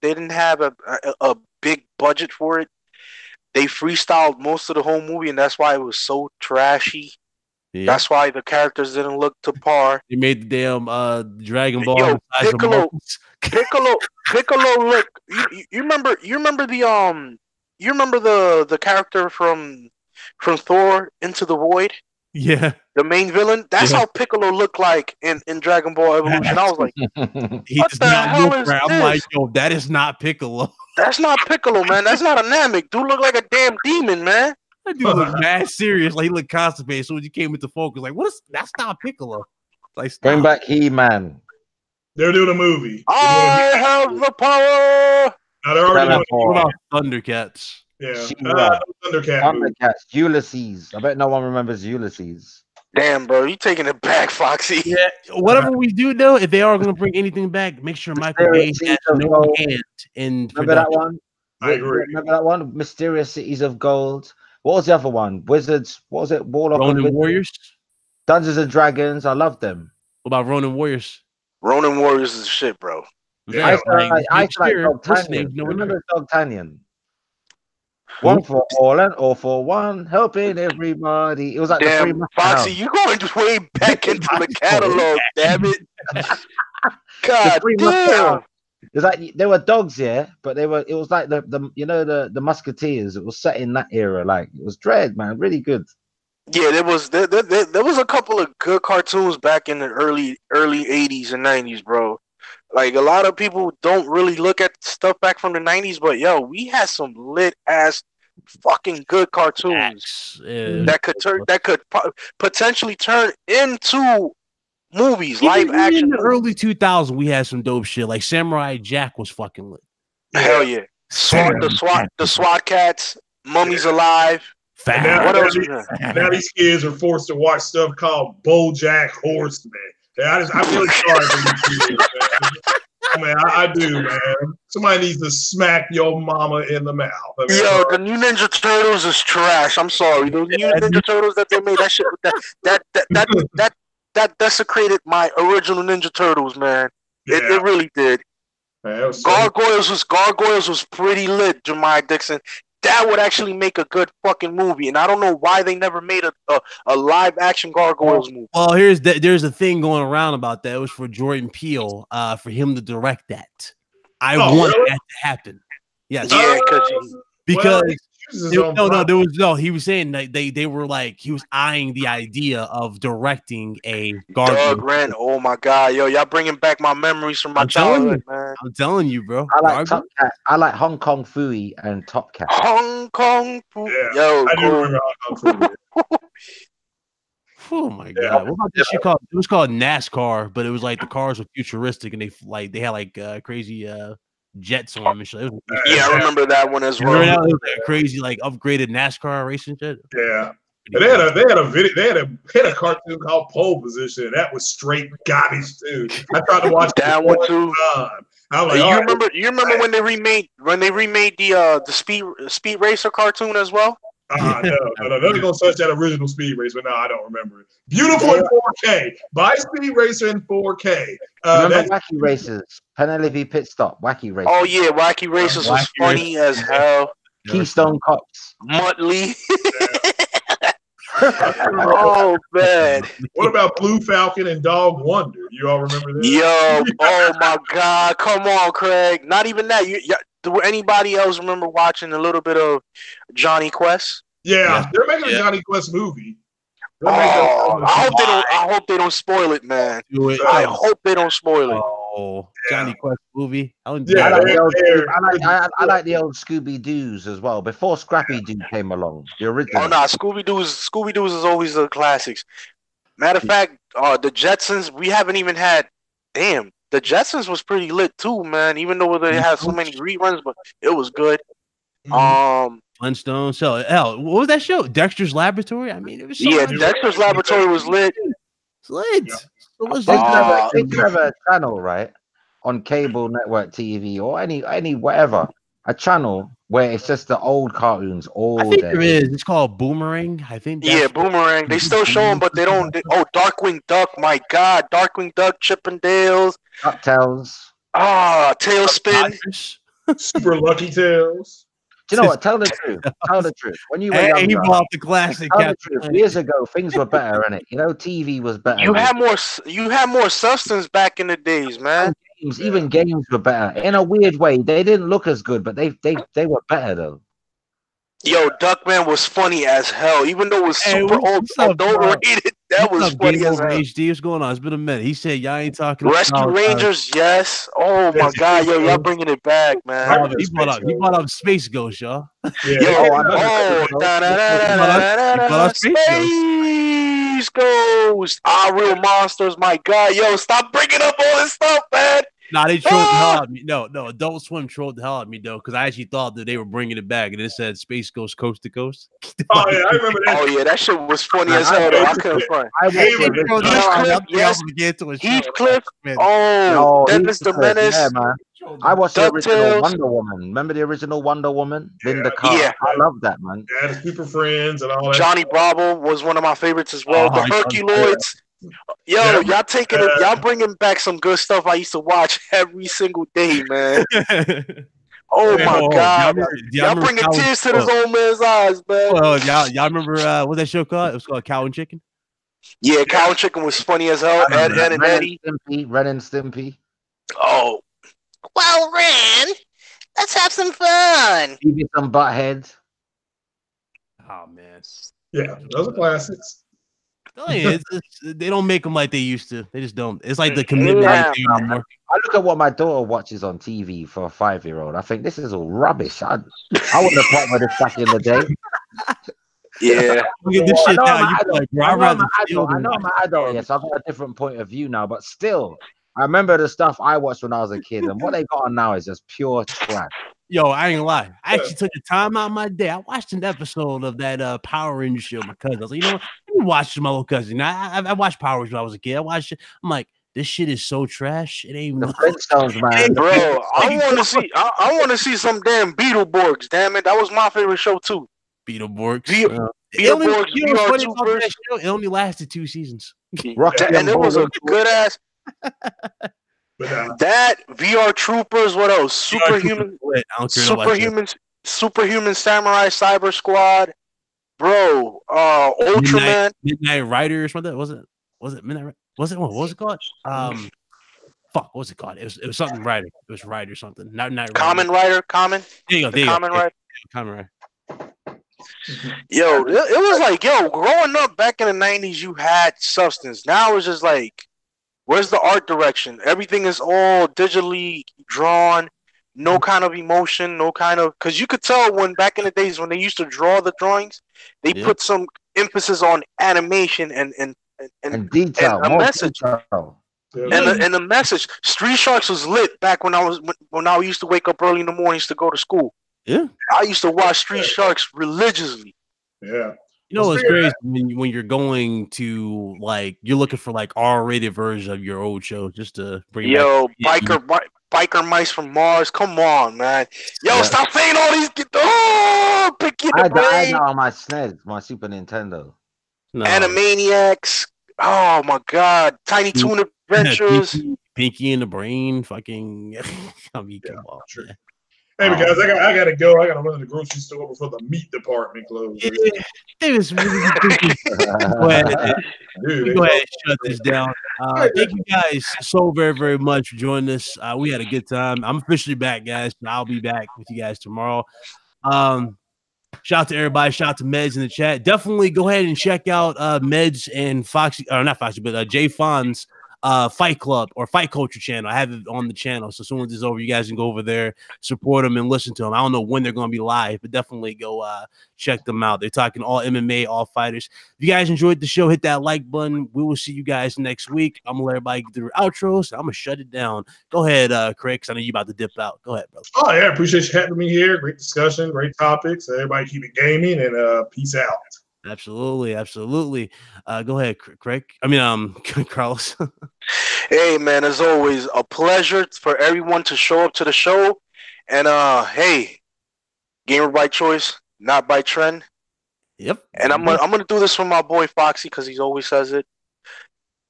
didn't have a big budget for it, they freestyled most of the whole movie, and that's why it was so trashy. Yeah. That's why the characters didn't look to par. They made the damn Dragon Ball. Yo, Piccolo. Look, you remember the character from Thor Into the Void? Yeah, the main villain. That's how Piccolo looked like in Dragon Ball Evolution. I was like, what the hell is this? I'm like, yo, that is not Piccolo. That's not Piccolo, man. That's not a Namek. Dude look like a damn demon, man. That dude looked mad serious. Like he looked constipated. So when you came into focus, like, that's not Piccolo. Like, bring back He-Man. They're doing a movie. I have the power. Now they're already doing Thundercats. Yeah, Thundercats. Ulysses. I bet no one remembers Ulysses. Damn, bro, you taking it back, Foxy. Yeah, whatever we do, though, if they are going to bring anything back, make sure Michael Bay has no hand in Remember that one? I agree. Remember that one? Mysterious Cities of Gold. What was the other one? Wizards. What was it? Ronin Warriors. Dungeons and Dragons. I love them. What about Ronin Warriors? Ronin Warriors is shit, bro. Yeah, I like Dogtanian. Remember Dogtanian? One for all and all for one, helping everybody. It was like damn, Foxy, you going way back into the catalog, damn it. God damn. It's like there were dogs, yeah, but it was like the Musketeers. It was set in that era. Like it was dread, man. Really good. Yeah, there was a couple of good cartoons back in the early 80s and 90s, bro. Like a lot of people don't really look at stuff back from the 90s, but yo, we had some lit ass fucking good cartoons that could potentially turn into movies, live action. In the early 2000s, we had some dope shit. Like Samurai Jack was fucking lit. Hell yeah. The SWAT cats, Mummies Alive. What else? Now these kids are forced to watch stuff called BoJack Horseman. Yeah, I'm really sorry for these kids, man. I do, man. Somebody needs to smack your mama in the mouth. Yo, the new Ninja Turtles is trash. I'm sorry. Those new Ninja Turtles that they made, that shit, that desecrated my original Ninja Turtles, man. Yeah. It really did. Man, Gargoyles was pretty lit, Jeremiah Dixon. That would actually make a good fucking movie, and I don't know why they never made a live action Gargoyles movie. Well, there's a thing going around about that. It was for Jordan Peele, for him to direct that. I want that to happen. Yes. Yeah, because he was saying that they were like, he was eyeing the idea of directing a Gargoyle. Doug Rand, oh my god, yo, y'all bringing back my memories from my childhood, man. I'm telling you, bro. I like Hong Kong Phooey and Top Cat. Hong Kong Phooey. Yeah, yo, I do remember Hong Kong Phooey. Oh my god! What about this shit called? It was called NASCAR, but it was like the cars were futuristic and they had like crazy jets on them and shit. Yeah, I remember that one as well. It was like a crazy like upgraded NASCAR racing jet. Yeah. And they had a cartoon called Pole Position. That was straight garbage too. I tried to watch that one too. I was like, you remember when they remade the Speed Racer cartoon as well? No, they're gonna touch that original Speed Racer, but no, I don't remember it. Beautiful in 4K. Buy Speed Racer in 4K. Remember Wacky Racers? Penelope Pit Stop. Wacky Racers. Oh yeah, Wacky Racers was funny as hell. Keystone Cops. Muttley. Oh man. What about Blue Falcon and Dog Wonder? You all remember that? Yo, oh my god, come on, Craig. Not even that. Do anybody else remember watching a little bit of Johnny Quest? Yeah. They're making a Johnny Quest movie. I hope they don't spoil it, man. I hope they don't spoil it. Oh, Johnny Quest movie. I like the old Scooby Doo's as well. Before Scrappy Doo came along, the original. Oh no, Scooby Doo's is always the classics. Matter of fact, the Jetsons, we haven't even had. Damn, the Jetsons was pretty lit too, man. Even though they had so many reruns, but it was good. Flintstones. So, hell, what was that show? Dexter's Laboratory. I mean, it was. So Dexter's Laboratory was lit. It's lit. Yeah. They could have a channel, right, on cable network TV or any whatever, a channel where it's just the old cartoons all I think day. there is. It's called Boomerang. I think. Boomerang. They still show them, but they don't. Darkwing Duck. My God, Darkwing Duck, Chippendales, DuckTales. Tailspin. Super Lucky Tales. Do you know what? Tell the truth. Tell the truth. When you were younger, he bought the classic. Tell the truth. Years ago, things were better, innit? You know, TV was better. You had more substance back in the days, man. Even games were better. In a weird way, they didn't look as good, but they were better though. Yo, Duckman was funny as hell, even though it was super overrated. That was funny as hell. HD, what's going on? It's been a minute. He said y'all ain't talking. Rescue Rangers, yes. Oh my God, yo, y'all bringing it back, man. He brought up Space Ghost, y'all. Space Ghost. Real monsters, my God, yo, stop bringing up all this stuff, man. Nah, they trolled the hell out of me. No, Adult Swim trolled the hell out of me though, because I actually thought that they were bringing it back, and it said Space Ghost Coast to Coast. Oh yeah, I remember that. Oh yeah, that shit was funny as hell. I couldn't front. Heathcliff. Oh, Dennis the Menace. Yeah, man. I watched the original Wonder Woman. Remember the original Wonder Woman? Linda Carter. Yeah. I love that, man. Yeah, the Super Friends and all that. Johnny Bravo was one of my favorites as well. The Herculoids. Yo, y'all bringing back some good stuff I used to watch every single day, man. Oh my God, y'all bringing tears to this old man's eyes, man. Well, y'all remember what that show called? It was called Cow and Chicken. Yeah, Cow and Chicken was funny as hell. Ed and Eddie. Ren and Stimpy. Oh, well, Ren, let's have some fun. Give you some buttheads. Oh man. Yeah, those are classics. They don't make them like they used to. They just don't. It's like the commitment. I look at what my daughter watches on TV for a 5-year-old. I think this is all rubbish. I wouldn't have put with this back in the day. Yeah. Look at this shit now. I know I'm an adult. Yes, I've got a different point of view now, but still, I remember the stuff I watched when I was a kid, and what they got on now is just pure trash. Yo, I ain't gonna lie. I actually took the time out of my day. I watched an episode of that Power Rangers show with my cousin. I was like, you know what? Let me watch it with my little cousin. I watched Power Rangers when I was a kid. I watched it. I'm like, this shit is so trash. It ain't the Flintstones, man. Bro, I want to see some damn Beetleborgs. Damn it, that was my favorite show too. Beetleborgs. Beetleborgs. It only lasted 2 seasons. And it was a good ass. That VR Troopers, what else? Superhuman Samurai Cyber Squad, bro. Ultraman, Midnight Riders. What was it? Midnight? What was it called? What was it called? It was something Rider. It was Rider something. Not Common Rider. Common. There you go. Common Rider. Common Rider. Yo, it was like, growing up back in the 90s, you had substance. Now it's just like, where's the art direction? Everything is all digitally drawn, no kind of emotion, because you could tell when back in the days when they used to draw the drawings, they put some emphasis on animation and detail, and a message. Detail. And the message. Street Sharks was lit back when I used to wake up early in the mornings to go to school. Yeah, I used to watch Street Sharks religiously. Yeah. You know what's crazy when you're going to you're looking for R-rated version of your old show just to bring biker mice from Mars. Come on, man. Stop saying all these. Pick your brain. I had that on my SNES, my Super Nintendo. No. Animaniacs. Oh my God. Tiny Toon Adventures. Pinky in the Brain. Fucking. Come on. Sure. Hey, guys, I gotta go. I gotta run to the grocery store before the meat department closes. It was really go ahead and shut this down. Thank you guys so very, very much for joining us. We had a good time. I'm officially back, guys. And I'll be back with you guys tomorrow. Shout out to everybody. Shout out to Meds in the chat. Definitely go ahead and check out Meds and Foxy, or not Foxy, but Jay Fon's Fight Club or Fight Culture channel. I have it on the channel. So as soon as it's over, you guys can go over there, support them, and listen to them. I don't know when they're going to be live, but definitely go check them out. They're talking all MMA, all fighters. If you guys enjoyed the show, hit that like button. We will see you guys next week. I'm going to let everybody get through outros. I'm going to shut it down. Go ahead, Craig, because I know you're about to dip out. Go ahead, bro. Oh, yeah. Appreciate you having me here. Great discussion, great topics. Everybody keep it gaming, and peace out. Absolutely, absolutely. Go ahead, Craig. I mean, Carlos. Hey, man, as always, a pleasure for everyone to show up to the show. And hey, gamer by choice, not by trend. Yep. And I'm gonna do this for my boy Foxy because he always says it.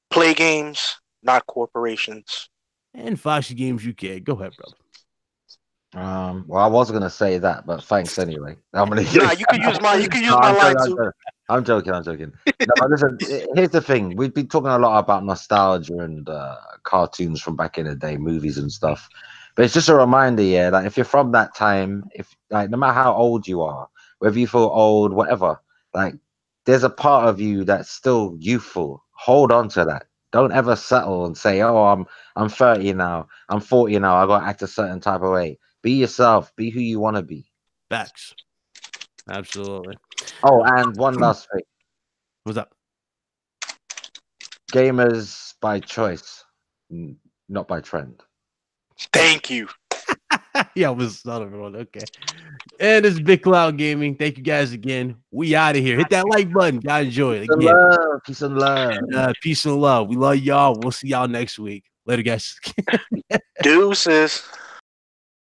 Play games, not corporations. And Foxy Games UK. Go ahead, brother. Well, I was gonna say that, but thanks anyway. I'm gonna. Nah, you can use my line too. I'm joking. No, listen, here's the thing. We've been talking a lot about nostalgia and cartoons from back in the day, movies and stuff. But it's just a reminder, yeah, like if you're from that time, if like no matter how old you are, whether you feel old, whatever, like there's a part of you that's still youthful. Hold on to that. Don't ever settle and say, "Oh, I'm 30 now. I'm 40 now. I got to act a certain type of way." Be yourself. Be who you want to be. Facts. Absolutely. Oh, and one last thing. What's up? Gamers by choice, not by trend. Thank you. Yeah, it was not everyone. Okay. And it's Big Cloud Gaming. Thank you guys again. We out of here. Hit that like button. Guys, enjoy it again. Peace and love. Peace and love. We love y'all. We'll see y'all next week. Later, guys. Deuces.